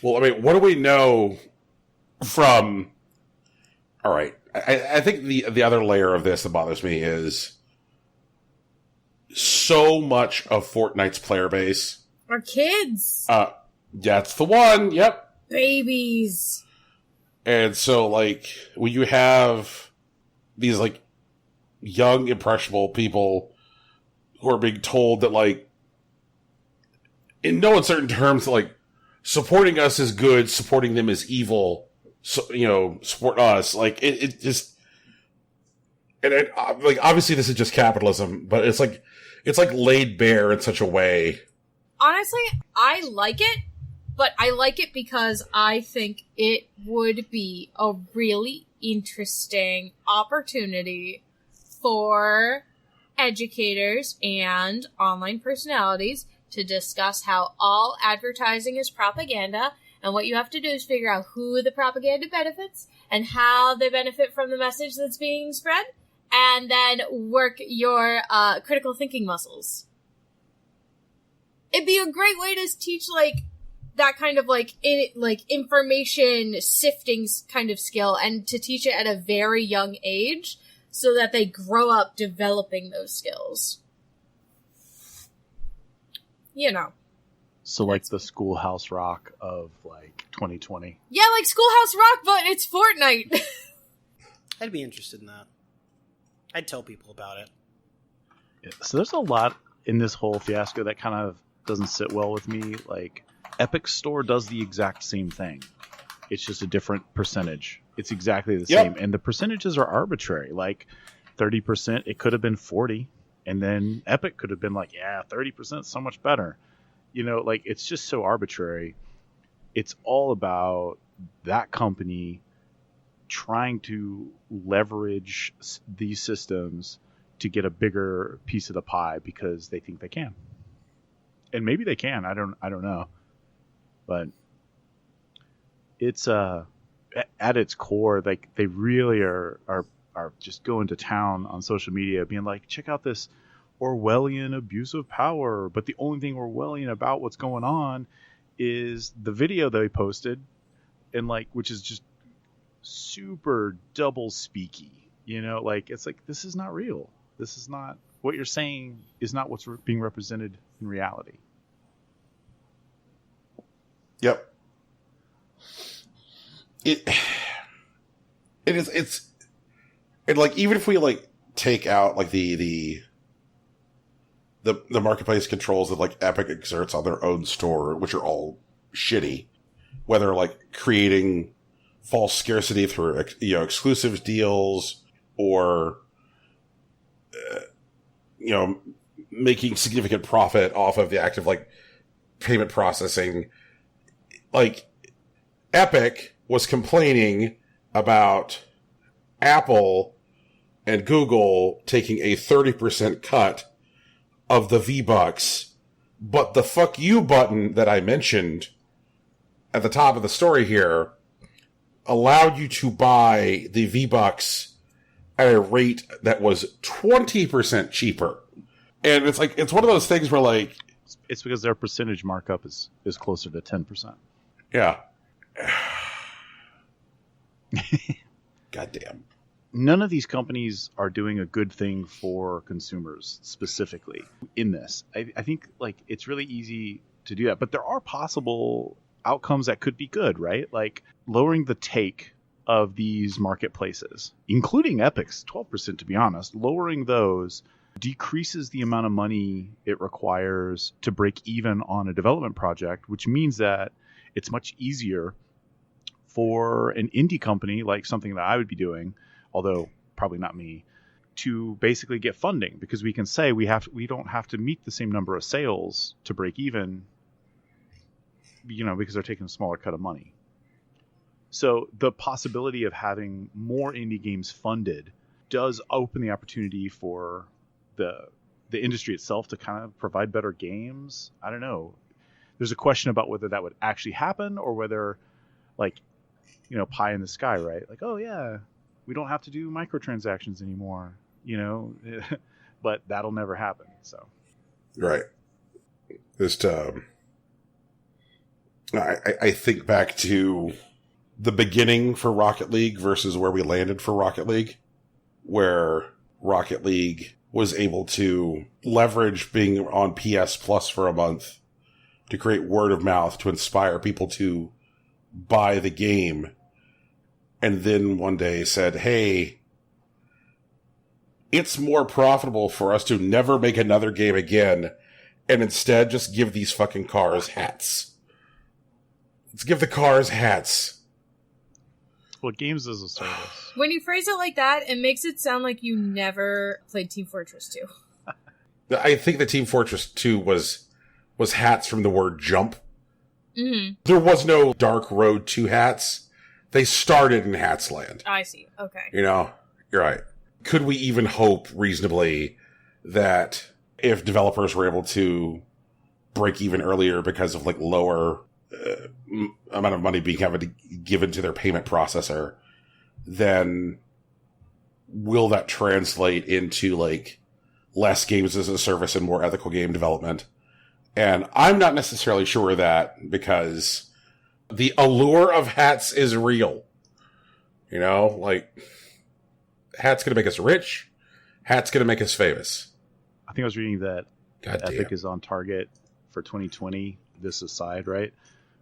Well, I mean, what do we know from... All right. I think the other layer of this that bothers me is so much of Fortnite's player base. Our kids. That's the one. Yep. Babies. And so, like, when you have these, like, young, impressionable people who are being told that, like, in no uncertain terms, that, like, supporting us is good, supporting them is evil, so, you know, support us. Like, it just... And like, obviously this is just capitalism, but it's like laid bare in such a way. Honestly, I like it, but I like it because I think it would be a really interesting opportunity for educators and online personalities to discuss how all advertising is propaganda, and what you have to do is figure out who the propaganda benefits and how they benefit from the message that's being spread, and then work your critical thinking muscles. It'd be a great way to teach, like, that kind of, like, information sifting kind of skill, and to teach it at a very young age so that they grow up developing those skills. You know. So, like, the Schoolhouse Rock of, like, 2020. Yeah, like Schoolhouse Rock, but it's Fortnite. I'd be interested in that. I'd tell people about it. Yeah, so there's a lot in this whole fiasco that kind of doesn't sit well with me. Like, Epic Store does the exact same thing. It's just a different percentage. It's exactly the same. And the percentages are arbitrary. Like, 30%, it could have been 40. And then Epic could have been like, yeah, 30% is so much better. You know, like, it's just so arbitrary. It's all about that company trying to leverage these systems to get a bigger piece of the pie because they think they can. And maybe they can. I don't know. But it's at its core, like, they really are just going to town on social media being like, check out this Orwellian abuse of power. But the only thing Orwellian about what's going on is the video they posted, and, like, which is just super double speaky, you know, like, it's like, this is not real. This is not what you're saying, is not what's being represented in reality. Yep. It is, it's, and, like, even if we, like, take out, like, the marketplace controls that, like, Epic exerts on their own store, which are all shitty, whether, like, creating false scarcity through, you know, exclusive deals, or, you know, making significant profit off of the act of like payment processing. Like Epic was complaining about Apple and Google taking a 30% cut of the V-Bucks, but the fuck you button that I mentioned at the top of the story here allowed you to buy the V-Bucks at a rate that was 20% cheaper. And it's like, it's one of those things where like... It's because their percentage markup is closer to 10%. Yeah. Goddamn. None of these companies are doing a good thing for consumers specifically in this. I think like it's really easy to do that, but there are possible outcomes that could be good, right? Like lowering the take of these marketplaces, including Epic's 12%, to be honest, lowering those decreases the amount of money it requires to break even on a development project, which means that it's much easier for an indie company like something that I would be doing, although probably not me, to basically get funding, because we can say we don't have to meet the same number of sales to break even, because they're taking a smaller cut of money. So the possibility of having more indie games funded does open the opportunity for the industry itself to kind of provide better games. I don't know. There's a question about whether that would actually happen or whether, like, pie in the sky, right? Like, oh yeah, we don't have to do microtransactions anymore, but that'll never happen. So, right. Just, I think back to the beginning for Rocket League versus where we landed for Rocket League, where Rocket League was able to leverage being on PS Plus for a month to create word of mouth to inspire people to buy the game. And then one day said, hey, it's more profitable for us to never make another game again and instead just give these fucking cars hats. Let's give the cars hats. Well, games as a service. When you phrase it like that, it makes it sound like you never played Team Fortress 2. I think the Team Fortress 2 was hats from the word jump. Mm-hmm. There was no Dark Road to hats. They started in Hats Land. I see. Okay. You're right. Could we even hope reasonably that if developers were able to break even earlier because of like lower amount of money being given to their payment processor, then will that translate into like less games as a service and more ethical game development? And I'm not necessarily sure of that, because the allure of hats is real. Like, hats gonna make us rich. Hats gonna make us famous. I think I was reading that God Epic damn. is on target for 2020, this aside, right?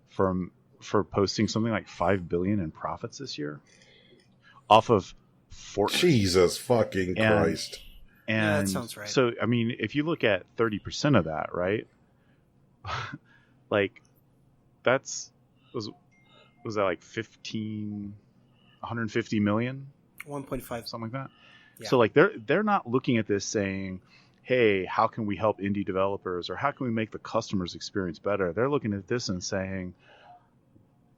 For posting something like $5 billion in profits this year off of Fortnite. Jesus fucking Christ. And Yeah, that sounds right. So, I mean, if you look at 30% of that, right? Like, was that like 150 million? 1.5. Something like that. Yeah. So, like, they're not looking at this saying, hey, how can we help indie developers, or how can we make the customer's experience better? They're looking at this and saying,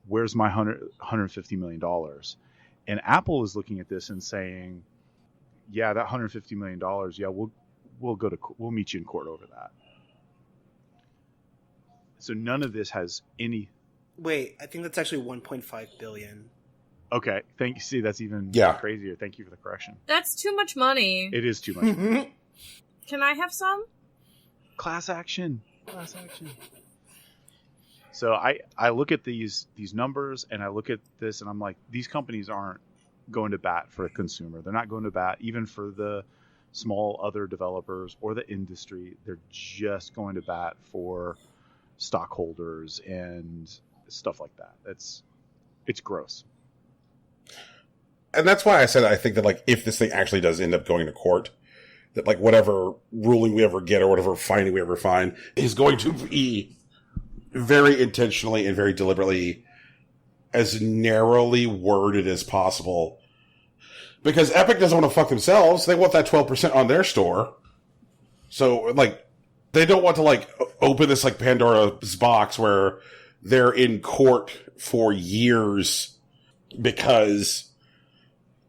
where's my $150 million? And Apple is looking at this and saying, yeah, that $150 million, yeah, we'll meet you in court over that. So none of this has any. Wait, I think that's actually 1.5 billion. Okay, thank you. See, that's even crazier. Thank you for the correction. That's too much money. It is too much. Can I have some? Class action. So I look at these numbers and I look at this and I'm like, these companies aren't going to bat for a consumer. They're not going to bat even for the small other developers or the industry. They're just going to bat for stockholders and stuff like that. It's gross. And that's why I said I think that, like, if this thing actually does end up going to court, that, like, whatever ruling we ever get or whatever finding we ever find is going to be very intentionally and very deliberately as narrowly worded as possible. Because Epic doesn't want to fuck themselves. They want that 12% on their store. So, like, they don't want to like open this like Pandora's box where they're in court for years because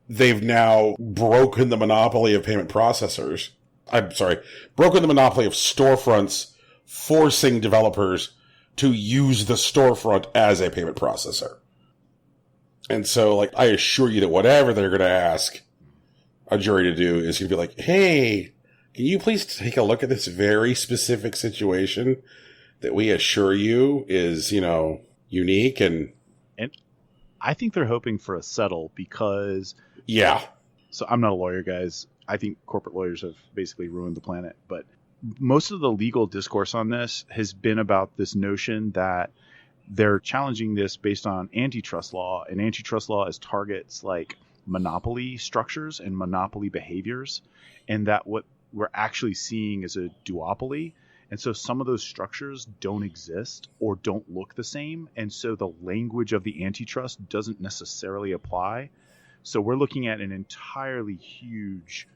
they've now broken the monopoly of payment processors. I'm sorry, broken the monopoly of storefronts, forcing developers to use the storefront as a payment processor. And so, like, I assure you that whatever they're going to ask a jury to do is going to be like, hey, can you please take a look at this very specific situation that we assure you is, you know, unique and I think they're hoping for a settle because... Yeah. So I'm not a lawyer, guys. I think corporate lawyers have basically ruined the planet. But most of the legal discourse on this has been about this notion that they're challenging this based on antitrust law. And antitrust law is targets like monopoly structures and monopoly behaviors. And that what we're actually seeing is a duopoly. And so some of those structures don't exist or don't look the same. And so the language of the antitrust doesn't necessarily apply. So we're looking at an entirely huge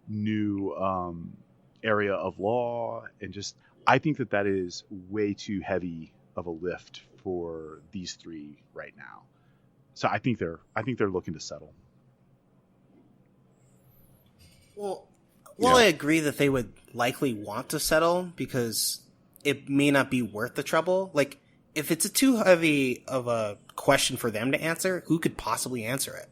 new area of law. And just, I think that is way too heavy of a lift for these three right now. So I think they're looking to settle. Well, I agree that they would likely want to settle because it may not be worth the trouble. Like, if it's too heavy of a question for them to answer, who could possibly answer it?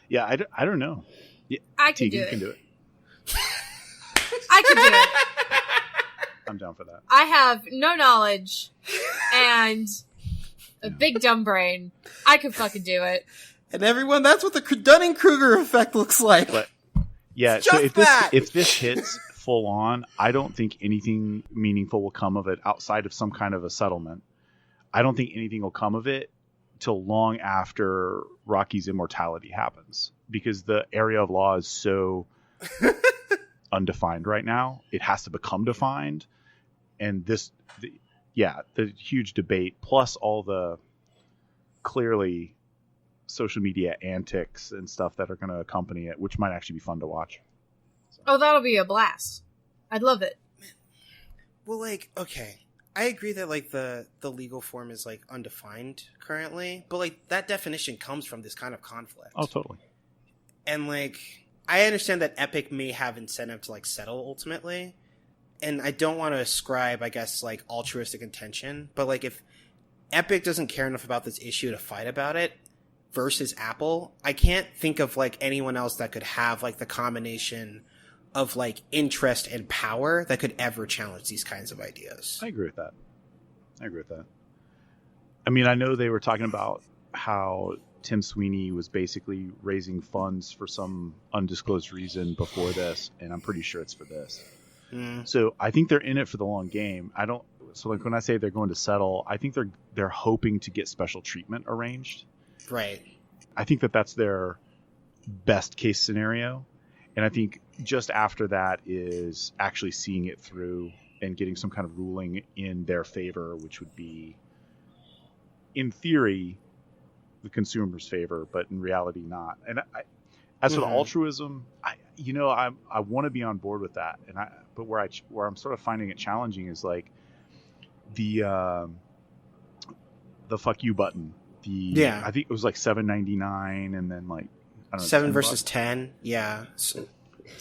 Yeah, I don't know. Yeah, I can Tegan do it. Can do it. I can do it. I'm down for that. I have no knowledge and a big dumb brain. I could fucking do it. And everyone, that's what the Dunning-Kruger effect looks like. But, yeah, It's so just if this hits full on, I don't think anything meaningful will come of it outside of some kind of a settlement. I don't think anything will come of it till long after Rocky's immortality happens, because the area of law is so undefined right now. It has to become defined. And the huge debate plus all the clearly social media antics and stuff that are going to accompany it, which might actually be fun to watch. Oh, that'll be a blast. I'd love it. Well, like, okay, I agree that like the legal form is like undefined currently, but like that definition comes from this kind of conflict. Oh, totally. And like, I understand that Epic may have incentive to like settle ultimately, and I don't want to ascribe, I guess, like altruistic intention, but like if Epic doesn't care enough about this issue to fight about it versus Apple, I can't think of like anyone else that could have like the combination of like interest and power that could ever challenge these kinds of ideas. I agree with that. I mean, I know they were talking about how Tim Sweeney was basically raising funds for some undisclosed reason before this, and I'm pretty sure it's for this. So I think they're in it for the long game. So like when I say they're going to settle, I think they're hoping to get special treatment arranged. Right. I think that's their best case scenario. And I think just after that is actually seeing it through and getting some kind of ruling in their favor, which would be, in theory, the consumer's favor, but in reality not. And as for the altruism, I want to be on board with that. But where I'm sort of finding it challenging is like the fuck you button. I think it was like $7.99, and then like I don't know, 7 versus 10. Yeah.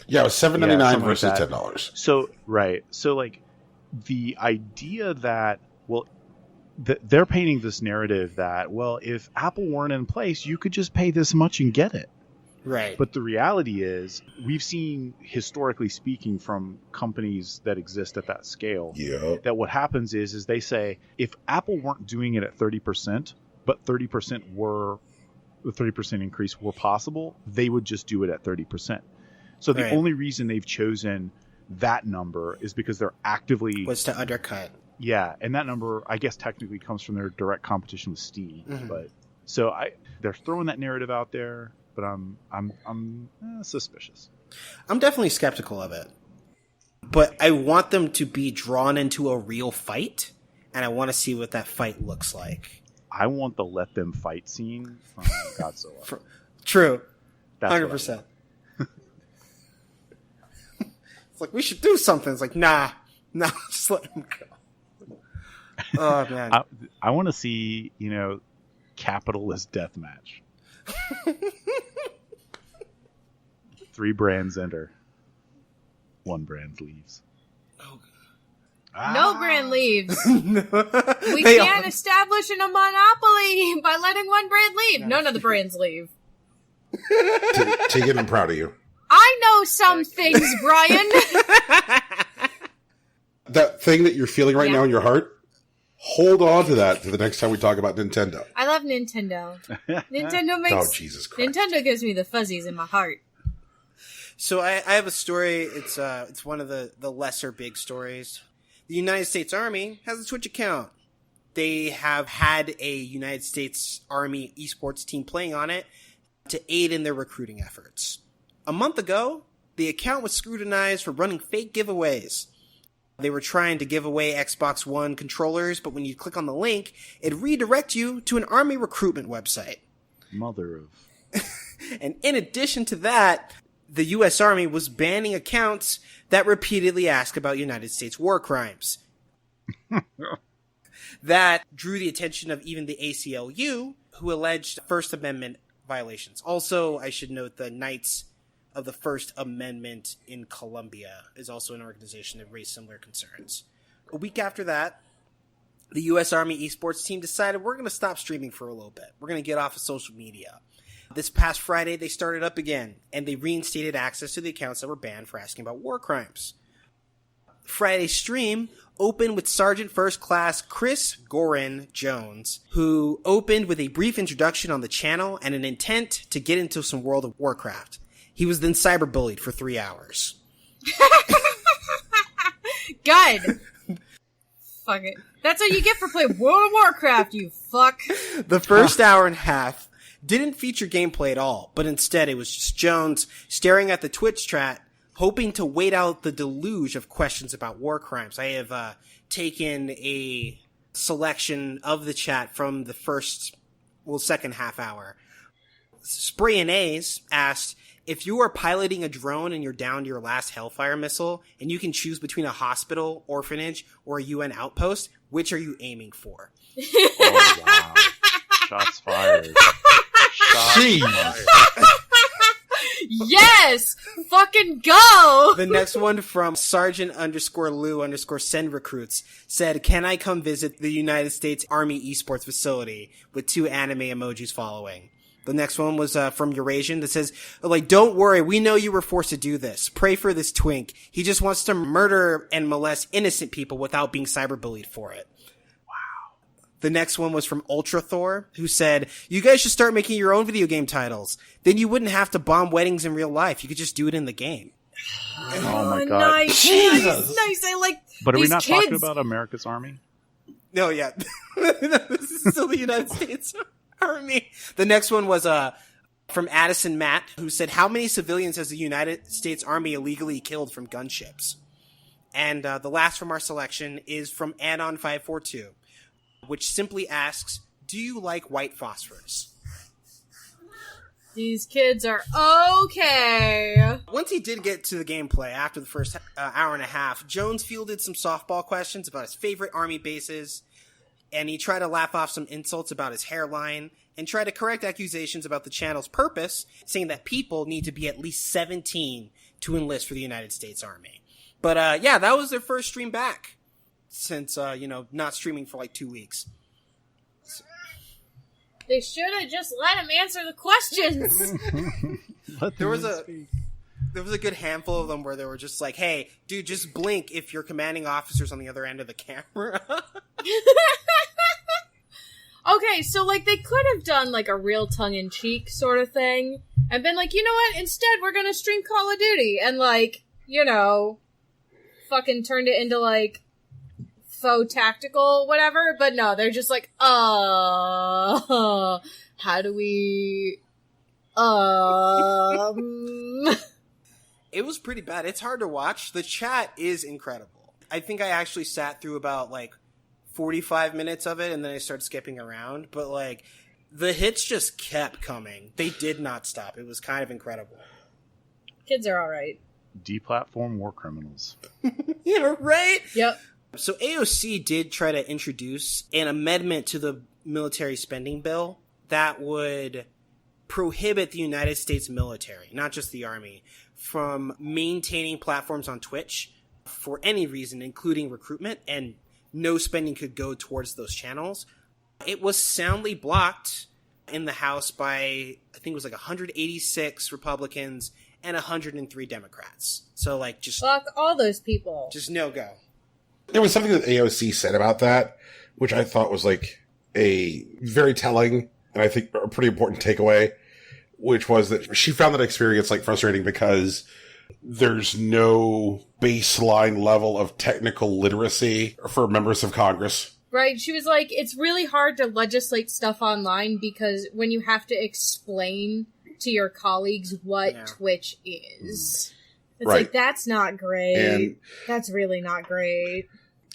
Yeah, it was $7.99 versus like $10. So right. So like the idea that they're painting this narrative that if Apple weren't in place, you could just pay this much and get it. Right. But the reality is, we've seen, historically speaking, from companies that exist at that scale, that what happens is they say, if Apple weren't doing it at 30%, but 30% increase were possible, they would just do it at 30%. So the only reason they've chosen that number is because they're actively was to undercut. Yeah, and that number, I guess, technically comes from their direct competition with Steam. But so they're throwing that narrative out there, but I'm suspicious. I'm definitely skeptical of it, but I want them to be drawn into a real fight, and I want to see what that fight looks like. I want the let them fight scene from Godzilla. True, That's 100%. like, we should do something. It's like, nah, just let him go. Oh, man. I want to see, capitalist deathmatch. 3 brands enter. 1 brand leaves. Oh. No brand leaves. No. We can't establish a monopoly by letting 1 brand leave. No. None of the brands leave. Tegan, I'm proud of you. I know some things, Brian. That thing that you're feeling right Yeah. now in your heart, hold on to that to the next time we talk about Nintendo. I love Nintendo. Nintendo makes... Oh, Jesus Christ. Nintendo gives me the fuzzies in my heart. So I have a story. It's one of the lesser big stories. The United States Army has a Twitch account. They have had a United States Army esports team playing on it to aid in their recruiting efforts. A month ago, the account was scrutinized for running fake giveaways. They were trying to give away Xbox One controllers, but when you click on the link, it redirects you to an Army recruitment website. Mother of... And in addition to that, the U.S. Army was banning accounts that repeatedly ask about United States war crimes. That drew the attention of even the ACLU, who alleged First Amendment violations. Also, I should note the Knights of the First Amendment in Colombia is also an organization that raised similar concerns. A week after that, the U.S. Army esports team decided we're going to stop streaming for a little bit. We're going to get off of social media. This past Friday, they started up again, and they reinstated access to the accounts that were banned for asking about war crimes. Friday's stream opened with Sergeant First Class Chris Gorin Jones, who opened with a brief introduction on the channel and an intent to get into some World of Warcraft. He was then cyberbullied for 3 hours. Good. Fuck it. That's what you get for playing World of Warcraft, you fuck. The first hour and a half didn't feature gameplay at all, but instead it was just Jones staring at the Twitch chat, hoping to wait out the deluge of questions about war crimes. I have taken a selection of the chat from the second half hour. Spray and A's asked, if you are piloting a drone and you're down to your last Hellfire missile, and you can choose between a hospital, orphanage, or a UN outpost, which are you aiming for? Oh, wow. Shots fired. Jeez. Yes! Fucking go! The next one from Sergeant_Lou_send recruits said, can I come visit the United States Army esports facility, with 2 anime emojis following. The next one was from Eurasian that says, don't worry, we know you were forced to do this. Pray for this twink. He just wants to murder and molest innocent people without being cyberbullied for it. Wow. The next one was from Ultra Thor, who said, you guys should start making your own video game titles. Then you wouldn't have to bomb weddings in real life. You could just do it in the game. Oh my god. Nice, nice. I like But are we these not kids. talking about America's Army? No, yeah. This is still the United States Army. The next one was from Addison Matt, who said, how many civilians has the United States Army illegally killed from gunships? And the last from our selection is from Anon542, which simply asks, do you like white phosphorus? These kids are okay. Once he did get to the gameplay after the first hour and a half, Jones fielded some softball questions about his favorite Army bases, and he tried to laugh off some insults about his hairline, and tried to correct accusations about the channel's purpose, saying that people need to be at least 17 to enlist for the United States Army. But yeah, that was their first stream back since, not streaming for like 2 weeks. They should have just let him answer the questions. There was a good handful of them where they were just like, hey, dude, just blink if your commanding officer's on the other end of the camera. Okay, so they could have done a real tongue-in-cheek sort of thing and been like, you know what, instead we're gonna stream Call of Duty and fucking turned it into faux tactical whatever, but no, they're just how do we It was pretty bad. It's hard to watch. The chat is incredible. I think I actually sat through about 45 minutes of it and then I started skipping around, but the hits just kept coming. They did not stop. It was kind of incredible. Kids are alright. deplatform war criminals. Yeah, right? Yep. So AOC did try to introduce an amendment to the military spending bill that would prohibit the United States military, not just the Army, from maintaining platforms on Twitch for any reason, including recruitment, and no spending could go towards those channels. It was soundly blocked in the House by, I think it was like 186 Republicans and 103 Democrats. So, like, just... Fuck all those people. Just no go. There was something that AOC said about that, which I thought was like a very telling and I think a pretty important takeaway, which was that she found that experience like frustrating because there's no baseline level of technical literacy for members of Congress. Right, she was like, it's really hard to legislate stuff online because when you have to explain to your colleagues what Twitch is. It's right. Like, that's not great. And that's really not great.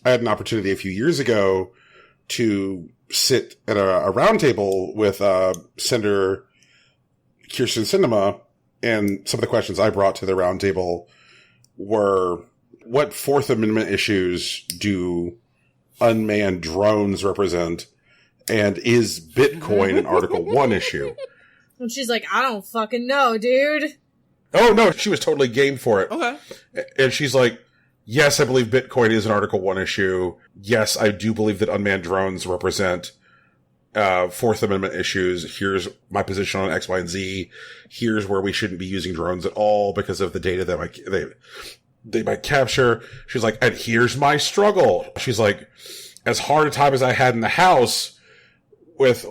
I had an opportunity a few years ago to sit at a round table with Senator Kirsten Sinema, and some of the questions I brought to the round table were, what Fourth Amendment issues do unmanned drones represent, and is Bitcoin an Article 1 issue? And she's like, I don't fucking know, dude. Oh, no, she was totally game for it. Okay. And she's like, yes, I believe Bitcoin is an Article 1 issue. Yes, I do believe that unmanned drones represent Fourth Amendment issues. Here's my position on X, Y, and Z. Here's where we shouldn't be using drones at all because of the data that they might capture. She's like, and here's my struggle. She's like, as hard a time as I had in the House with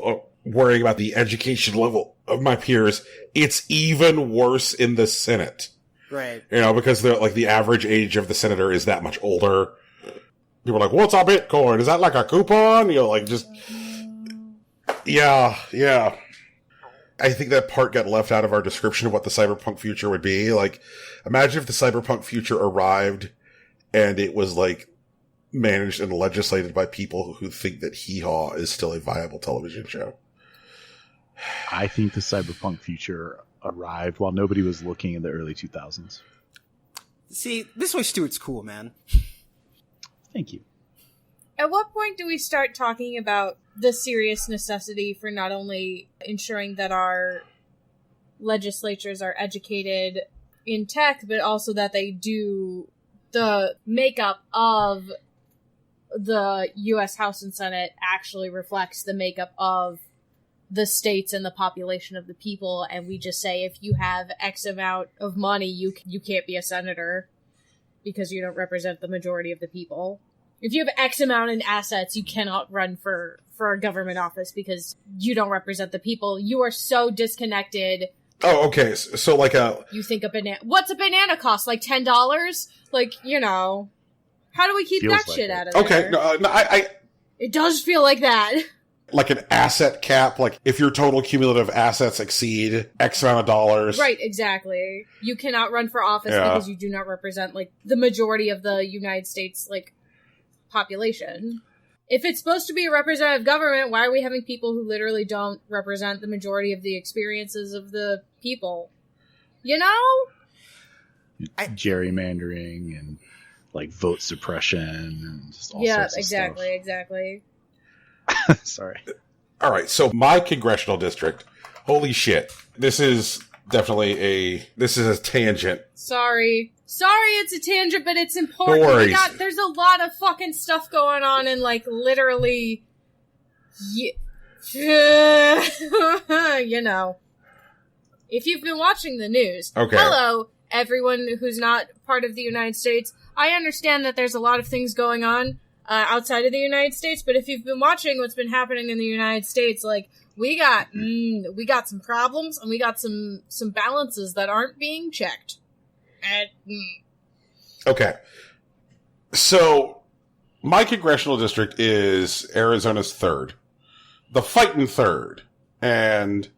worrying about the education level of my peers, it's even worse in the Senate. Right. You know, because the average age of the senator is that much older. People are like, what's a Bitcoin? Is that like a coupon? You know, like just, yeah. I think that part got left out of our description of what the cyberpunk future would be. Like, imagine if the cyberpunk future arrived and it was like managed and legislated by people who think that Hee Haw is still a viable television show. I think the cyberpunk future arrived while nobody was looking in the early 2000s. See, this way Stuart's cool, man. Thank you. At what point do we start talking about the serious necessity for not only ensuring that our legislatures are educated in tech, but also that they do the makeup of the U.S. House and Senate actually reflects the makeup of the states and the population of the people, and we just say if you have X amount of money, you can't be a senator because you don't represent the majority of the people. If you have X amount in assets, you cannot run for a government office because you don't represent the people. You are so disconnected. Oh, okay. So like you think a banana. What's a banana cost? Like $10? Like, you know, how do we keep that shit out of there? Okay, I it does feel like that. Like an asset cap, like if your total cumulative assets exceed X amount of dollars. Right, exactly. You cannot run for office because you do not represent, like, the majority of the United States, like, population. If it's supposed to be a representative government, why are we having people who literally don't represent the majority of the experiences of the people? You know? Gerrymandering and, like, vote suppression and just all sorts of stuff. Yeah, exactly. Sorry. All right, so my congressional district, holy shit. This is definitely a tangent. Sorry, it's a tangent, but it's important. No worries. There's a lot of fucking stuff going on, and like literally, you know, if you've been watching the news, okay. Hello, everyone who's not part of the United States. I understand that there's a lot of things going on outside of the United States, but if you've been watching what's been happening in the United States, like we got some problems and we got some balances that aren't being checked. Okay. So, my congressional district is Arizona's 3rd. The fighting 3rd. And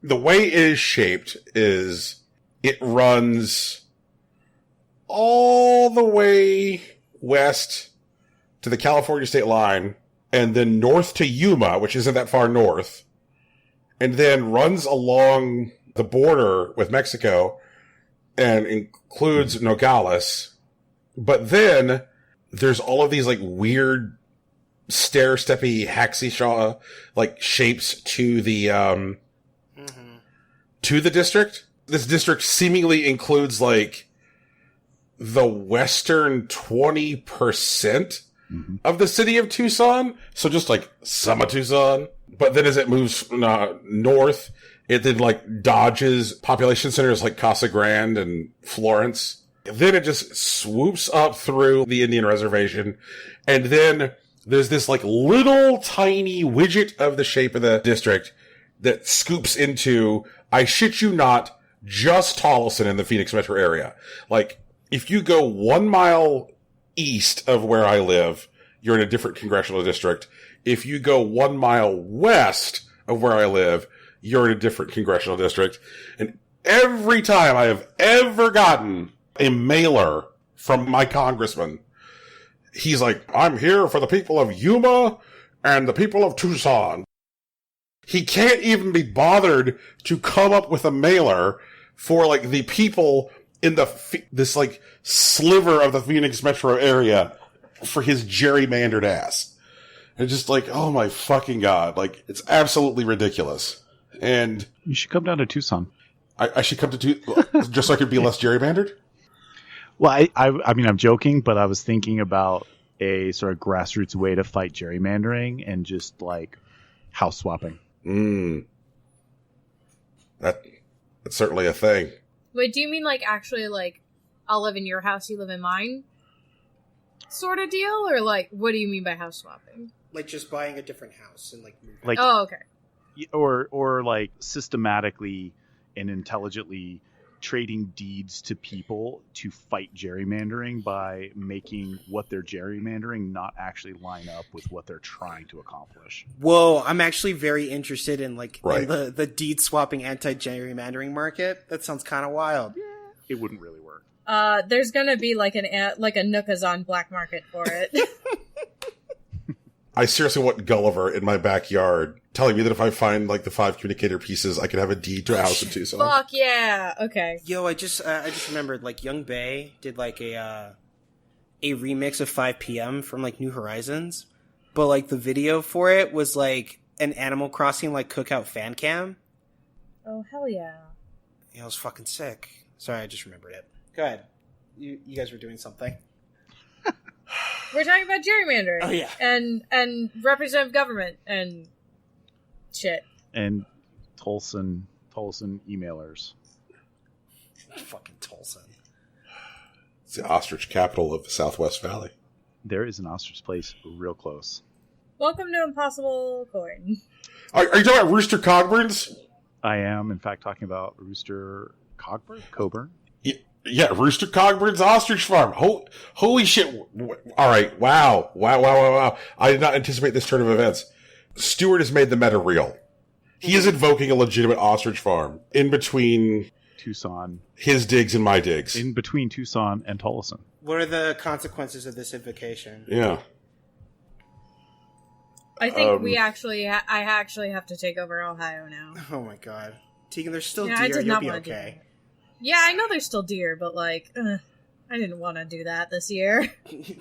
the way it is shaped is it runs all the way west to the California state line, and then north to Yuma, which isn't that far north, and then runs along the border with Mexico, and includes Nogales. But then there's all of these like weird stair-steppy Haxishaw like shapes to the to the district. This district seemingly includes like the western 20% of the city of Tucson. So just like some of Tucson. But then as it moves north, it then like dodges population centers like Casa Grande and Florence. Then it just swoops up through the Indian reservation. And then there's this like little tiny widget of the shape of the district that scoops into, I shit you not, just Tolleson in the Phoenix metro area. Like, if you go 1 mile east of where I live, you're in a different congressional district. If you go 1 mile west of where I live, you're in a different congressional district. And every time I have ever gotten a mailer from my congressman, he's like, I'm here for the people of Yuma and the people of Tucson. He can't even be bothered to come up with a mailer for like the people in this like sliver of the Phoenix metro area for his gerrymandered ass. And just like, oh my fucking God. Like, it's absolutely ridiculous. And you should come down to Tucson. I should come to Tucson just so I could be less gerrymandered? Well, I mean, I'm joking, but I was thinking about a sort of grassroots way to fight gerrymandering and just like house swapping. That's certainly a thing. Wait, do you mean like actually like I'll live in your house, you live in mine sort of deal? Or like, what do you mean by house swapping? Like just buying a different house and like moving. Like, oh, okay. Or like systematically and intelligently trading deeds to people to fight gerrymandering by making what they're gerrymandering not actually line up with what they're trying to accomplish. Whoa, I'm actually very interested in like right. in the deed swapping anti-gerrymandering market. That sounds kind of wild. Yeah. It wouldn't really work. There's gonna be like a Nookazon black market for it. I seriously want Gulliver in my backyard telling me that if I find like the 5 communicator pieces, I can have a deed to a house in Tucson. Fuck yeah! Okay. Yo, I just remembered like Young Bae did like a remix of 5 PM from like New Horizons, but like the video for it was like an Animal Crossing like cookout fan cam. Oh hell yeah! Yeah, it was fucking sick. Sorry, I just remembered it. Go ahead. You guys were doing something. We're talking about gerrymandering. Oh yeah. And representative government and shit. And Tolson emailers. Fucking Tolson. It's the ostrich capital of the Southwest Valley. There is an ostrich place real close. Welcome to Impossible Coin. Are you talking about Rooster Cogburn's? I am, in fact, talking about Rooster Coburn. Yeah, Rooster Cogburn's ostrich farm. Holy shit. All right. Wow. I did not anticipate this turn of events. Stuart has made the meta real. He is invoking a legitimate ostrich farm in between Tucson. His digs and my digs. In between Tucson and Tolleson. What are the consequences of this invocation? Yeah. I think I actually have to take over Ohio now. Oh my god. Tegan, there's still I deer. did You'll not be want to okay. do that. Yeah, I know there's still deer, but like, I didn't want to do that this year. You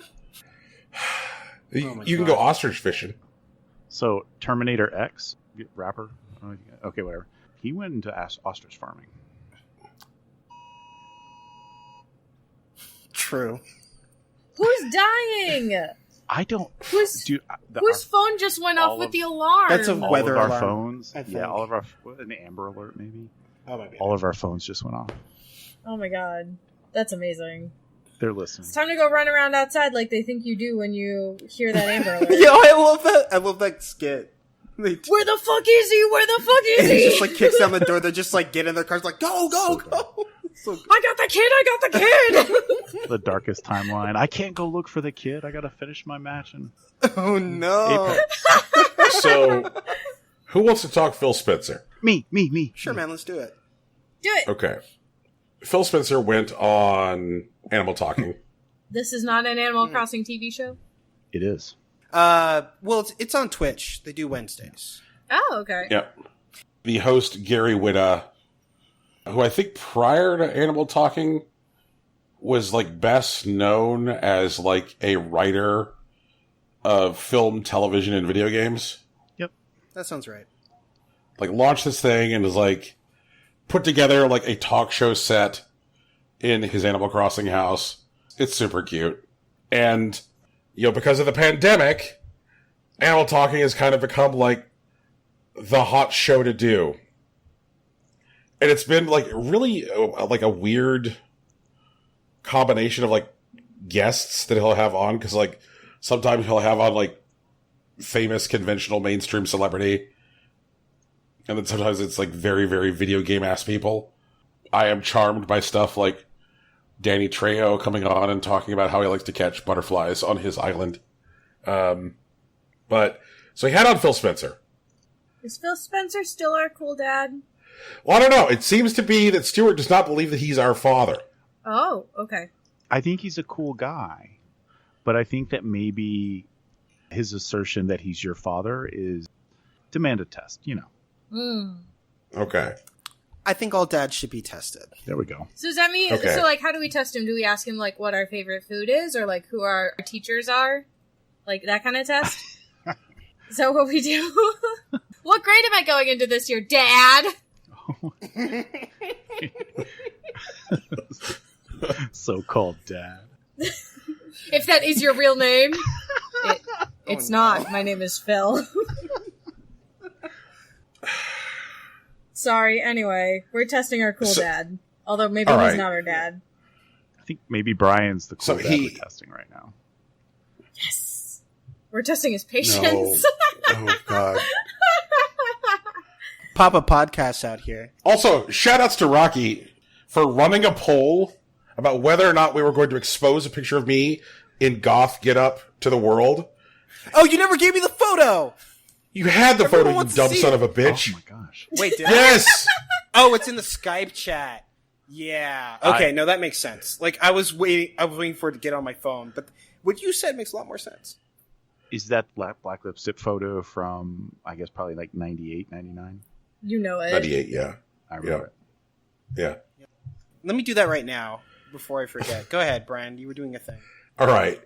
can go ostrich fishing. So, Terminator X, rapper, okay, whatever. He went into ostrich farming. True. Who's dying? I don't. Whose phone just went off with the alarm? That's a all weather of our alarm. phones. I think. Yeah, all of our an Amber Alert maybe. Oh my god. All of our phones just went off. Oh my god, that's amazing. They're listening. It's time to go run around outside like they think you do when you hear that Amber Alert. Yo, I love that. I love that skit. Where the fuck is he? Where the fuck is He he? just like kicks down the door. They just like get in their cars, like go. So I got the kid. The darkest timeline. I can't go look for the kid. I gotta finish my match and oh no. Apex. So, who wants to talk Phil Spencer? Me. Sure, man. Let's do it. Do it. Okay. Phil Spencer went on Animal Talking. This is not an Animal Crossing TV show? It is. Well, it's on Twitch. They do Wednesdays. Oh, okay. Yep. The host, Gary Whitta, who I think prior to Animal Talking was like best known as like a writer of film, television, and video games. Yep. That sounds right. Like launched this thing and was like put together like a talk show set in his Animal Crossing house. It's super cute. And, because of the pandemic, Animal Talking has kind of become like the hot show to do. And it's been like really like a weird combination of like guests that he'll have on. Cause like sometimes he'll have on like famous conventional mainstream celebrity. And then sometimes it's like very, very video game ass people. I am charmed by stuff like Danny Trejo coming on and talking about how he likes to catch butterflies on his island. But so he had on Phil Spencer. Is Phil Spencer still our cool dad? Well, I don't know. It seems to be that Stuart does not believe that he's our father. Oh, okay. I think he's a cool guy, but I think that maybe his assertion that he's your father is demand a test, Okay. I think all dads should be tested. There we go. So does that mean, Okay. so like how do we test him? Do we ask him like what our favorite food is or like who our teachers are? Like that kind of test? Is that what we do? What grade am I going into this year, Dad? So-called dad. If that is your real name. It's not. My name is Phil. Sorry, anyway. We're testing our cool dad. Although maybe All he's right. not our dad. I think maybe Brian's the cool So dad he- we're testing right now. Yes. We're testing his patience. No. Oh, God. Papa Podcasts out here. Also, shout outs to Rocky for running a poll about whether or not we were going to expose a picture of me in goth get-up to the world. Oh, you never gave me the photo! You had the Everyone photo, you wants to dumb see son it. of a bitch. Oh my gosh. Wait, did I? Yes! Oh, it's in the Skype chat. Yeah. Okay, no, that makes sense. Like, I was waiting for it to get on my phone, but what you said makes a lot more sense. Is that black lipstick photo from, I guess, probably like 98, 99? You know it. 98, yeah. I remember it. Yeah. Let me do that right now before I forget. Go ahead, Brian. You were doing a thing. All right.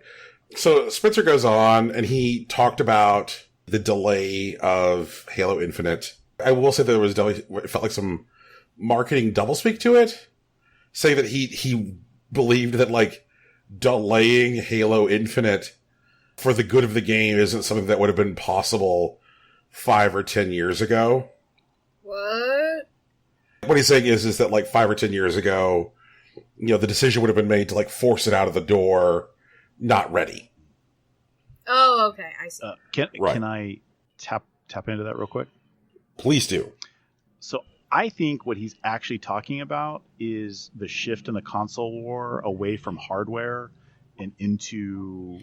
So Spencer goes on and he talked about the delay of Halo Infinite. I will say that there was it felt like some marketing doublespeak to it, saying that he believed that like delaying Halo Infinite for the good of the game isn't something that would have been possible 5 or 10 years ago. What? What he's saying is that like 5 or 10 years ago, the decision would have been made to like force it out of the door, not ready. Oh, okay. I see. Right. Can I tap into that real quick? Please do. So I think what he's actually talking about is the shift in the console war away from hardware and into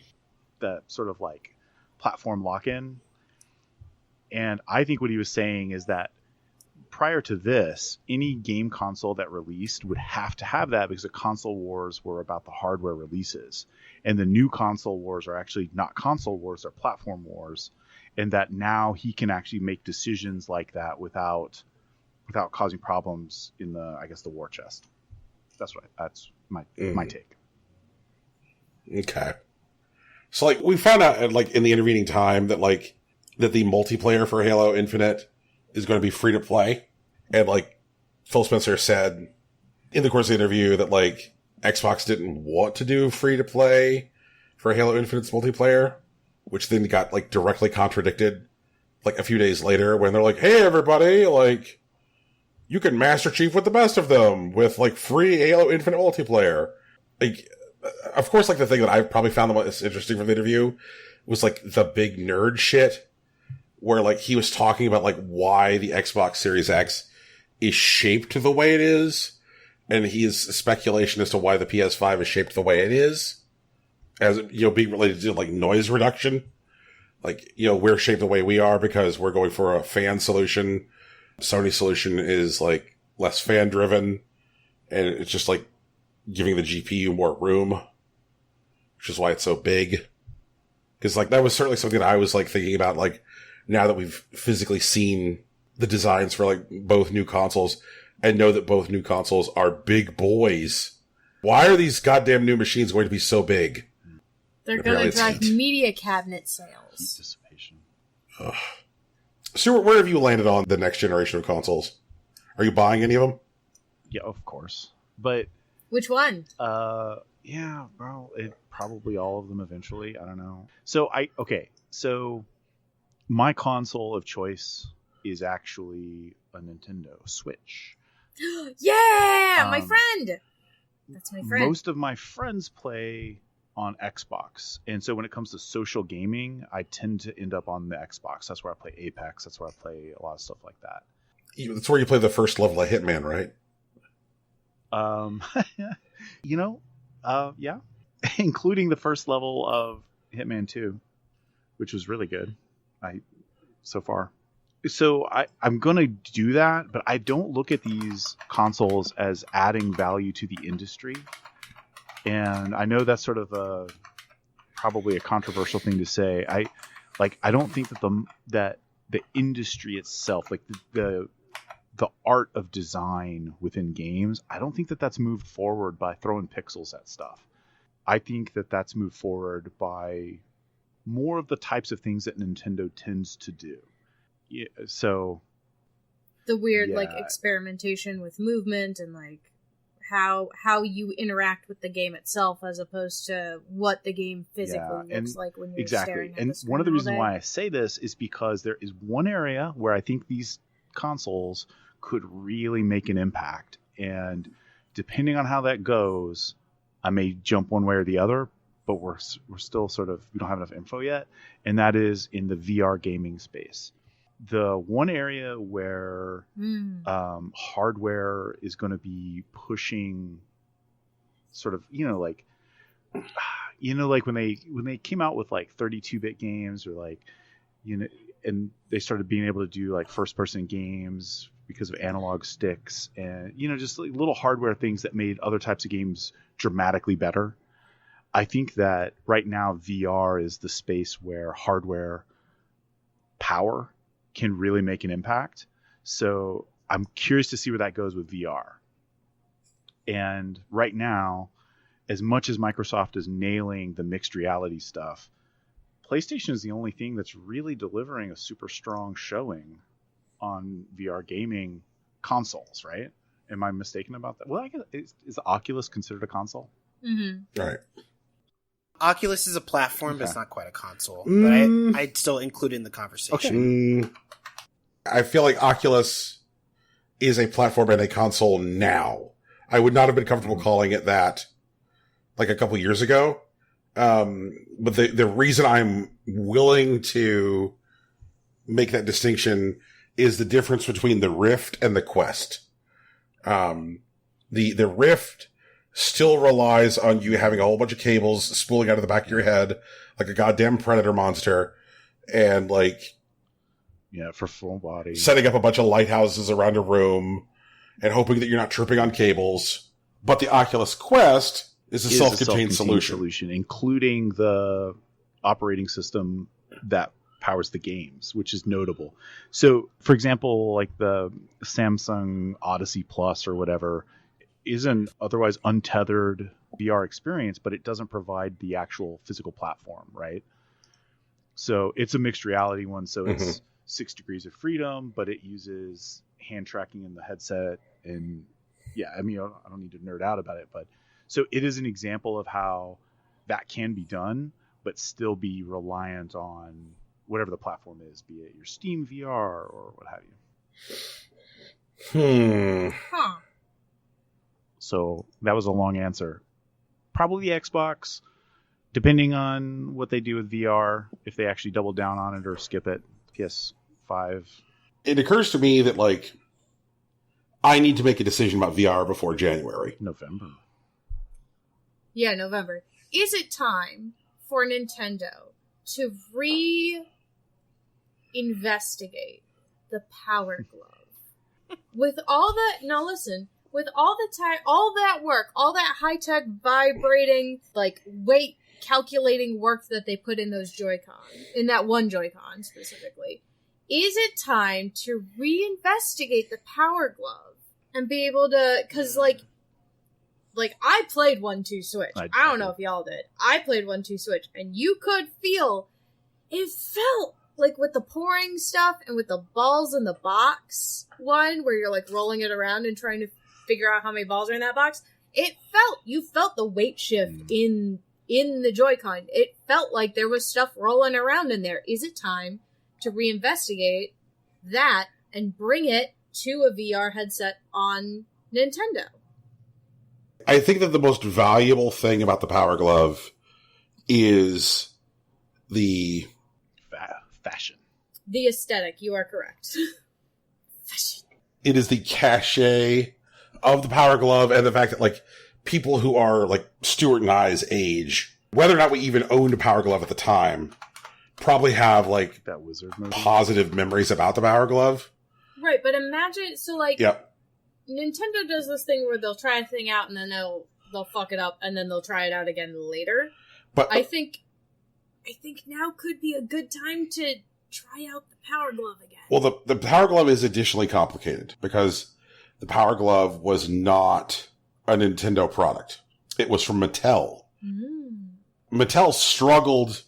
that sort of like platform lock-in. And I think what he was saying is that prior to this, any game console that released would have to have that because the console wars were about the hardware releases. And the new console wars are actually not console wars, they're platform wars. And that now he can actually make decisions like that without causing problems in the war chest. That's my take. Okay. So like we found out like in the intervening time that the multiplayer for Halo Infinite is going to be free to play. And like Phil Spencer said in the course of the interview that like Xbox didn't want to do free to play for Halo Infinite's multiplayer, which then got like directly contradicted like a few days later when they're like, "Hey everybody, like you can Master Chief with the best of them with like free Halo Infinite multiplayer." Like, of course, like the thing that I probably found the most interesting from the interview was like the big nerd shit where like he was talking about like why the Xbox Series X is shaped the way it is, and his speculation as to why the PS5 is shaped the way it is, as being related to like noise reduction. Like, we're shaped the way we are because we're going for a fan solution. Sony's solution is like less fan driven, and it's just like giving the GPU more room, which is why it's so big. Because like that was certainly something that I was like thinking about, like now that we've physically seen the designs for like both new consoles, and know that both new consoles are big boys. Why are these goddamn new machines going to be so big? They're going to drive media cabinet Heat sales. dissipation. Ugh. Stuart, where have you landed on the next generation of consoles? Are you buying any of them? Yeah, of course. But Which one? yeah, bro, probably all of them eventually. I don't know. So my console of choice is actually a Nintendo Switch. Yeah, my friend. That's my friend. Most of my friends play on Xbox, and so when it comes to social gaming, I tend to end up on the Xbox. That's where I play Apex. That's where I play a lot of stuff like that. That's where you play the first level of Hitman, right? Yeah, including the first level of Hitman 2, which was really good. So far. So I'm going to do that, but I don't look at these consoles as adding value to the industry. And I know that's sort of probably a controversial thing to say. I don't think that the industry itself, like the art of design within games, I don't think that that's moved forward by throwing pixels at stuff. I think that that's moved forward by more of the types of things that Nintendo tends to do. Yeah, so the weird experimentation with movement and how you interact with the game itself as opposed to what the game physically looks like when you're staring at and the screen. One of the reasons all day. why I say this is because there is one area where I think these consoles could really make an impact, and depending on how that goes, I may jump one way or the other, but we're still we don't have enough info yet, and that is in the VR gaming space. The one area where hardware is going to be pushing when they came out with 32-bit games or and they started being able to do first person games because of analog sticks and just little hardware things that made other types of games dramatically better. I think that right now VR is the space where hardware power can really make an impact. So I'm curious to see where that goes with VR. And right now, as much as Microsoft is nailing the mixed reality stuff, PlayStation is the only thing that's really delivering a super strong showing on VR gaming consoles, right? Am I mistaken about that? Well, I guess, is the Oculus considered a console? Mm-hmm. Right. Oculus is a platform, but it's not quite a console. But I'd still include it in the conversation. Okay. I feel like Oculus is a platform and a console now. I would not have been comfortable calling it that a couple years ago. But the reason I'm willing to make that distinction is the difference between the Rift and the Quest. The Rift still relies on you having a whole bunch of cables spooling out of the back of your head like a goddamn predator monster and for full body setting up a bunch of lighthouses around a room and hoping that you're not tripping on cables. But the Oculus Quest is a self-contained solution, including the operating system that powers the games, which is notable. So, for example, the Samsung Odyssey Plus or whatever is an otherwise untethered VR experience, but it doesn't provide the actual physical platform, right? So it's a mixed reality one. So it's 6 degrees of freedom, but it uses hand tracking in the headset. And I don't need to nerd out about it, but so it is an example of how that can be done, but still be reliant on whatever the platform is, be it your Steam VR or what have you. So that was a long answer. Probably the Xbox, depending on what they do with VR, if they actually double down on it or skip it. PS5. It occurs to me that I need to make a decision about VR before January. November. Yeah, November. Is it time for Nintendo to investigate the Power Glove? With all that, now listen, with all that work, all that high-tech vibrating, weight calculating work that they put in those Joy-Con, in that one Joy-Con specifically, is it time to reinvestigate the Power Glove and be able to, because like I played 1-2 Switch. I don't know if y'all did. I played 1-2 Switch, and you could feel, it felt like with the pouring stuff and with the balls in the box one, where you're like rolling it around and trying to figure out how many balls are in that box. You felt the weight shift in the Joy-Con. It felt like there was stuff rolling around in there. Is it time to reinvestigate that and bring it to a VR headset on Nintendo? I think that the most valuable thing about the Power Glove is the fashion. The aesthetic. You are correct. Fashion. It is the cachet of the Power Glove, and the fact that, like, people who are, like, Stuart and I's age, whether or not we even owned a Power Glove at the time, probably have, like, that wizard movie. Positive memories about the Power Glove. Right, but imagine, so, like, yep. Nintendo does this thing where they'll try a thing out and then they'll fuck it up and then they'll try it out again later. But I think now could be a good time to try out the Power Glove again. Well, the Power Glove is additionally complicated because the Power Glove was not a Nintendo product. It was from Mattel. Mattel struggled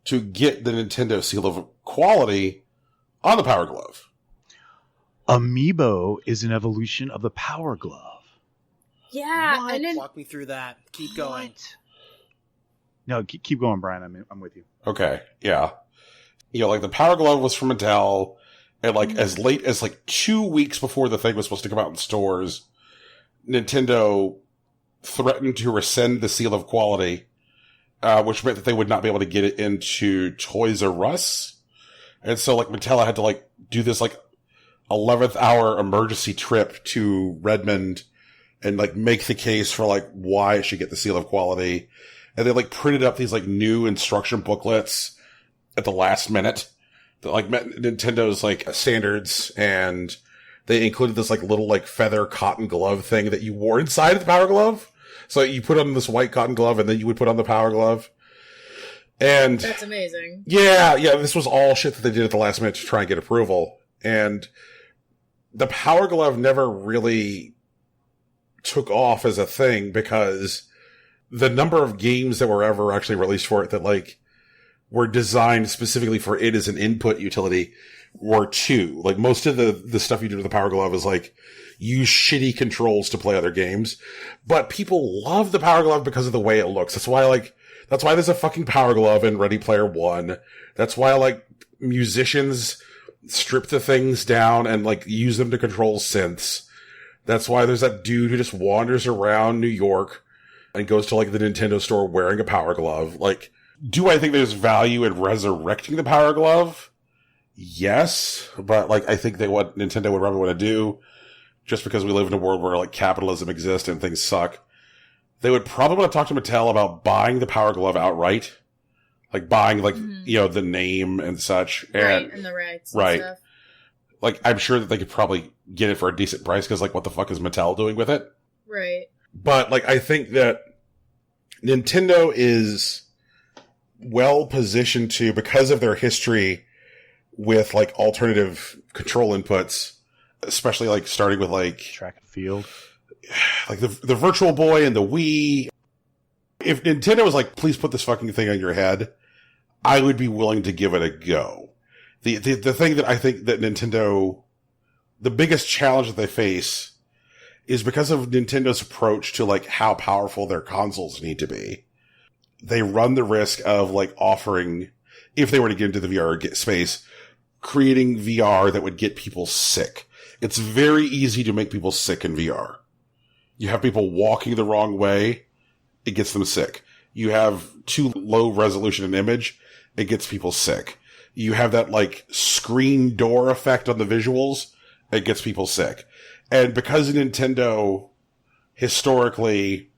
to get the Nintendo seal of quality on the Power Glove. Amiibo is an evolution of the Power Glove. Yeah, What? and then Walk me through that. Keep going. No, keep going, Brian. I'm with you. Okay, yeah. You know, like, the Power Glove was from Mattel, and, like, as late as, like, 2 weeks before the thing was supposed to come out in stores, Nintendo threatened to rescind the seal of quality, which meant that they would not be able to get it into Toys R Us. And so, like, Mattel had to, like, do this, like, 11th hour emergency trip to Redmond and, like, make the case for, like, why it should get the seal of quality. And they, like, printed up these, like, new instruction booklets at the last minute that, like, met Nintendo's, like, standards, and they included this, like, little, like, feather cotton glove thing that you wore inside of the Power Glove. So you put on this white cotton glove, and then you would put on the Power Glove. And that's amazing. Yeah, this was all shit that they did at the last minute to try and get approval. And the Power Glove never really took off as a thing because the number of games that were ever actually released for it that, like, were designed specifically for it as an input utility were 2. Like, most of the stuff you do with the Power Glove is, like, use shitty controls to play other games. But people love the Power Glove because of the way it looks. That's why there's a fucking Power Glove in Ready Player One. That's why, like, musicians strip the things down and, like, use them to control synths. That's why there's that dude who just wanders around New York and goes to, like, the Nintendo store wearing a Power Glove. Like, do I think there's value in resurrecting the Power Glove? Yes, but, like, I think what Nintendo would probably want to do, just because we live in a world where, like, capitalism exists and things suck, they would probably want to talk to Mattel about buying the Power Glove outright. Like, buying, like, you know, the name and such. And the rights and stuff. Like, I'm sure that they could probably get it for a decent price, because, like, what the fuck is Mattel doing with it? Right. But, like, I think that Nintendo is well positioned to, because of their history with, like, alternative control inputs, especially, like, starting with, like, track and field, like the Virtual Boy and the Wii. If Nintendo was like, please put this fucking thing on your head, I would be willing to give it a go. The thing that I think that Nintendo, the biggest challenge that they face is because of Nintendo's approach to, like, how powerful their consoles need to be. They run the risk of, like, offering, if they were to get into the VR space, creating VR that would get people sick. It's very easy to make people sick in VR. You have people walking the wrong way, it gets them sick. You have too low resolution an image, it gets people sick. You have that, like, screen door effect on the visuals, it gets people sick. And because Nintendo historically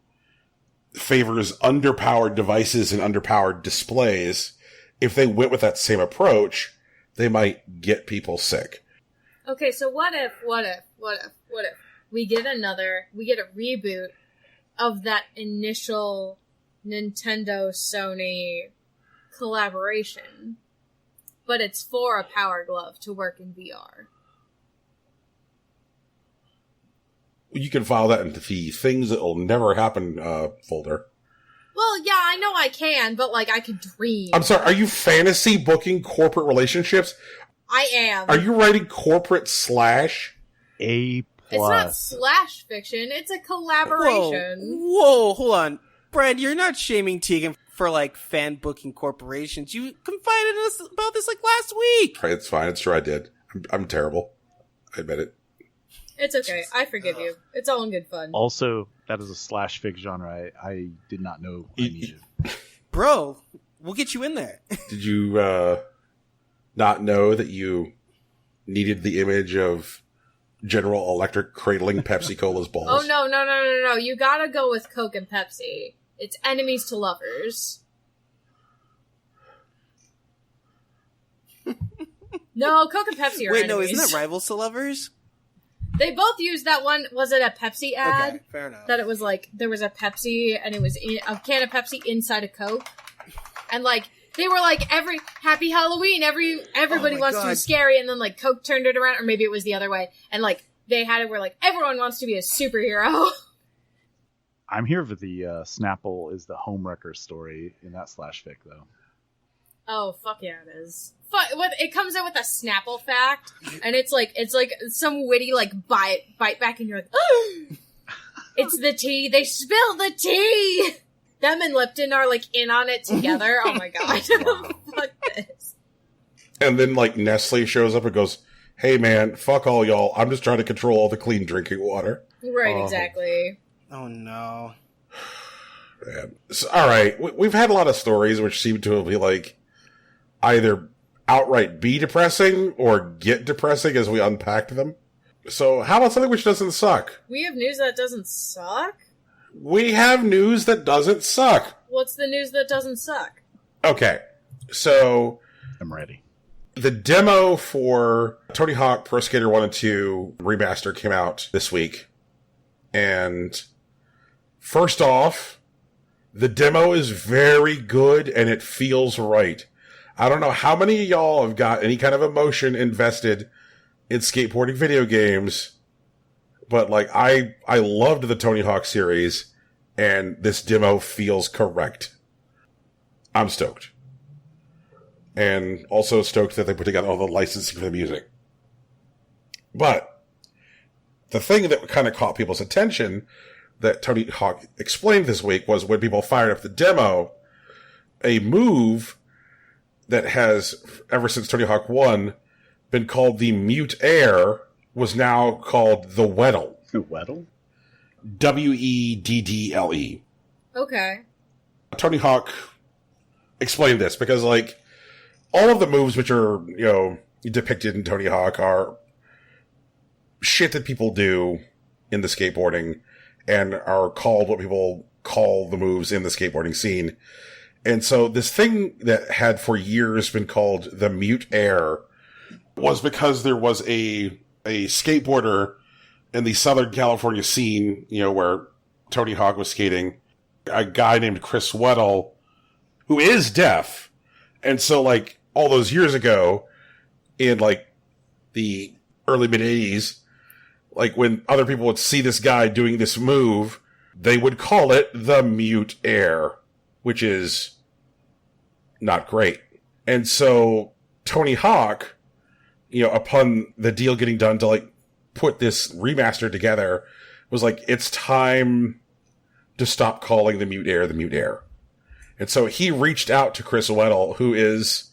favors underpowered devices and underpowered displays, if they went with that same approach, they might get people sick. Okay, so what if we get a reboot of that initial Nintendo-Sony collaboration, but it's for a Power Glove to work in VR? You can file that into the things that will never happen folder. Well, yeah, I know I can, but, like, I could dream. I'm sorry, are you fantasy booking corporate relationships? I am. Are you writing corporate / A+. It's not slash fiction, it's a collaboration. Whoa, hold on. Brad, you're not shaming Tegan for, like, fan booking corporations. You confided in us about this, like, last week. Right, it's fine. It's true, I did. I'm terrible. I admit it. It's okay. I forgive you. It's all in good fun. Also, that is a slash fic genre I did not know I needed. Bro, we'll get you in there. Did you not know that you needed the image of General Electric cradling Pepsi Cola's balls? Oh, no. You gotta go with Coke and Pepsi. It's enemies to lovers. No, Coke and Pepsi are Wait, enemies. no, isn't that rivals to lovers? They both used that one. Was it a Pepsi ad? Okay, fair enough. That it was like, there was a Pepsi, and it was a can of Pepsi inside a Coke. And like, they were like, Happy Halloween, everybody wants to be scary, and then like Coke turned it around, or maybe it was the other way. And like, they had it where like, everyone wants to be a superhero. I'm here for the Snapple is the homewrecker story in that slash fic, though. Oh, fuck yeah, it is. It comes out with a Snapple fact, and it's like some witty, like, bite back, and you're like, oh! It's the tea. They spilled the tea! Them and Lipton are, like, in on it together. Oh my god. Fuck this. And then, like, Nestle shows up and goes, hey, man, fuck all y'all. I'm just trying to control all the clean drinking water. Right, exactly. Oh, no. Man. So, all right. We've had a lot of stories which seem to be, like, either outright be depressing or get depressing as we unpacked them. So how about something which doesn't suck? We have news that doesn't suck? We have news that doesn't suck. What's the news that doesn't suck? Okay, so I'm ready. The demo for Tony Hawk Pro Skater 1 and 2 Remaster came out this week. And first off, the demo is very good and it feels right. I don't know how many of y'all have got any kind of emotion invested in skateboarding video games, but like I loved the Tony Hawk series, and this demo feels correct. I'm stoked. And also stoked that they put together all the licensing for the music. But the thing that kind of caught people's attention that Tony Hawk explained this week was when people fired up the demo, a move that has, ever since Tony Hawk 1, been called the Mute Air, was now called the Weddle. The Weddle? Weddle. Okay. Tony Hawk explained this, because, like, all of the moves which are, you know, depicted in Tony Hawk are shit that people do in the skateboarding, and are called what people call the moves in the skateboarding scene. And so this thing that had for years been called the Mute Air was because there was a skateboarder in the Southern California scene, you know, where Tony Hawk was skating, a guy named Chris Weddle, who is deaf. And so, like, all those years ago, in, like, the early mid-'80s, like, when other people would see this guy doing this move, they would call it the Mute Air, which is not great. And so Tony Hawk, you know, upon the deal getting done to, like, put this remaster together, was like, it's time to stop calling the Mute Air the Mute Air. And so he reached out to Chris Weddle, who is,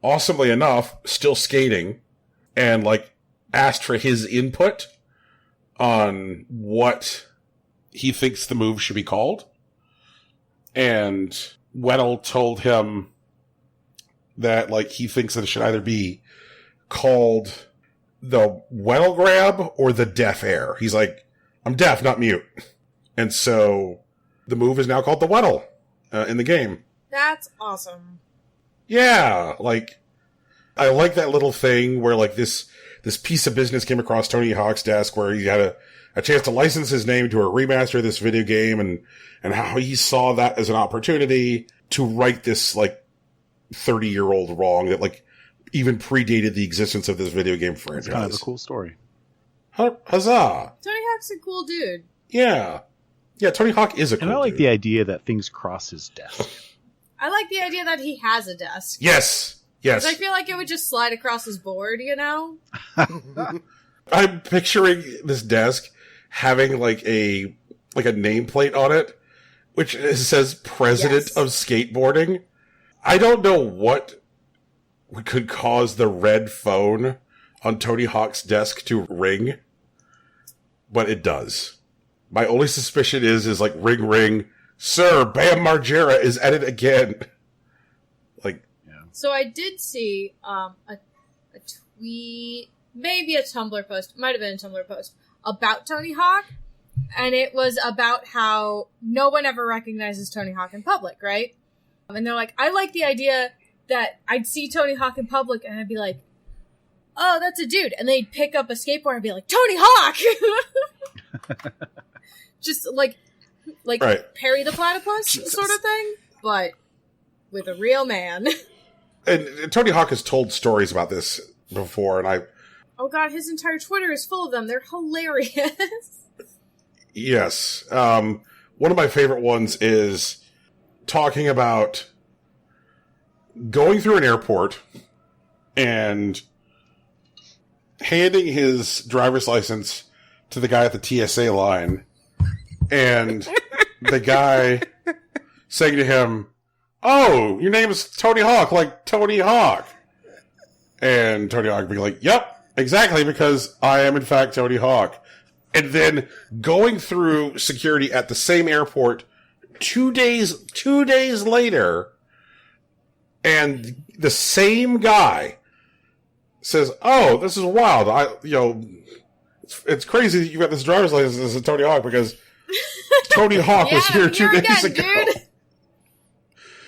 awesomely enough, still skating, and, like, asked for his input on what he thinks the move should be called. And Weddle told him that, like, he thinks that it should either be called the Weddle Grab or the Deaf Air. He's like, I'm deaf, not mute. And so the move is now called the Weddle in the game. That's awesome. Yeah, like, I like that little thing where, like, this piece of business came across Tony Hawk's desk where he had a chance to license his name to a remaster of this video game, and how he saw that as an opportunity to right this, like, 30-year-old wrong that, like, even predated the existence of this video game franchise. It's kind of a cool story. Huzzah! Tony Hawk's a cool dude. Yeah. Yeah, Tony Hawk is a cool And I like dude. the idea that things cross his desk. I like the idea that he has a desk. Yes. Yes. 'Cause I feel like it would just slide across his board, you know? I'm picturing this desk having like a nameplate on it, which says President Yes. of Skateboarding. I don't know what could cause the red phone on Tony Hawk's desk to ring, but it does. My only suspicion is like ring ring, sir, Bam Margera is at it again. Like, So I did see a tweet, maybe a Tumblr post, might have been a Tumblr post, about Tony Hawk, and it was about how no one ever recognizes Tony Hawk in public, right? And they're like, I like the idea that I'd see Tony Hawk in public and I'd be like, oh, that's a dude. And they'd pick up a skateboard and be like, Tony Hawk! Just like right. Perry the Platypus sort of thing, but with a real man. And Tony Hawk has told stories about this before, and Oh god, his entire Twitter is full of them. They're hilarious. yes. One of my favorite ones is talking about going through an airport and handing his driver's license to the guy at the TSA line, and the guy saying to him, "Oh, your name is Tony Hawk, like Tony Hawk." And Tony Hawk being like, "Yep, exactly, because I am in fact Tony Hawk." And then going through security at the same airport 2 days later, and the same guy says, "Oh, this is wild. It's crazy that you got this driver's license as a Tony Hawk because Tony Hawk was here 2 days ago."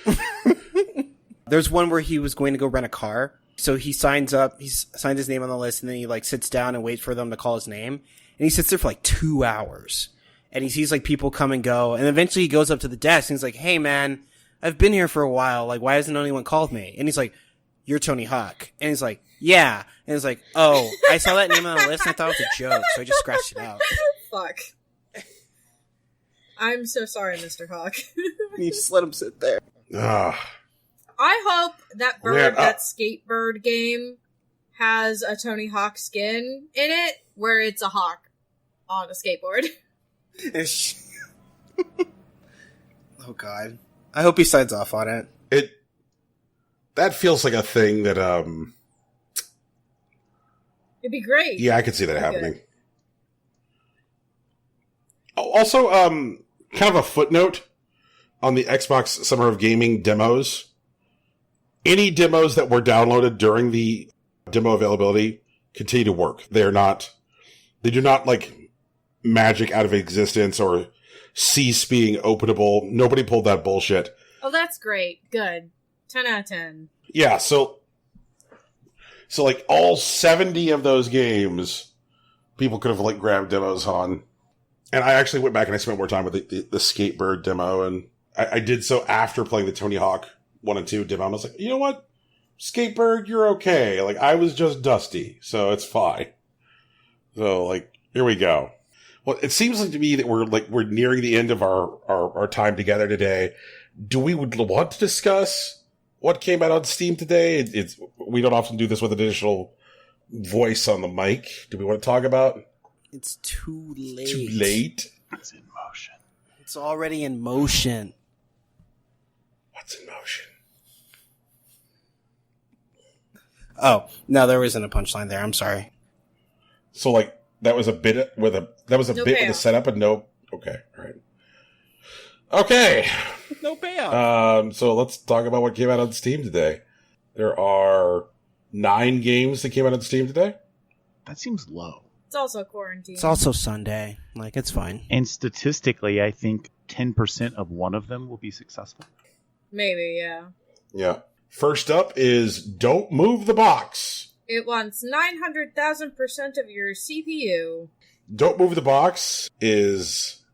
Dude. There's one where he was going to go rent a car. So he signs up, signed his name on the list, and then he like sits down and waits for them to call his name. And he sits there for like 2 hours. And he sees like people come and go. And eventually he goes up to the desk and he's like, "Hey man, I've been here for a while. Like, why hasn't anyone called me?" And he's like, "You're Tony Hawk." And he's like, "Yeah." And he's like, "Oh, I saw that name on the list and I thought it was a joke. So I just scratched it out." Fuck. I'm so sorry, Mr. Hawk. And you just let him sit there. Ah. I hope that Man, that Skatebird game has a Tony Hawk skin in it where it's a hawk on a skateboard. Oh god. I hope he signs off on it. That feels like a thing that It'd be great. yeah, I could see that Okay. happening. Also, kind of a footnote on the Xbox Summer of Gaming demos. Any demos that were downloaded during the demo availability continue to work. They do not like magic out of existence or cease being openable. Nobody pulled that bullshit. Oh, that's great. Good. 10 out of 10. Yeah, so like all 70 of those games, people could have like grabbed demos on. And I actually went back and I spent more time with the Skatebird demo, and I did so after playing the Tony Hawk 1 and 2 demo. I was like, you know what? Skatebird, you're okay. Like, I was just dusty, so it's fine. So, like, here we go. Well, it seems like to me that we're nearing the end of our time together today. Do we want to discuss what came out on Steam today? We don't often do this with additional voice on the mic. Do we want to talk about? It's too late. Too late? It's in motion. It's already in motion. What's in motion? Oh, no, there wasn't a punchline there. I'm sorry. So, like, that was a bit with a payoff. setup and no. Okay, all right. Okay. No payoff. So let's talk about what came out on Steam today. There are 9 games that came out on Steam today. That seems low. It's also quarantine. It's also Sunday. Like, it's fine. And statistically, I think 10% of one of them will be successful. Maybe, yeah. Yeah. First up is Don't Move the Box. It wants 900,000% of your CPU. Don't Move the Box is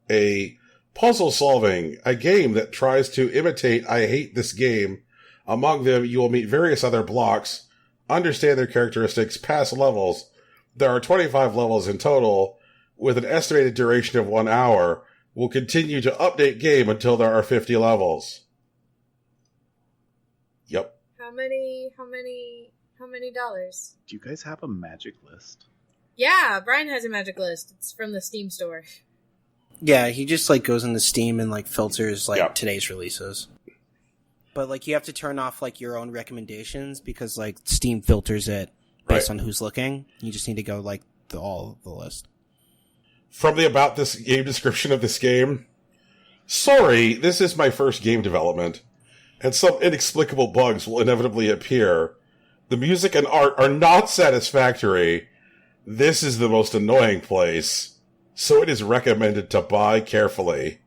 a puzzle solving, a game that tries to imitate I Hate This Game. Among them, you will meet various other blocks, understand their characteristics, pass levels. There are 25 levels in total. with an estimated duration of 1 hour, will continue to update game until there are 50 levels. Yep. How many dollars? Do you guys have a magic list? Yeah, Brian has a magic list. It's from the Steam store. Yeah, he just like goes into Steam and like filters like Yep. today's releases. But like you have to turn off like your own recommendations because like Steam filters it based on who's looking. You just need to go like all the list. From the about this game description of this game, sorry, this is my first game development, and some inexplicable bugs will inevitably appear. The music and art are not satisfactory. This is the most annoying place, so it is recommended to buy carefully.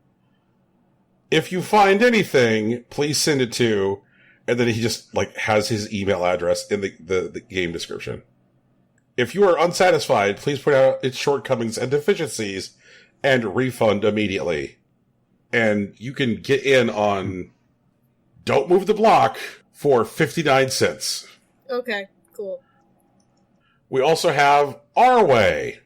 If you find anything, please send it to, and then he just like has his email address in the game description. If you are unsatisfied, please point out its shortcomings and deficiencies and refund immediately. And you can get in on Don't Move the Block for 59 cents. Okay, cool. We also have Our Way.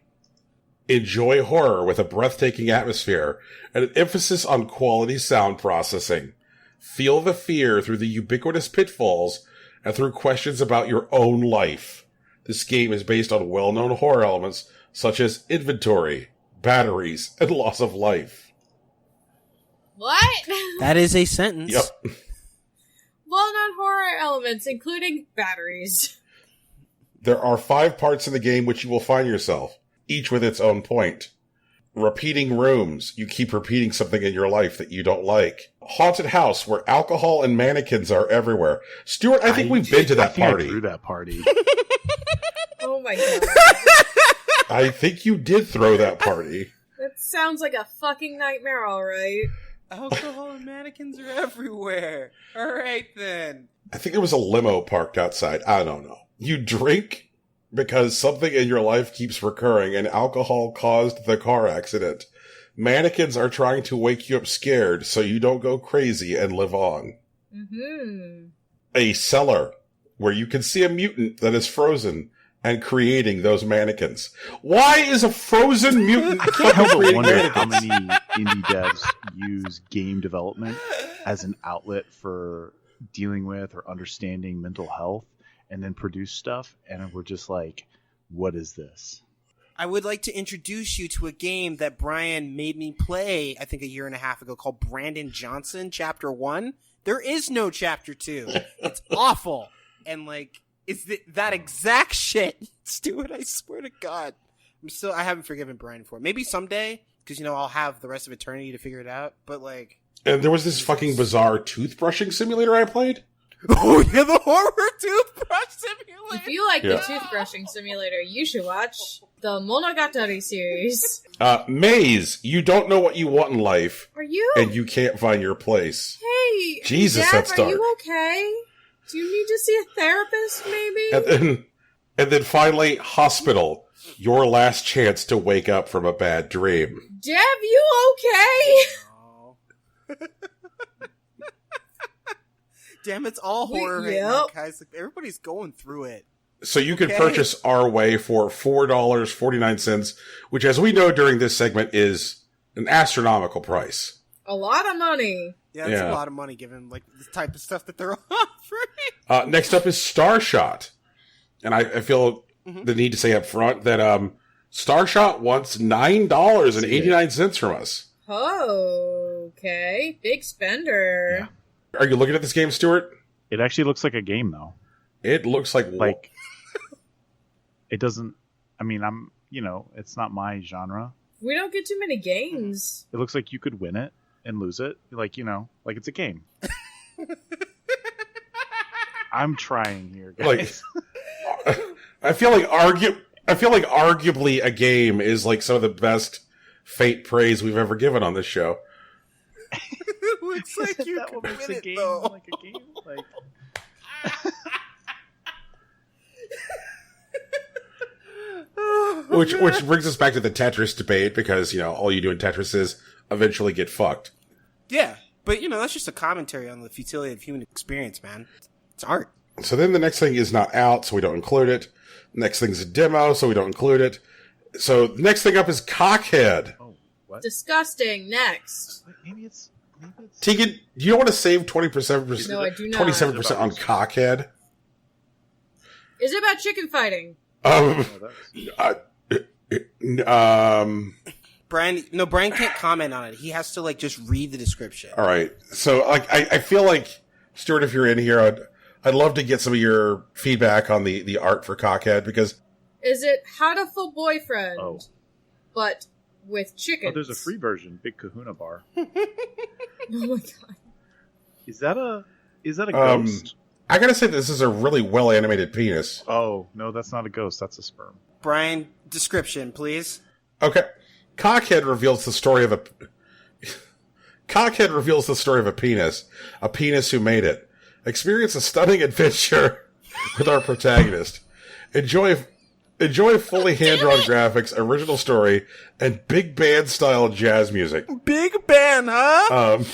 Enjoy horror with a breathtaking atmosphere and an emphasis on quality sound processing. Feel the fear through the ubiquitous pitfalls and through questions about your own life. This game is based on well-known horror elements such as inventory, batteries, and loss of life. What? That is a sentence. Yep. Well-known horror elements, including batteries. There are 5 parts in the game which you will find yourself, each with its own point. Repeating rooms. You keep repeating something in your life that you don't like. Haunted house where alcohol and mannequins are everywhere. Stuart, I think we've been to that party. I threw that party. Oh my god. I think you did throw that party. That sounds like a fucking nightmare, alright. Alcohol and mannequins are everywhere. All right, then. I think there was a limo parked outside. I don't know. You drink because something in your life keeps recurring and alcohol caused the car accident. Mannequins are trying to wake you up scared so you don't go crazy and live on. Mm-hmm. A cellar where you can see a mutant that is frozen and creating those mannequins. Why is a frozen mutant I can't help but creating wonder how mannequins? many indie devs use game development as an outlet for dealing with or understanding mental health and then produce stuff, and we're just like, what is this? I would like to introduce you to a game that Brian made me play, I think a year and a half ago, called Brandon Johnson Chapter 1. There is no Chapter 2. It's awful. And, like, it's that exact shit. Stuart, I swear to God. I haven't forgiven Brian for it. Maybe someday, because, you know, I'll have the rest of eternity to figure it out. But, like... And there was this fucking bizarre toothbrushing simulator I played. Oh, yeah, the horror toothbrush simulator. If you like the Yeah. toothbrushing simulator, you should watch the Monogatari series. Maze, you don't know what you want in life, Are you? and you can't find your place. Hey, Jesus, Dad, that's are dark. you okay? Do you need to see a therapist, maybe? And then finally, hospital, your last chance to wake up from a bad dream. Deb, you okay? Oh. Damn, it's all horror right Yep. now, guys. Like, everybody's going through it. So you can Okay. purchase Our Way for $4.49, which, as we know during this segment, is an astronomical price. A lot of money. Yeah, that's Yeah. a lot of money given like the type of stuff that they're offering. Next up is Starshot. And I feel Mhm. the need to say up front that Starshot wants $9.89 from us. Oh, okay. Big spender. Yeah. Are you looking at this game, Stuart? It actually looks like a game, though. It looks like It doesn't. I mean, it's not my genre. We don't get too many games. It looks like you could win it and lose it. Like it's a game. I'm trying here, guys. Like, I feel like arguably a game is like some of the best Fate praise we've ever given on this show. It looks like you That can what makes win a it, game though. like a game. Like, Which brings us back to the Tetris debate, because, all you do in Tetris is eventually get fucked. Yeah, but that's just a commentary on the futility of human experience, man. It's art. So then the next thing is not out, so we don't include it. Next thing's a demo, so we don't include it. So the next thing up is Cockhead. Oh, what? Disgusting. Next. Maybe it's. Tegan, do you want to save 20%? No, I do not. 27% on Cockhead. Is it about chicken fighting? Brian can't comment on it. He has to like just read the description. All right. So like, I feel like, Stuart, if you're in here, I'd love to get some of your feedback on the art for Cockhead, because Is it Hatoful Boyfriend, Oh. but with chickens? Oh, there's a free version, Big Kahuna Bar. Oh my god. Is that a ghost? I gotta say this is a really well animated penis. Oh, no, that's not a ghost. That's a sperm. Brian, description, please. Okay. Cockhead reveals the story of a penis who made it. Experience a stunning adventure with our protagonist. Enjoy fully hand-drawn graphics, original story, and big band style jazz music. Big band, huh? Um,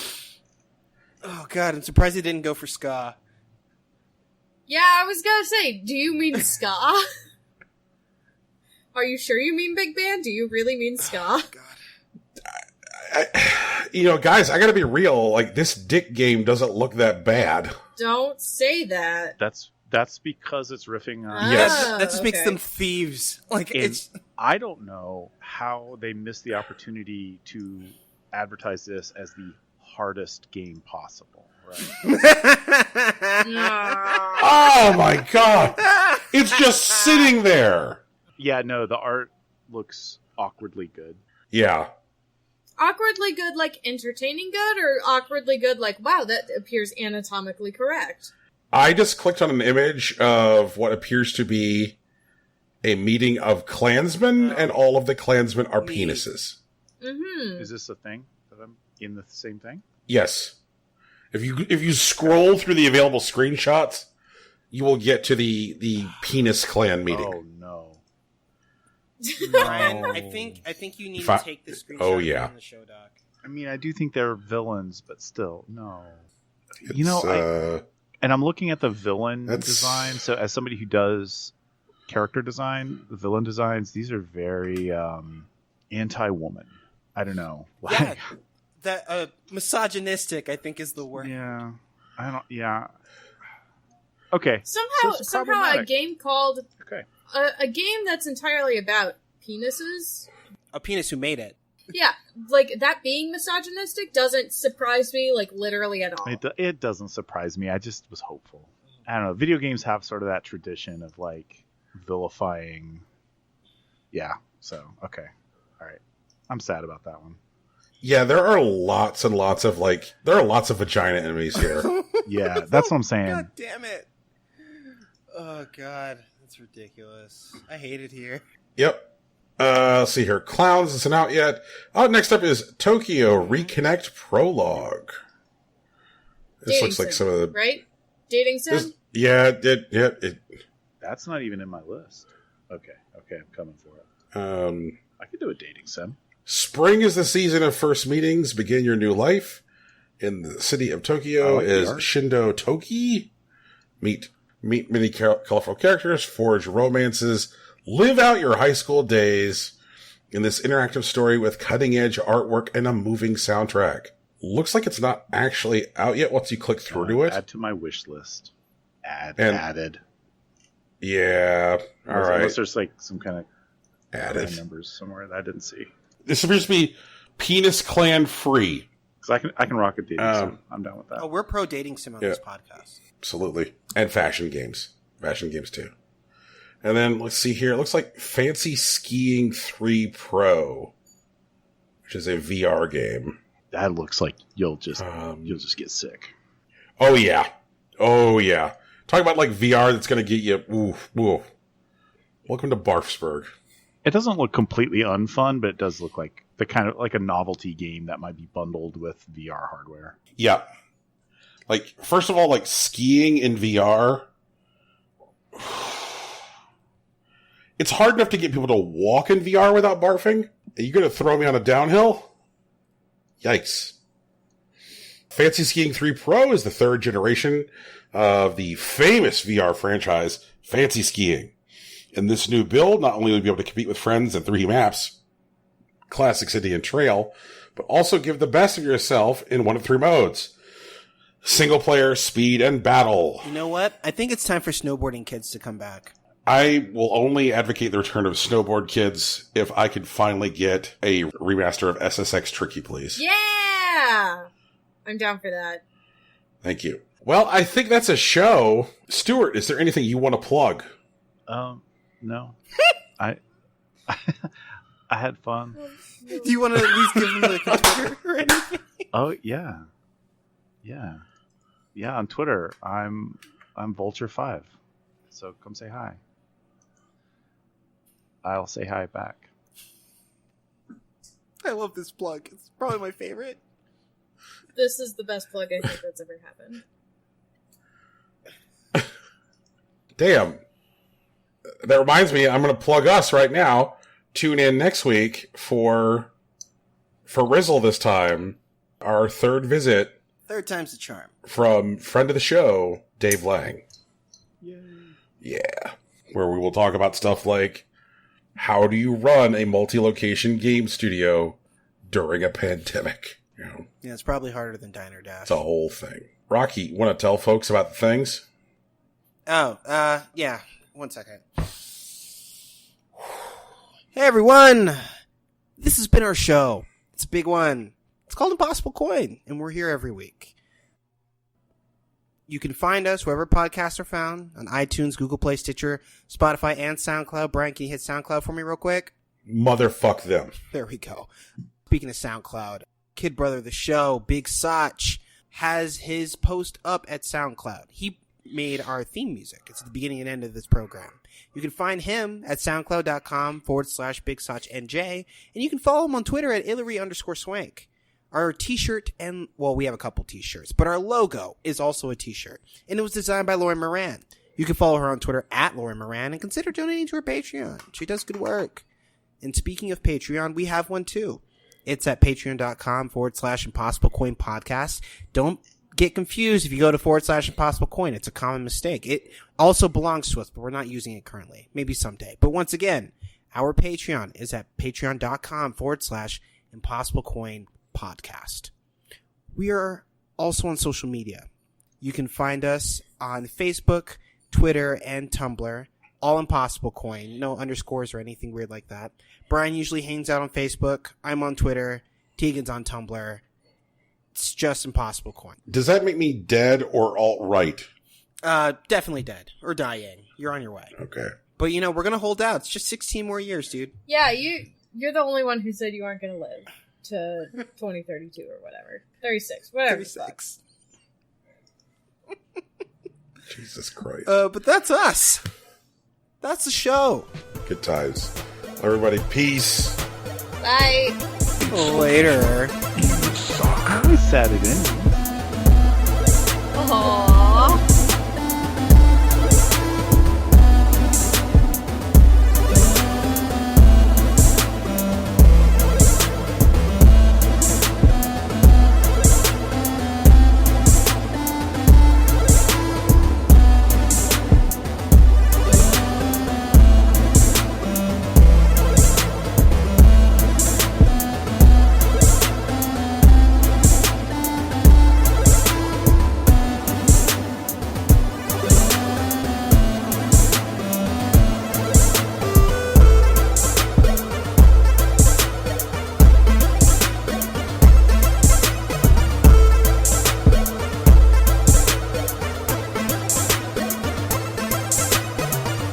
Oh god, I'm surprised he didn't go for ska. Yeah, I was gonna say, do you mean ska? Are you sure you mean big band? Do you really mean ska? guys, I gotta be real. Like, this dick game doesn't look that bad. Don't say that. That's because it's riffing on. Yes. That just makes okay. them thieves. Like And it's I don't know how they missed the opportunity to advertise this as the hardest game possible. Right? Oh my god! It's just sitting there! Yeah, no, the art looks awkwardly good. Yeah. Awkwardly good, like entertaining good, or awkwardly good, like, wow, that appears anatomically correct? I just clicked on an image of what appears to be a meeting of Klansmen, and all of the Klansmen are penises. Mm-hmm. Is this a thing that I'm in the same thing? Yes. If you scroll through the available screenshots, you will get to the penis clan meeting. Oh no. Brian, I think you need to take this screenshot Oh, yeah. from the show doc. I mean, I do think they're villains, but still, no. It's, And I'm looking at the villain That's- design. So, as somebody who does character design, the villain designs, these are very anti-woman. I don't know. Yeah, that misogynistic, I think, is the word. Yeah. I don't. Yeah. Okay. Somehow it's a problematic. game called Okay. a game that's entirely about penises. A penis who made it. Yeah, like that being misogynistic doesn't surprise me, like literally at all. It doesn't surprise me. I just was hopeful. I don't know. Video games have sort of that tradition of like vilifying. Yeah. So okay. All right. I'm sad about that one. yeah, there are lots and lots of vagina enemies here. Yeah, that's what I'm saying. God damn it. Oh god, that's ridiculous. I hate it here. Yep. Let's see here. Clowns isn't out yet. Oh, next up is Tokyo Reconnect Prologue. This Dating looks like sim, some of the... right? Dating sim? it. That's not even in my list. Okay, I'm coming for it. I could do a dating sim. Spring is the season of first meetings. Begin your new life. In the city of Tokyo I like the is art. Shindo Toki. Meet many colorful characters, forge romances, live out your high school days in this interactive story with cutting-edge artwork and a moving soundtrack. Looks like it's not actually out yet once you click through to it. Add to my wish list. Yeah, Added. all right. Unless there's like some kind of Added. numbers somewhere that I didn't see. This appears to be Penis Clan free. Because I can rock a dating sim. I'm down with that. Oh, we're pro dating sim on Yeah. this podcast. Absolutely. And fashion games. Fashion games too. And then let's see here. It looks like Fancy Skiing 3 Pro, which is a VR game. That looks like you'll just get sick. Oh yeah. Talking about like VR that's going to get you. Ooh. Welcome to Barfsburg. It doesn't look completely unfun, but it does look like the kind of like a novelty game that might be bundled with VR hardware. Yeah. Like, first of all, like skiing in VR. It's hard enough to get people to walk in VR without barfing. Are you going to throw me on a downhill? Yikes. Fancy Skiing 3 Pro is the third generation of the famous VR franchise, Fancy Skiing. In this new build, not only will you be able to compete with friends in 3 maps, Classic City and Trail, but also give the best of yourself in one of 3 modes. Single player, speed, and battle. You know what? I think it's time for Snowboarding Kids to come back. I will only advocate the return of Snowboard Kids if I can finally get a remaster of SSX Tricky, please. Yeah! I'm down for that. Thank you. Well, I think that's a show. Stuart, is there anything you want to plug? No. I had fun. Do you want to at least give them like a Twitter or anything? Oh yeah. On Twitter, I'm Vulture5. So come say hi. I'll say hi back. I love this plug. It's probably my favorite. This is the best plug I think that's ever happened. Damn. That reminds me, I'm going to plug us right now. Tune in next week for Rizzle this time. Our 3rd visit. 3rd time's the charm. From friend of the show, Dave Lang. Yay. Yeah. Where we will talk about stuff like, how do you run a multi-location game studio during a pandemic? You know, Yeah, it's probably harder than Diner Dash. it's a whole thing. Rocky, you want to tell folks about the things? Yeah. 1 second. Hey, everyone. This has been our show. It's a big one. It's called Impossible Coin, and we're here every week. You can find us wherever podcasts are found, on iTunes, Google Play, Stitcher, Spotify, and SoundCloud. Brian, can you hit SoundCloud for me real quick? Motherfuck them. There we go. Speaking of SoundCloud, Kid Brother the Show, Big Soch, has his post up at SoundCloud. He made our theme music. It's at the beginning and end of this program. You can find him at soundcloud.com/BigSochNJ, and you can follow him on Twitter at Hillary_Swank. Our t-shirt we have a couple t-shirts, but our logo is also a t-shirt, and it was designed by Lauren Moran. You can follow her on Twitter at Lauren Moran and consider donating to her Patreon. She does good work. And speaking of Patreon, we have one too. It's at patreon.com/Impossible Coin Podcast. Don't get confused if you go to /Impossible Coin. It's a common mistake. It also belongs to us, but we're not using it currently. Maybe someday. But once again, our Patreon is at patreon.com/Impossible Coin Podcast. We are also on social media. You can find us on Facebook, Twitter, and Tumblr. All Impossible Coin. No underscores or anything weird like that. Brian usually hangs out on Facebook. I'm on Twitter. Tegan's on Tumblr. It's just Impossible Coin. Does that make me dead or alt-right? Definitely dead. Or dying. You're on your way. Okay. But, we're going to hold out. It's just 16 more years, dude. Yeah, you're the only one who said you aren't going to live to 2032 or whatever. 36. Whatever. 36. Jesus Christ. But that's us. That's the show. Good times. Everybody, peace. Bye. Later. I always sat it in. Oh.